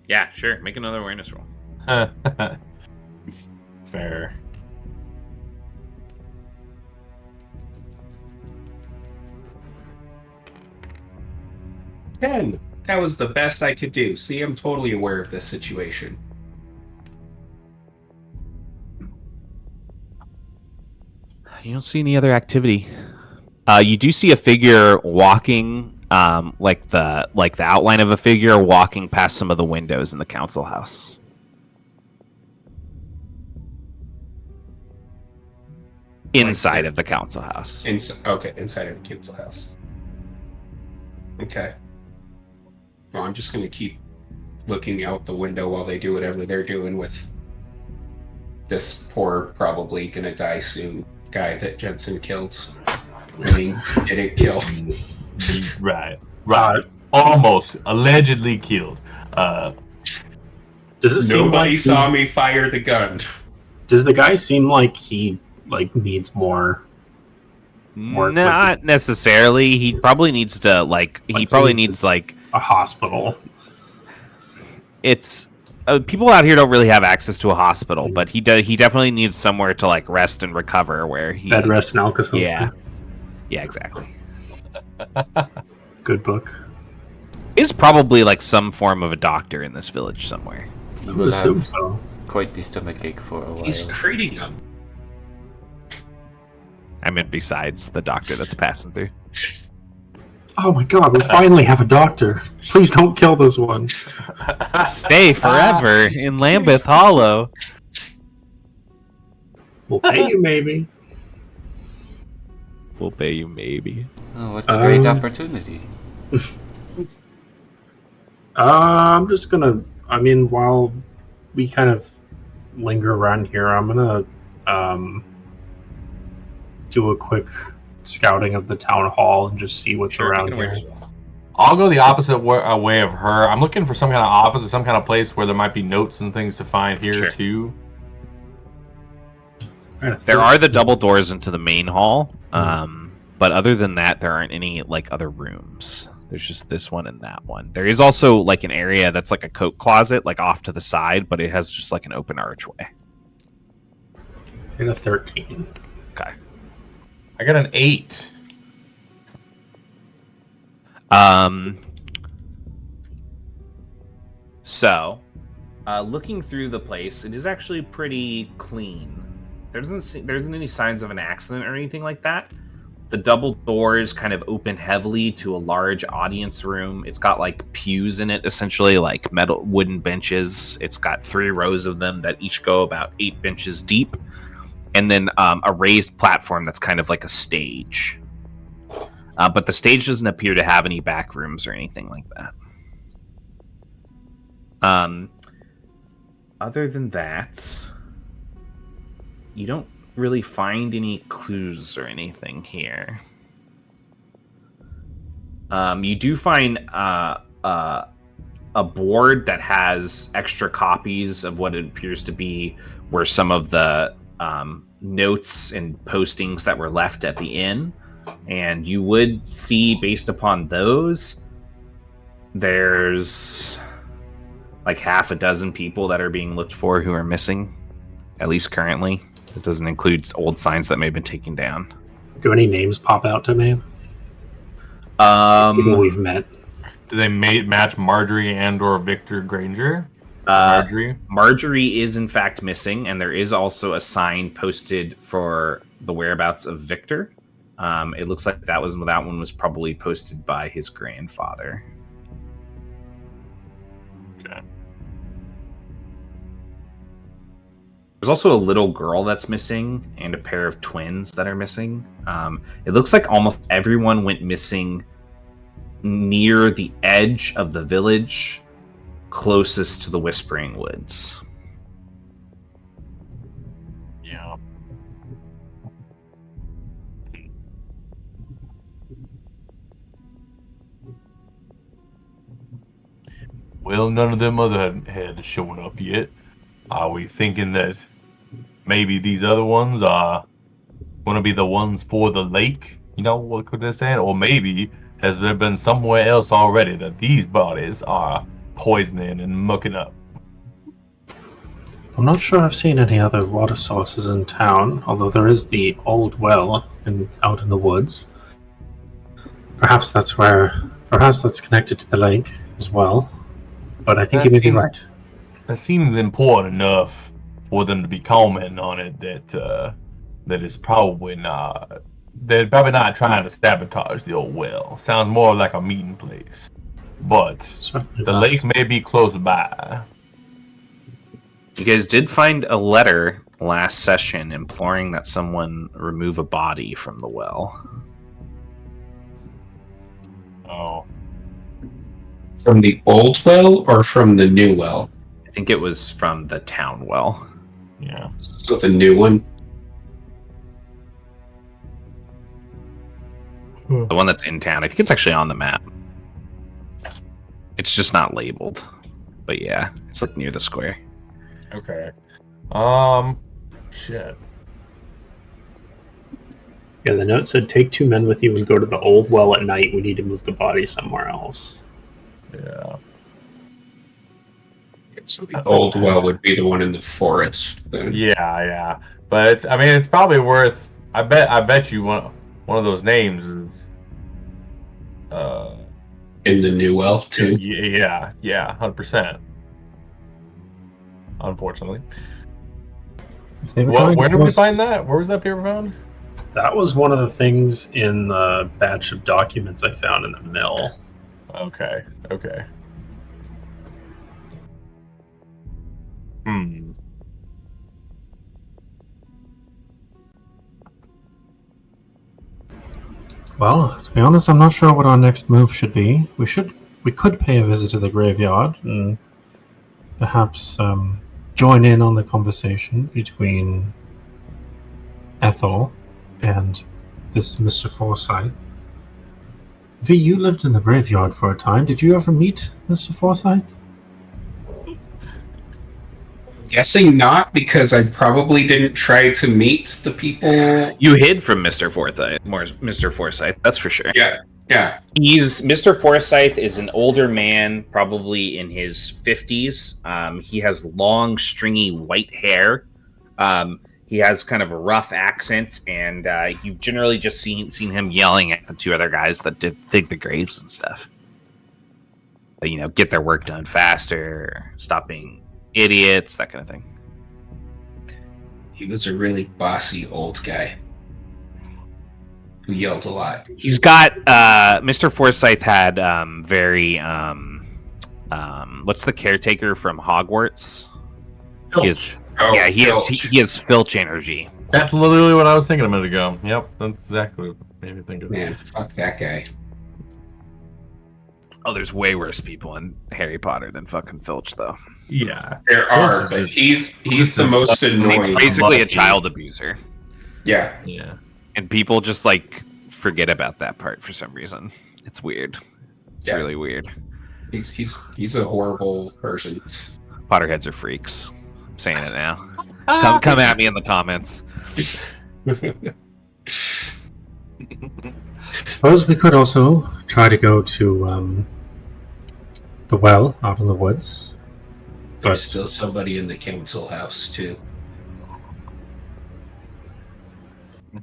Yeah, sure. Make another awareness roll. Fair. Ten. That was the best I could do. See, I'm totally aware of this situation. You don't see any other activity. You do see a figure walking, like the outline of a figure walking past some of the windows in the council house. Inside of the council house. Okay, inside of the council house. Okay. Well, I'm just going to keep looking out the window while they do whatever they're doing with this poor, probably going to die soon guy that Jensen killed. I mean, didn't kill. Right. Almost. Allegedly killed. Does it seem Nobody like saw me fire the gun. Does the guy seem like he needs more? Not necessarily. He probably needs to needs a hospital. It's people out here don't really have access to a hospital, but he definitely needs somewhere to rest and recover. Where he Bed rest and Alka-Seltzer. Yeah, exactly. Good book. is probably like some form of a doctor in this village somewhere. I You would will assume have so. quite the stomachache for a while. He's treating them. I mean, besides the doctor that's passing through. Oh my god, we finally have a doctor. Please don't kill this one. Stay forever in Lambeth Hollow. We'll pay you, maybe. We'll pay you maybe. Oh, what a great opportunity. I'm just gonna. I mean, while we kind of linger around here, I'm gonna do a quick scouting of the town hall and just see what's around here. I'll go the opposite way of her. I'm looking for some kind of office or some kind of place where there might be notes and things to find here too. There are the double doors into the main hall, but other than that, there aren't any like other rooms. There's just this one and that one. There is also like an area that's like a coat closet, like off to the side, but it has just like an open archway. And a 13. Okay. I got an 8. So, looking through the place, it is actually pretty clean. There isn't any signs of an accident or anything like that. The double doors kind of open heavily to a large audience room. It's got like pews in it, essentially like metal wooden benches. It's got 3 rows of them that each go about 8 benches deep, and then a raised platform that's kind of like a stage. But the stage doesn't appear to have any back rooms or anything like that. Other than that, you don't really find any clues or anything here. You do find a board that has extra copies of what it appears to be were some of the notes and postings that were left at the inn. And you would see, based upon those, there's like half a dozen people that are being looked for who are missing, at least currently. It doesn't include old signs that may have been taken down. Do any names pop out to me? People we've met. Do they match Marjorie and or Victor Granger? Marjorie is in fact missing, and there is also a sign posted for the whereabouts of Victor. It looks like that one was probably posted by his grandfather. Okay. There's also a little girl that's missing and a pair of twins that are missing. It looks like almost everyone went missing near the edge of the village closest to the Whispering Woods. Yeah. Well, none of them other had shown up yet. Are we thinking that maybe these other ones are going to be the ones for the lake? You know, what could they say? Or maybe has there been somewhere else already that these bodies are poisoning and mucking up? I'm not sure I've seen any other water sources in town, although there is the old well out in the woods. Perhaps that's connected to the lake as well. But I think you may be right. That seems important enough for them to be commenting on it that it's probably not. They're probably not trying to sabotage the old well. Sounds more like a meeting place. But the lake may be close by. You guys did find a letter last session imploring that someone remove a body from the well. Oh. From the old well or from the new well? I think it was from the town well. Yeah. So the new one? The one that's in town. I think it's actually on the map. It's just not labeled. But yeah, it's like near the square. Okay. Shit. Yeah, the note said take 2 men with you and go to the old well at night. We need to move the body somewhere else. Yeah. So the old well would be the one in the forest then. Yeah. But it's probably worth. I bet you one of those names is in the new well too. Yeah, 100%. Unfortunately. If they were trying Where to did we force- find that? Where was that paper found? That was one of the things in the batch of documents I found in the mill. Okay. Well, to be honest, I'm not sure what our next move should be. We could pay a visit to the graveyard and perhaps join in on the conversation between Ethel and this Mr. Forsyth. V, you lived in the graveyard for a time. Did you ever meet Mr. Forsyth? Guessing not, because I probably didn't try to meet the people. You hid from Mr. Forsyth, that's for sure. Yeah. He's Mr. Forsyth is an older man, probably in his 50s. He has long, stringy white hair. He has kind of a rough accent, and you've generally just seen him yelling at the two other guys that dig the graves and stuff. Get their work done faster, stop being idiots, that kind of thing. He was a really bossy old guy who yelled a lot. He's got Mr. Forsyth had very what's the caretaker from Hogwarts? Filch. He has Filch energy. That's literally what I was thinking a minute ago. Yep, that's exactly what made me think of Man, fuck that guy. Oh, there's way worse people in Harry Potter than fucking Filch, though. Yeah. There are, but he's the most annoying. He's basically a child abuser. Yeah. And people just forget about that part for some reason. It's weird. It's really weird. He's a horrible person. Potterheads are freaks. I'm saying it now. Come at me in the comments. I suppose we could also try to go to the well out in the woods. There's still somebody in the council house too.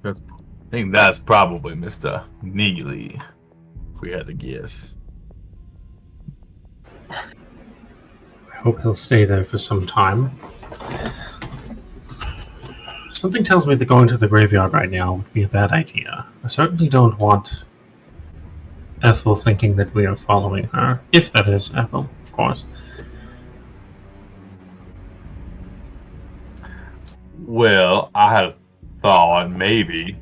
I think that's probably Mr. Neely, if we had to guess. I hope he'll stay there for some time. Something tells me that going to the graveyard right now would be a bad idea. I certainly don't want Ethel thinking that we are following her. If that is Ethel, of course. Well, I had thought maybe,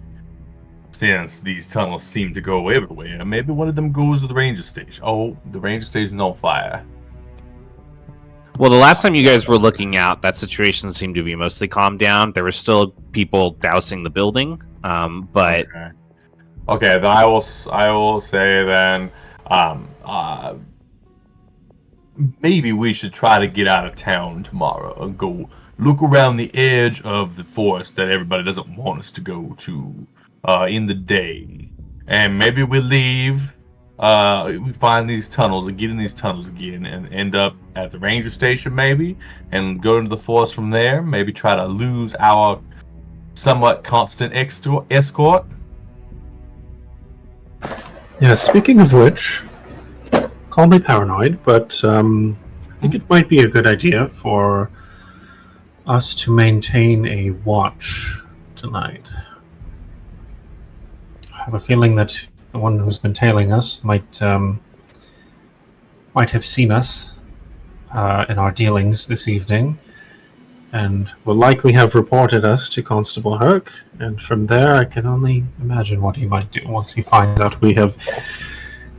since these tunnels seem to go everywhere, maybe one of them goes to the ranger station. Oh, the ranger station's on fire. Well, the last time you guys were looking out, that situation seemed to be mostly calmed down. There were still people dousing the building, but okay. Then I will say then, maybe we should try to get out of town tomorrow and go look around the edge of the forest that everybody doesn't want us to go to in the day, and maybe we leave. We find these tunnels and get in these tunnels again and end up at the ranger station maybe and go into the forest from there. Maybe try to lose our somewhat constant escort. Yeah, speaking of which, call me paranoid, but I think it might be a good idea for us to maintain a watch tonight. I have a feeling that the one who's been tailing us might have seen us in our dealings this evening, and will likely have reported us to Constable Herc. And from there, I can only imagine what he might do once he finds out we have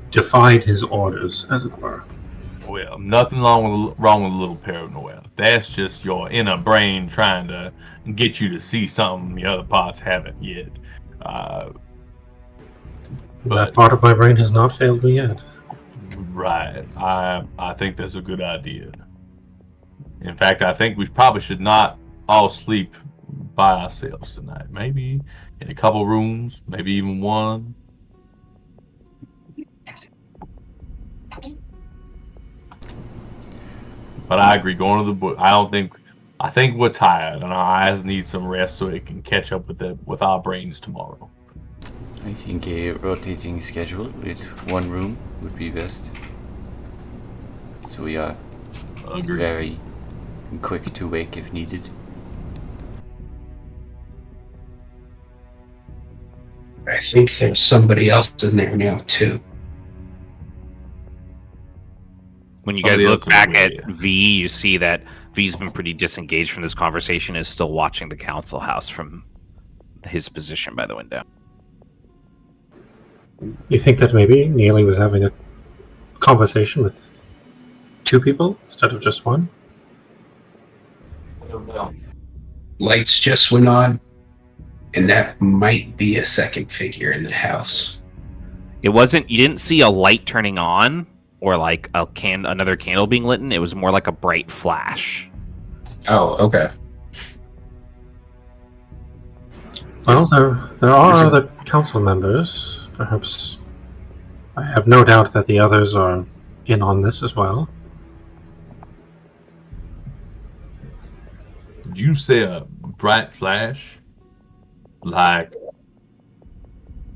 defied his orders, as it were. Well, nothing wrong with a little paranoia. That's just your inner brain trying to get you to see something the other parts haven't yet. That part of my brain has not failed me yet. Right. I think that's a good idea. In fact, I think we probably should not all sleep by ourselves tonight. Maybe in a couple rooms, maybe even one. But I agree, going to the book. I think we're tired and our eyes need some rest so it can catch up with our brains tomorrow. I think a rotating schedule with one room would be best. So we are Agreed. very quick to wake if needed. I think there's somebody else in there now too. When you Somebody guys else look back in at the media. V, you see that V's been pretty disengaged from this conversation, is still watching the council house from his position by the window. You think that maybe Neely was having a conversation with two people instead of just one? I don't know. Lights just went on, and that might be a second figure in the house. It wasn't. You didn't see a light turning on or like another candle being lit. It was more like a bright flash. Oh, okay. Well, there are other council members. Perhaps I have no doubt that the others are in on this as well. Did you say a bright flash? Like,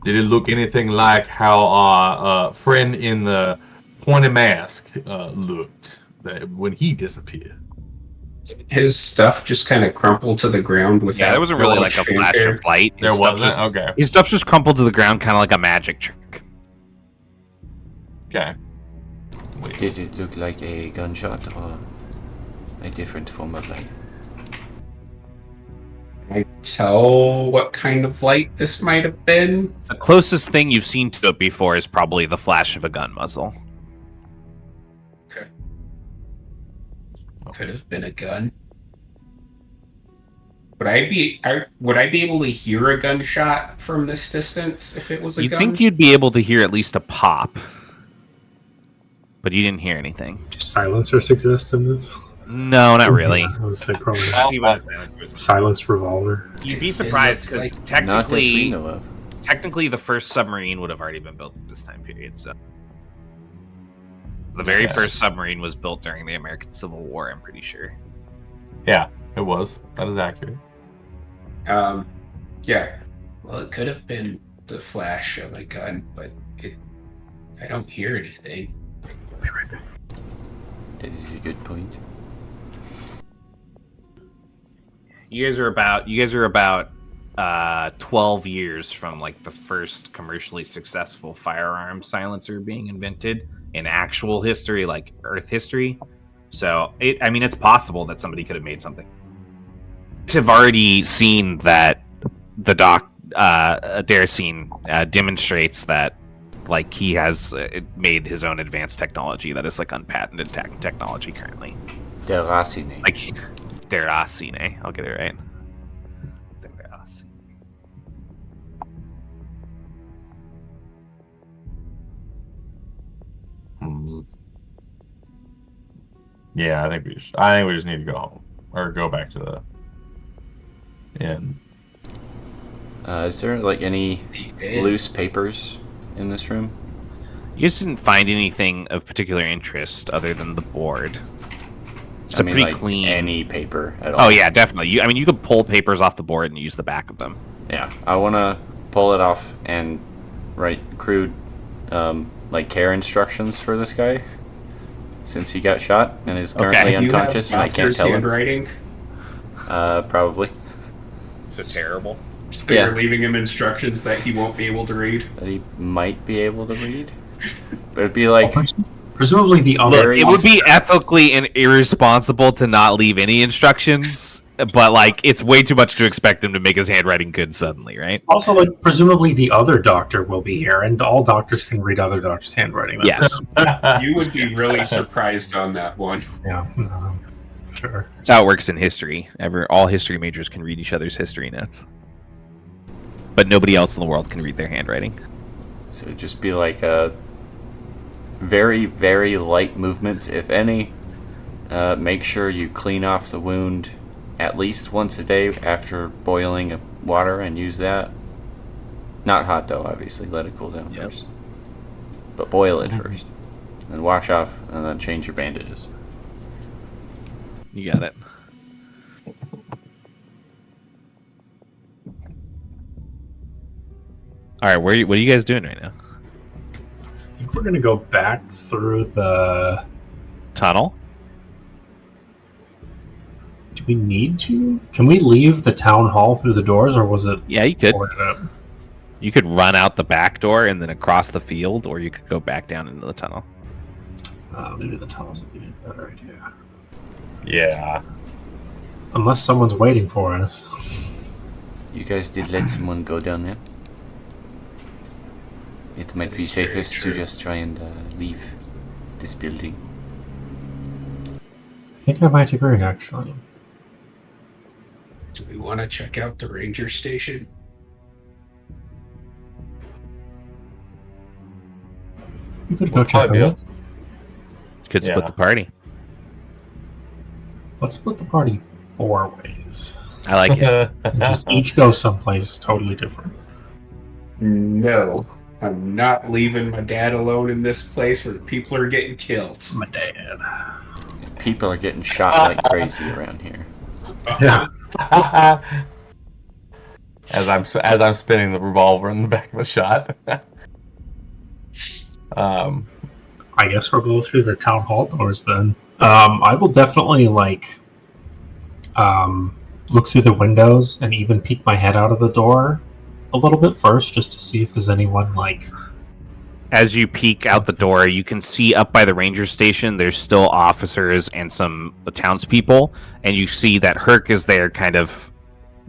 did it look anything like how our friend in the pointy mask looked when he disappeared? His stuff just kind of crumpled to the ground without. Yeah, there wasn't really like a flash fanfare. of light. There wasn't? Okay. His stuff just crumpled to the ground, kind of like a magic trick. Okay. Wait. Did it look like a gunshot or a different form of light? Can I tell what kind of light this might have been? The closest thing you've seen to it before is probably the flash of a gun muzzle. Could have been a gun. Would I be able to hear a gunshot from this distance if it was a You'd gun? think you'd be able to hear at least a pop, but you didn't hear anything. Do silencers exist in this? No, not really. I would say probably See what a silencer is. silenced revolver. You'd be surprised because looks Not that we technically, know of. technically, the first submarine would have already been built at this time period. So, the very Yes. first submarine was built during the American Civil War. I'm pretty sure. Yeah, it was. That is accurate. Yeah. Well, it could have been the flash of a gun, but I don't hear anything. That is a good point. You guys are about 12 years from like the first commercially successful firearm silencer being invented in actual history, like Earth history. So it's possible that somebody could have made something. Have already seen that the Daracene demonstrates that like he has made his own advanced technology that is like unpatented technology currently. Deracine. Like Daracene, I'll get it right. Daracene. Hmm. Yeah, I think we just need to go home or go back to the inn. Is there like any loose papers in this room? You just didn't find anything of particular interest other than the board. It's I a mean, pretty like clean. any paper at all. Oh yeah, definitely. You could pull papers off the board and use the back of them. Yeah, I want to pull it off and write crude, like care instructions for this guy, since he got shot and is currently Okay. unconscious, and I can't tell him. handwriting. Probably. So terrible. So Yeah. you're leaving him instructions that he won't be able to read. That he might be able to read, but it'd be like Presumably the other. Look, it would be ethically and irresponsible to not leave any instructions, but like it's way too much to expect him to make his handwriting good suddenly, right? Also, like, presumably the other doctor will be here, and all doctors can read other doctors' handwriting. That's Yes. You would be really surprised on that one. Yeah, sure. That's how it works in history. All history majors can read each other's history notes, but nobody else in the world can read their handwriting. so it'd just be like a very, very light movements, if any. Make sure you clean off the wound at least once a day after boiling water and use that. Not hot though, obviously. Let it cool down Yep. first. But boil it first. And wash off, and then change your bandages. You got it. All right, what are you guys doing right now? I think we're gonna go back through the Tunnel? Do we need to? Can we leave the town hall through the doors, or was it Yeah, you could. boarded up? You could run out the back door and then across the field, or you could go back down into the tunnel. Maybe the tunnels would be a better idea. Yeah. Unless someone's waiting for us. You guys did let someone go down there. It might That be is very safest to true. just try and leave this building. I think I might agree, actually. Do we want to check out the ranger station? You could go Well, check on probably, it. You could split Yeah. the party. Let's split the party 4 ways. I like it. And just each go someplace totally different. No. I'm not leaving my dad alone in this place where people are getting killed. My dad. People are getting shot like crazy around here. Yeah. as I'm spinning the revolver in the back of the shot. I guess we'll go through the town hall doors then. I will definitely look through the windows and even peek my head out of the door a little bit first, just to see if there's anyone As you peek out the door, you can see up by the ranger station, there's still officers and some townspeople, and you see that Herc is there kind of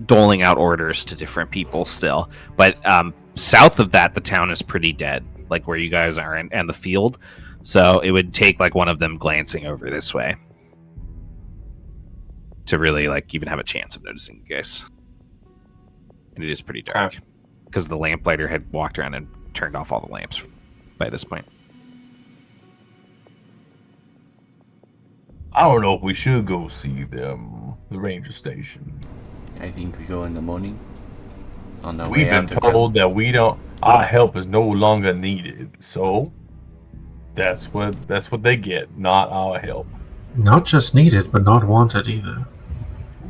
doling out orders to different people still. But south of that, the town is pretty dead, like where you guys are and the field. So it would take like one of them glancing over this way to really even have a chance of noticing you guys. And it is pretty dark because the lamplighter had walked around and turned off all the lamps by this point. I don't know if we should go see the ranger station. I think we go in the morning. On our We've way been out. told that our help is no longer needed, so that's what they get, not our help. not just needed, but not wanted either.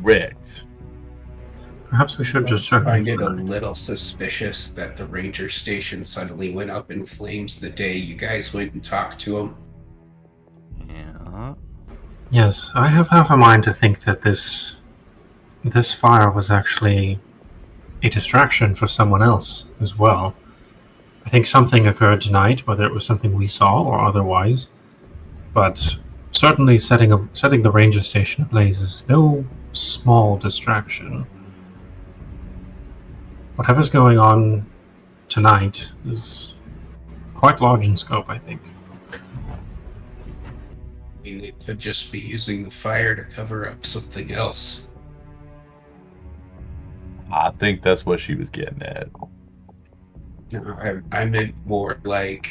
Correct. Perhaps we should just check. I find it a little suspicious that the ranger station suddenly went up in flames the day you guys went and talked to him. Yeah. Yes, I have half a mind to think that this fire was actually a distraction for someone else as well. I think something occurred tonight, whether it was something we saw or otherwise. But certainly setting the ranger station ablaze is no small distraction. Whatever's going on tonight is quite large in scope, I think. I mean, they could just be using the fire to cover up something else. I think that's what she was getting at. No, I meant more like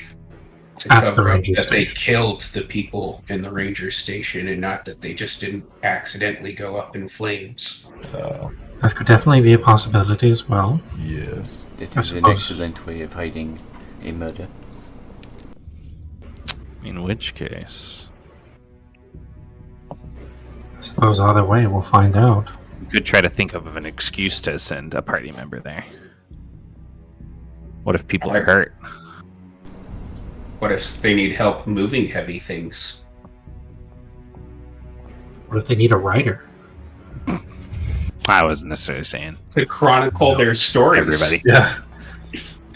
to At the cover up ranger that they station. killed the people in the ranger station and not that they just didn't accidentally go up in flames. That could definitely be a possibility as well. Yes. That I is an suppose. excellent way of hiding a murder. In which case, I suppose either way we'll find out. you could try to think of an excuse to send a party member there. What if people are hurt? What if they need help moving heavy things? What if they need a writer? I wasn't necessarily saying To chronicle their stories. everybody. Yeah.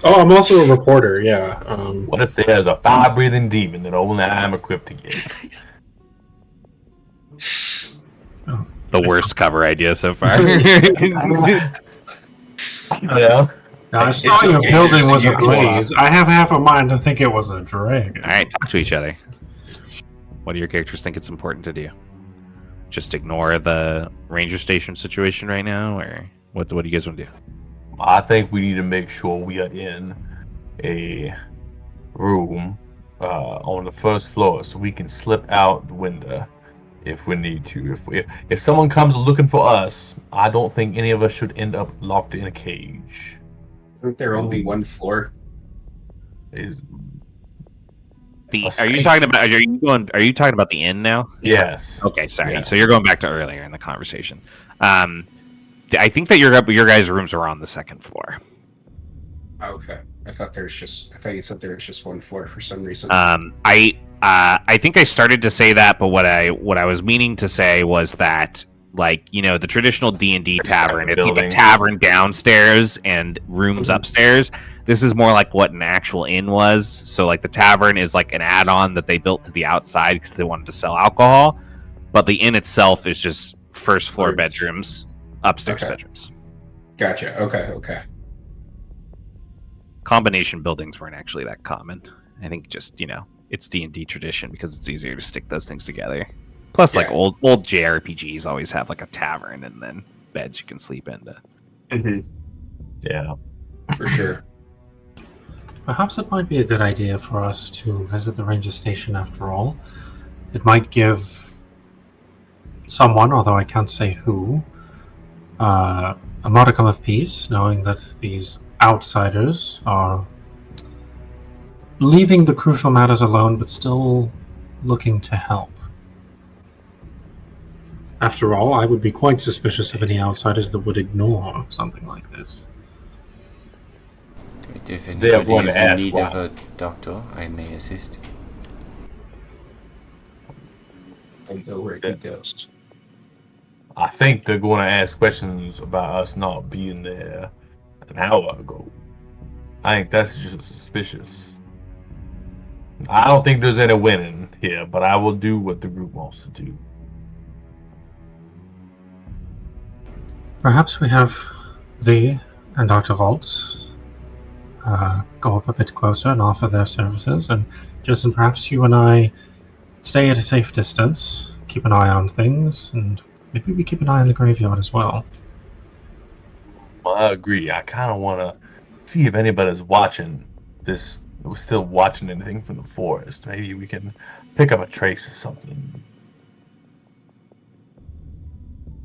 Oh, I'm also a reporter, yeah. What if there's a fire-breathing demon that only I'm equipped to get? The worst cover idea so far. Yeah. Now, I It's saw your okay, building just was you ablaze. I have half a mind to think it was a dragon. All right, talk to each other. What do your characters think it's important to do? Just ignore the ranger station situation right now, or what do you guys want to do? I think we need to make sure we are in a room on the first floor so we can slip out the window if we need to. If someone comes looking for us, I don't think any of us should end up locked in a cage. Isn't there only one floor? Is Are you talking about the inn now? yes. Okay, sorry. Yeah. So you're going back to earlier in the conversation. I think that your guys' rooms are on the second floor. Okay. I thought you said there was just one floor for some reason. I think I started to say that, but what I was meaning to say was that, like, you know, the traditional D&D tavern, it's like a tavern downstairs and rooms upstairs. This is more like what an actual inn was. So like the tavern is like an add-on that they built to the outside because they wanted to sell alcohol, but the inn itself is just first floor bedrooms, upstairs bedrooms. Gotcha. Okay. Combination buildings weren't actually that common. I think just, you know, it's D&D tradition because it's easier to stick those things together. Plus, like old JRPGs always have like a tavern and then beds you can sleep in. Yeah, for sure. Perhaps it might be a good idea for us to visit the ranger station after all. It might give someone, although I can't say who, a modicum of peace, knowing that these outsiders are leaving the crucial matters alone, but still looking to help. After all, I would be quite suspicious of any outsiders that would ignore something like this. If anybody is in need of a doctor, I may assist. And go where he goes. I think they're going to ask questions about us not being there an hour ago. I think that's just suspicious. I don't think there's any winning here, but I will do what the group wants to do. Perhaps we have V and Dr. Volts go up a bit closer and offer their services, and Justin, perhaps you and I stay at a safe distance, keep an eye on things, and maybe we keep an eye on the graveyard as well. Well, I agree. I kind of want to see if anybody's watching this, still watching anything from the forest. Maybe we can pick up a trace of something.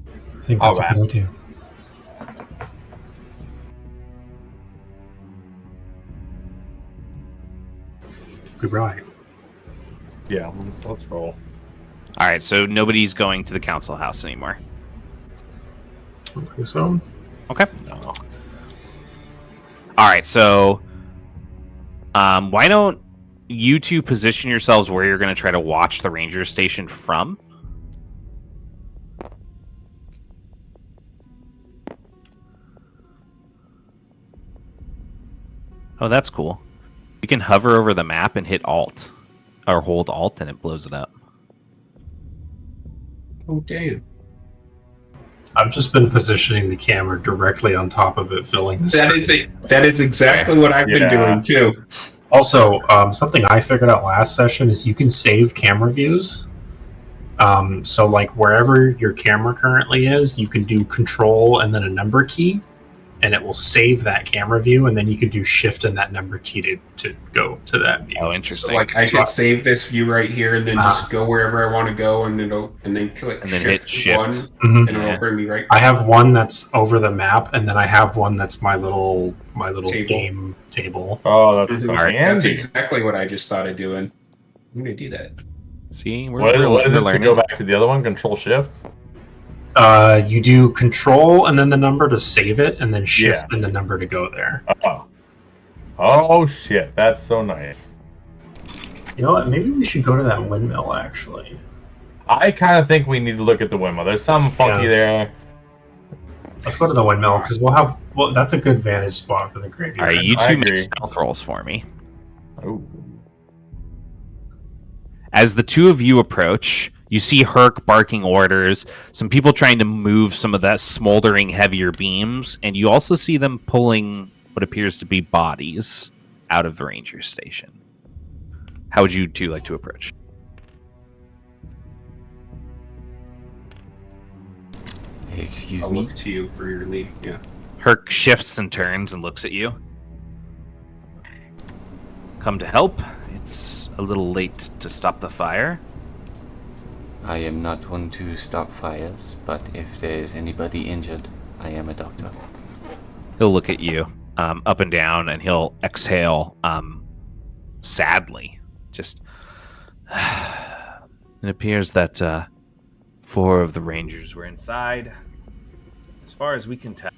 I think that's a good idea. Good ride. Yeah, let's roll. All right, so nobody's going to the council house anymore. I don't think so. Okay. No. All right, so why don't you two position yourselves where you're going to try to watch the ranger station from? Oh, that's cool. You can hover over the map and hit Alt, or hold Alt, and it blows it up. Oh, damn. I've just been positioning the camera directly on top of it, filling the screen. That is exactly what I've been doing, too. Also, something I figured out last session is you can save camera views. So, like, wherever your camera currently is, you can do Control and then a number key, and it will save that camera view, and then you can do Shift and that number key to go to that view. Oh, interesting. So, like, I can save this view right here, and then just go wherever I want to go, and then click and then Shift hit Shift, 1, and it'll bring me right. I have one that's over the map, and then I have one that's my little game table. Oh, that's so That's handy. exactly what I just thought of doing. I'm gonna do that. See, What is it to go back to the other one? Control Shift? You do Control and then the number to save it, and then Shift and the number to go there. Oh shit, that's so nice. You know what? Maybe we should go to that windmill, actually. I kind of think we need to look at the windmill. There's something funky there. Let's go to the windmill, because that's a good vantage spot for the graveyard. All right, you two make stealth rolls for me. Oh. As the two of you approach, you see Herc barking orders, some people trying to move some of that smoldering heavier beams, and you also see them pulling what appears to be bodies out of the ranger station. How would you two like to approach? Excuse I'll me? look to you for your lead, yeah. Herc shifts and turns and looks at you. Come to help. It's a little late to stop the fire. I am not one to stop fires, but if there is anybody injured, I am a doctor. He'll look at you up and down, and he'll exhale sadly. Just, it appears that 4 of the rangers were inside. As far as we can tell,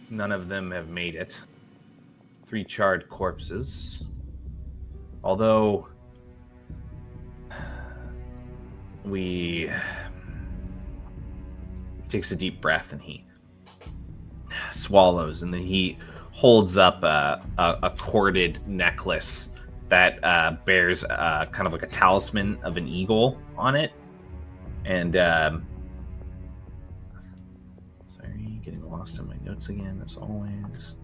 none of them have made it 3 charred corpses. Although he takes a deep breath and he swallows, and then he holds up a corded necklace that bears kind of like a talisman of an eagle on it. And sorry, getting lost in my notes again, as always.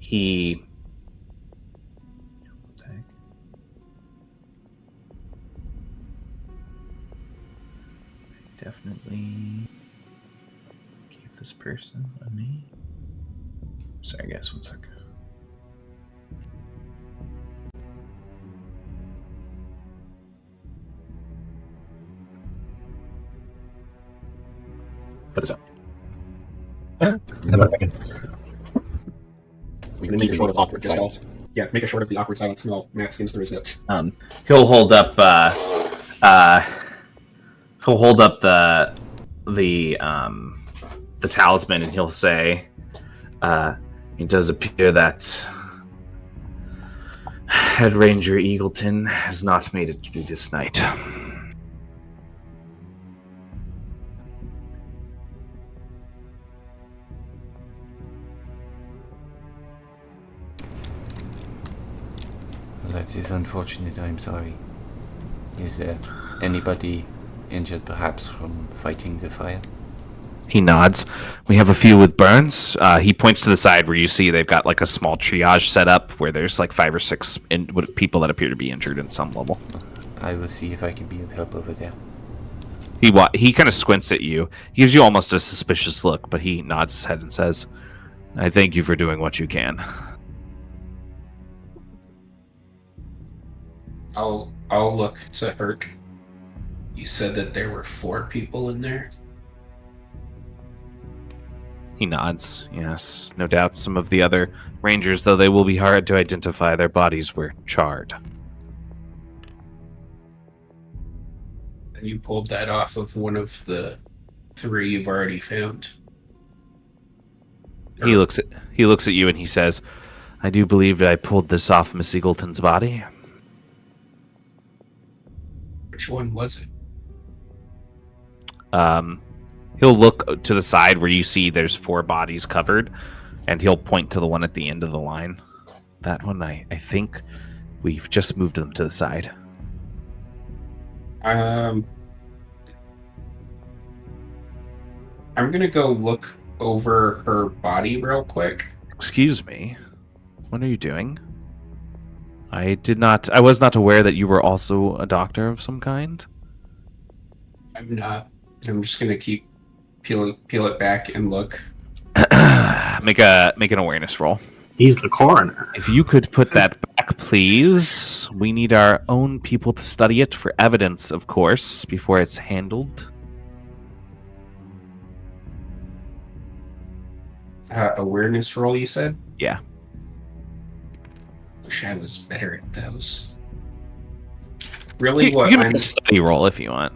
He definitely gave this person a name. Sorry, guys, one sec. Put this up. And then what if We can make a short of awkward silence. Yeah, make a short of the awkward silence while Matt skims through his notes. He'll hold up the talisman, and he'll say, "It does appear that Head Ranger Eagleton has not made it through this night." Well, that is unfortunate. I'm sorry. Is there anybody injured, perhaps, from fighting the fire? He nods. We have a few with burns. He points to the side where you see they've got like a small triage set up where there's like 5 or 6 people that appear to be injured in some level. I will see if I can be of help over there. He kind of squints at you. He gives you almost a suspicious look, but he nods his head and says, "I thank you for doing what you can." I'll look to Hurt. You said that there were 4 people in there? He nods. Yes, no doubt some of the other rangers, though they will be hard to identify, their bodies were charred. And you pulled that off of one of the 3 you've already found? He looks at you and he says, "I do believe that I pulled this off Miss Eagleton's body." Which one was it? He'll look to the side where you see there's 4 bodies covered, and he'll point to the one at the end of the line. That one, I think we've just moved them to the side. I'm gonna go look over her body real quick. Excuse me. What are you doing? I was not aware that you were also a doctor of some kind. I'm not. I'm just gonna keep peel it back and look. Make an awareness roll. He's the coroner. If you could put that back, please. We need our own people to study it for evidence, of course, before it's handled. Awareness roll, you said? Yeah. Wish I was better at those. Really, You what can I'm... make a study roll if you want.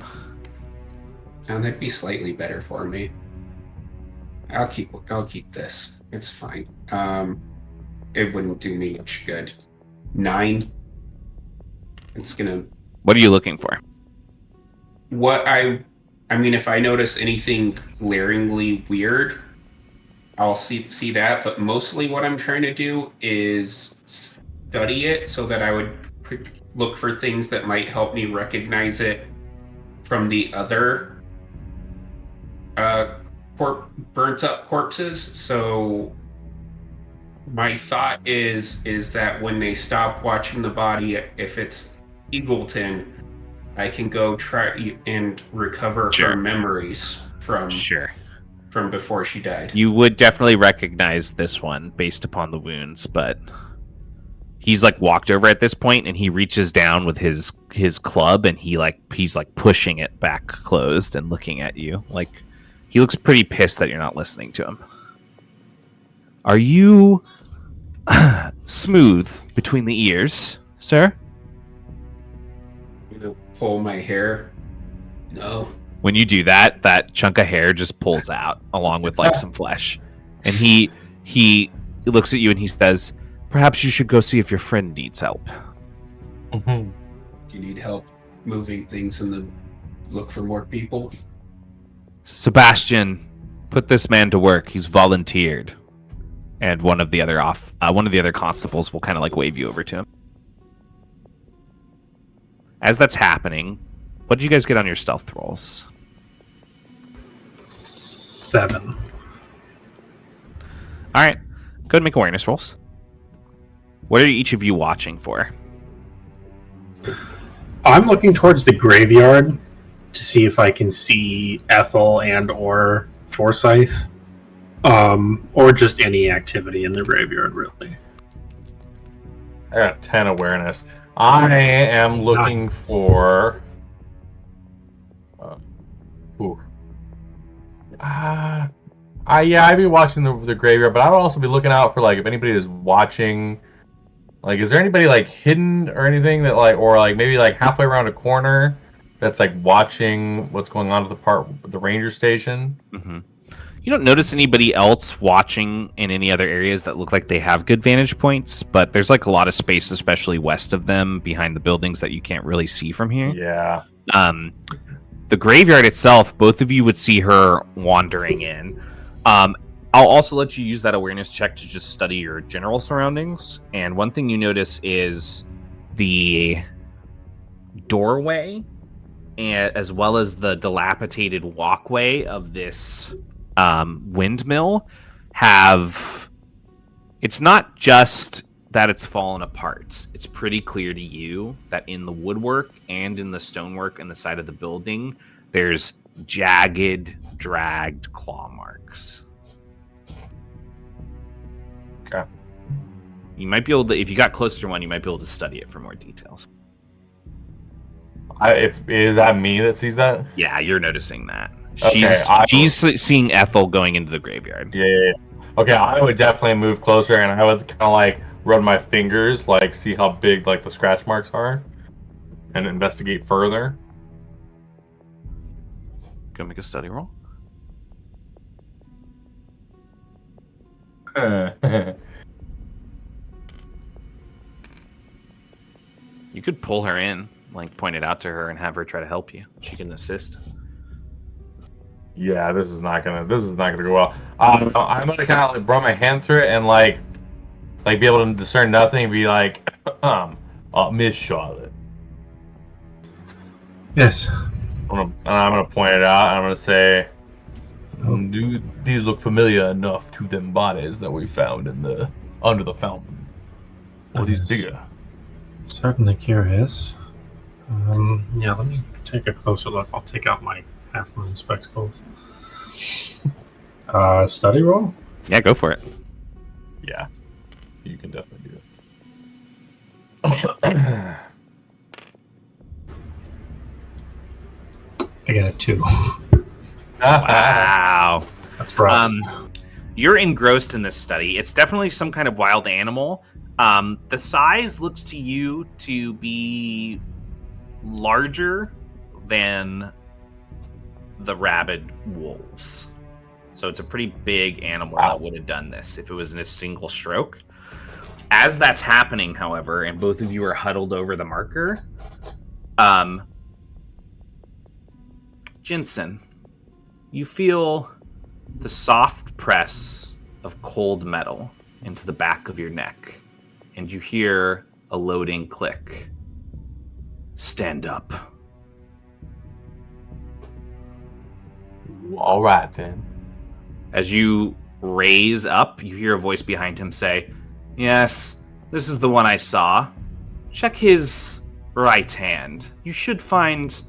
that'd be slightly better for me. I'll keep this. It's fine. It wouldn't do me much good. 9. It's gonna... What are you looking for? I mean, if I notice anything glaringly weird, I'll see that, but mostly what I'm trying to do is study it so that I would look for things that might help me recognize it from the other burnt up corpses. So my thought is that when they stop watching the body, if it's Eagleton, I can go try and recover her memories from before she died. You would definitely recognize this one based upon the wounds, but he's like walked over at this point and he reaches down with his club and he's pushing it back closed and looking at you. Like, he looks pretty pissed that you're not listening to him. Are you smooth between the ears, sir? I'm gonna pull my hair. No. When you do that chunk of hair just pulls out along with like some flesh. And he he looks at you and he says, "Perhaps you should go see if your friend needs help." Mhm. Do you need help moving things and look for more people? Sebastian, put this man to work. He's volunteered. And one of the other constables will kind of like wave you over to him. As that's happening, what did you guys get on your stealth rolls? 7. All right, go ahead and make awareness rolls. What are each of you watching for? I'm looking towards the graveyard to see if I can see Ethel and or Forsyth. Or just any activity in the graveyard, really. I got 10 awareness. I am looking for. I'd be watching the graveyard, but I would also be looking out for like if anybody is watching. Like, is there anybody like hidden or anything that like, or like maybe like halfway around a corner that's like watching what's going on at the ranger station? Mm-hmm. You don't notice anybody else watching in any other areas that look like they have good vantage points, but there's like a lot of space, especially west of them, behind the buildings that you can't really see from here. Yeah. The graveyard itself, both of you would see her wandering in. I'll also let you use that awareness check to just study your general surroundings. And one thing you notice is the doorway, as well as the dilapidated walkway of this windmill it's not just that it's fallen apart. It's pretty clear to you that in the woodwork and in the stonework in the side of the building, there's jagged, dragged claw marks. Okay. You might be able to, if you got closer to one, you might be able to study it for more details. Is that me that sees that? Yeah, you're noticing that. Okay, She's seeing Ethel going into the graveyard. Yeah. Okay, I would definitely move closer, and I would kind of like run my fingers, like see how big like the scratch marks are, and investigate further. Go make a study roll. You could pull her in, like point it out to her and have her try to help you. She can assist. Yeah, this is not gonna go well. I'm gonna kind of like run my hand through it and like be able to discern nothing and be like, Miss Charlotte. Yes. I'm gonna point it out and I'm gonna say, do these look familiar enough to them bodies that we found under the fountain? Or these bigger? Certainly curious. Yeah, let me take a closer look. I'll take out my half-moon spectacles. Study roll? Yeah, go for it. Yeah, you can definitely do it. I got a 2. Wow. That's rough. You're engrossed in this study. It's definitely some kind of wild animal. The size looks to you to be larger than the rabid wolves. So it's a pretty big animal that would have done this if it was in a single stroke. As that's happening, however, and both of you are huddled over the marker, Jensen, you feel the soft press of cold metal into the back of your neck, and you hear a loading click. Stand up. All right, then. As you raise up, you hear a voice behind him say, "Yes, this is the one I saw. Check his right hand. You should find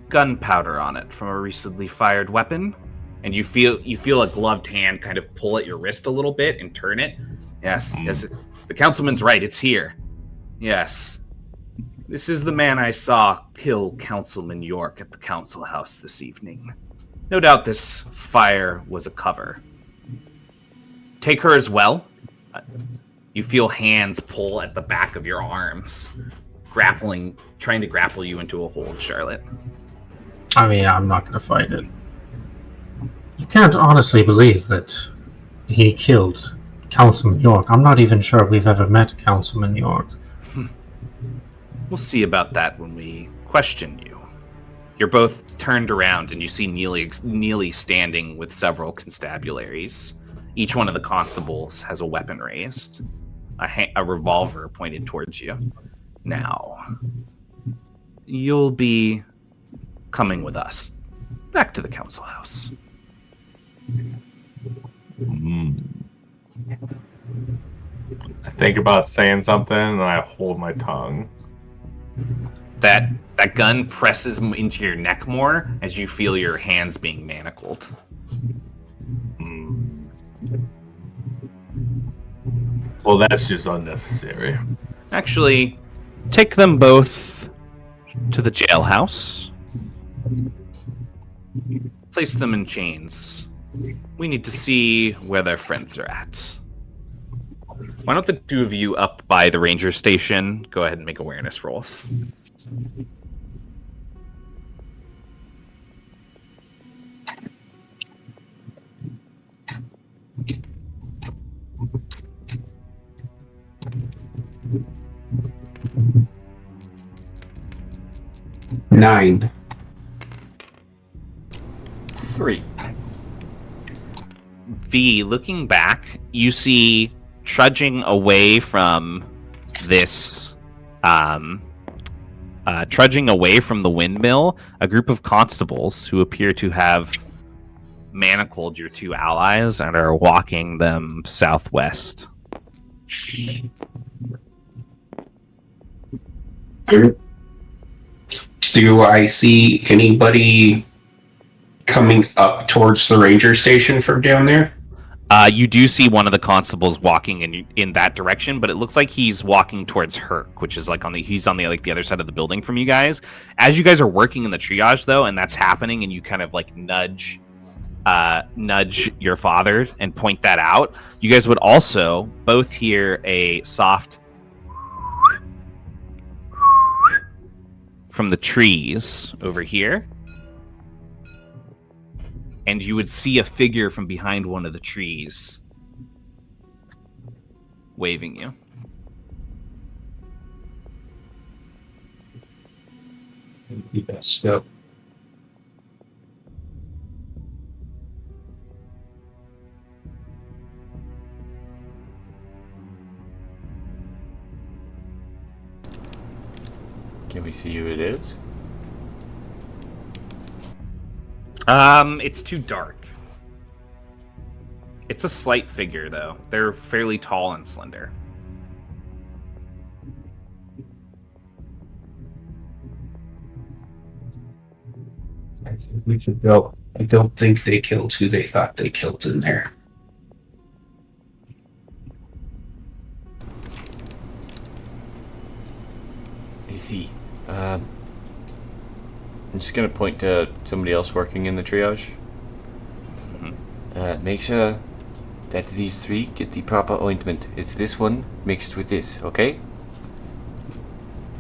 gunpowder on it from a recently fired weapon." And you feel a gloved hand kind of pull at your wrist a little bit and turn it. Yes, the councilman's right. It's here. Yes. This is the man I saw kill Councilman York at the council house this evening. No doubt this fire was a cover. Take her as well. You feel hands pull at the back of your arms, trying to grapple you into a hold, Charlotte. I mean, I'm not going to fight it. You can't honestly believe that he killed Councilman York. I'm not even sure we've ever met Councilman York. We'll see about that when we question you. You're both turned around and you see Neely standing with several constabularies. Each one of the constables has a weapon raised, a revolver pointed towards you. Now, you'll be coming with us back to the council house. I think about saying something and I hold my tongue. That gun presses into your neck more as you feel your hands being manacled. Well, that's just unnecessary. Actually, take them both to the jailhouse. Place them in chains. We need to see where their friends are at. Why don't the two of you up by the ranger station go ahead and make awareness rolls? Nine. 3. V, looking back, you see trudging away from this, trudging away from the windmill, a group of constables who appear to have manacled your two allies and are walking them southwest. Do I see anybody coming up towards the ranger station from down there? You do see one of the constables walking in that direction, but it looks like he's walking towards Herc, which is like he's on the other side of the building from you guys. As you guys are working in the triage though, and that's happening, and you kind of like nudge your father and point that out, you guys would also both hear a soft from the trees over here. And you would see a figure from behind one of the trees waving you. Let's go. Can we see who it is? It's too dark. It's a slight figure, though. They're fairly tall and slender. I think we should go. I don't think they killed who they thought they killed in there. I see. I'm just gonna point to somebody else working in the triage. Make sure that these 3 get the proper ointment. It's this one mixed with this, okay?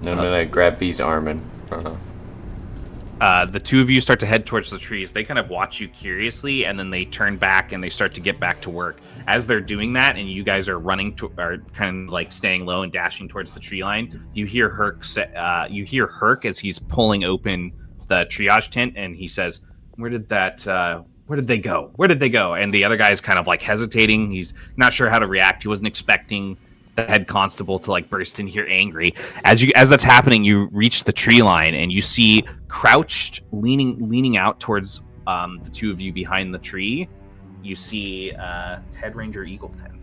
Then I'm gonna grab V's arm and run off. The two of you start to head towards the trees. They kind of watch you curiously, and then they turn back and they start to get back to work. As they're doing that, and you guys are are kind of like staying low and dashing towards the tree line, you hear Herc as he's pulling open the triage tent, and he says, where did they go? Where did they go? And the other guy's kind of like hesitating. He's not sure how to react. He wasn't expecting the head constable to like burst in here angry. As that's happening, you reach the tree line and you see crouched, leaning out towards the two of you behind the tree. You see Head Ranger Eagleton.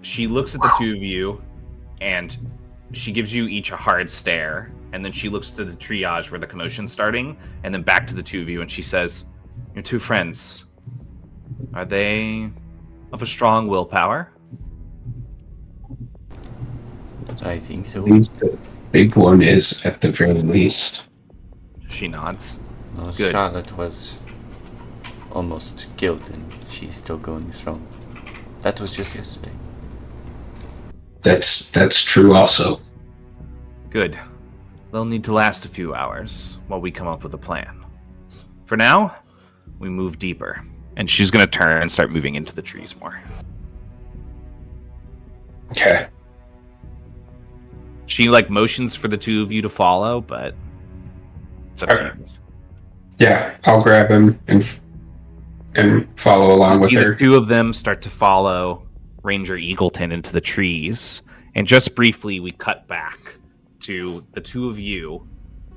She looks at the two of you and she gives you each a hard stare, and then she looks to the triage where the commotion's starting, and then back to the two of you, and she says, your two friends, are they of a strong willpower? I think so. The big one is, at the very least. She nods. Well, Good. Charlotte was almost killed, and she's still going strong. That was just yesterday. That's true also. Good. They'll need to last a few hours while we come up with a plan. For now, we move deeper. And she's going to turn and start moving into the trees more. Okay. She motions for the two of you to follow, but it's up to you. Yeah, I'll grab him and follow along with her. The two of them start to follow Ranger Eagleton into the trees, and just briefly we cut back to the two of you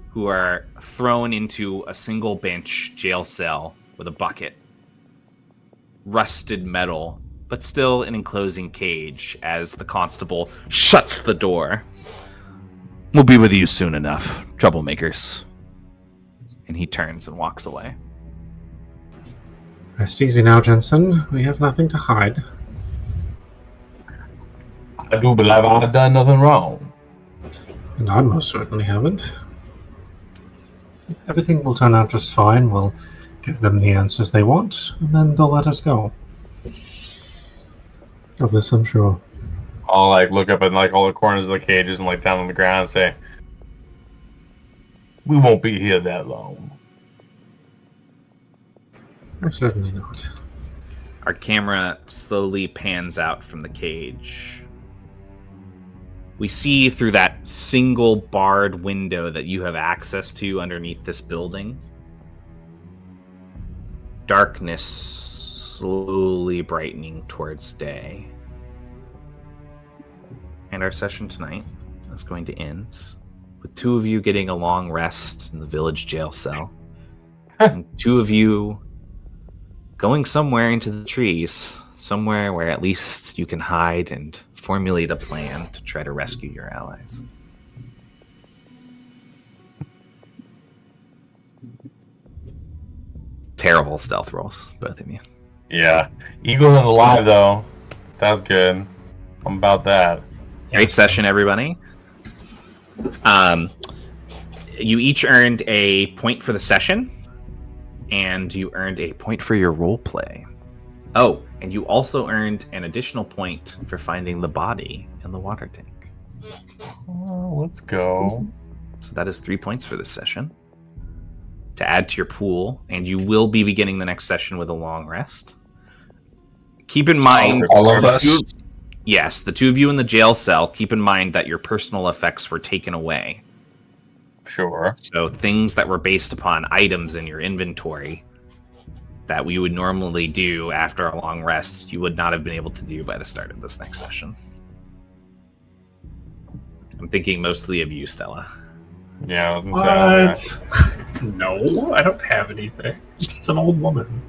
who are thrown into a single bench jail cell with a bucket. Rusted metal, but still an enclosing cage as the constable shuts the door. We'll be with you soon enough, troublemakers. And he turns and walks away. Rest easy now, Jensen. We have nothing to hide. I do believe I've done nothing wrong. And I most certainly haven't. Everything will turn out just fine. We'll give them the answers they want, and then they'll let us go. Of this, I'm sure. I'll look up at all the corners of the cages and down on the ground and say, "We won't be here that long." Certainly not. Our camera slowly pans out from the cage. We see through that single barred window that you have access to underneath this building. Darkness slowly brightening towards day. And our session tonight is going to end with two of you getting a long rest in the village jail cell. And two of you going somewhere into the trees, somewhere where at least you can hide and formulate a plan to try to rescue your allies. Terrible stealth rolls, both of you. Yeah. Eagle's alive, though. That's good. I'm about that. Great session, everybody. You each earned a point for the session, and you earned a point for your role play. Oh, and you also earned an additional point for finding the body in the water tank. Oh, let's go. So that is 3 points for this session to add to your pool, and you will be beginning the next session with a long rest. Keep in mind, all of us. Yes, the two of you in the jail cell, keep in mind that your personal effects were taken away. Sure. So things that were based upon items in your inventory that we would normally do after a long rest, you would not have been able to do by the start of this next session. I'm thinking mostly of you, Stella. Yeah, I was gonna say. What? No, I don't have anything. I'm just an old woman.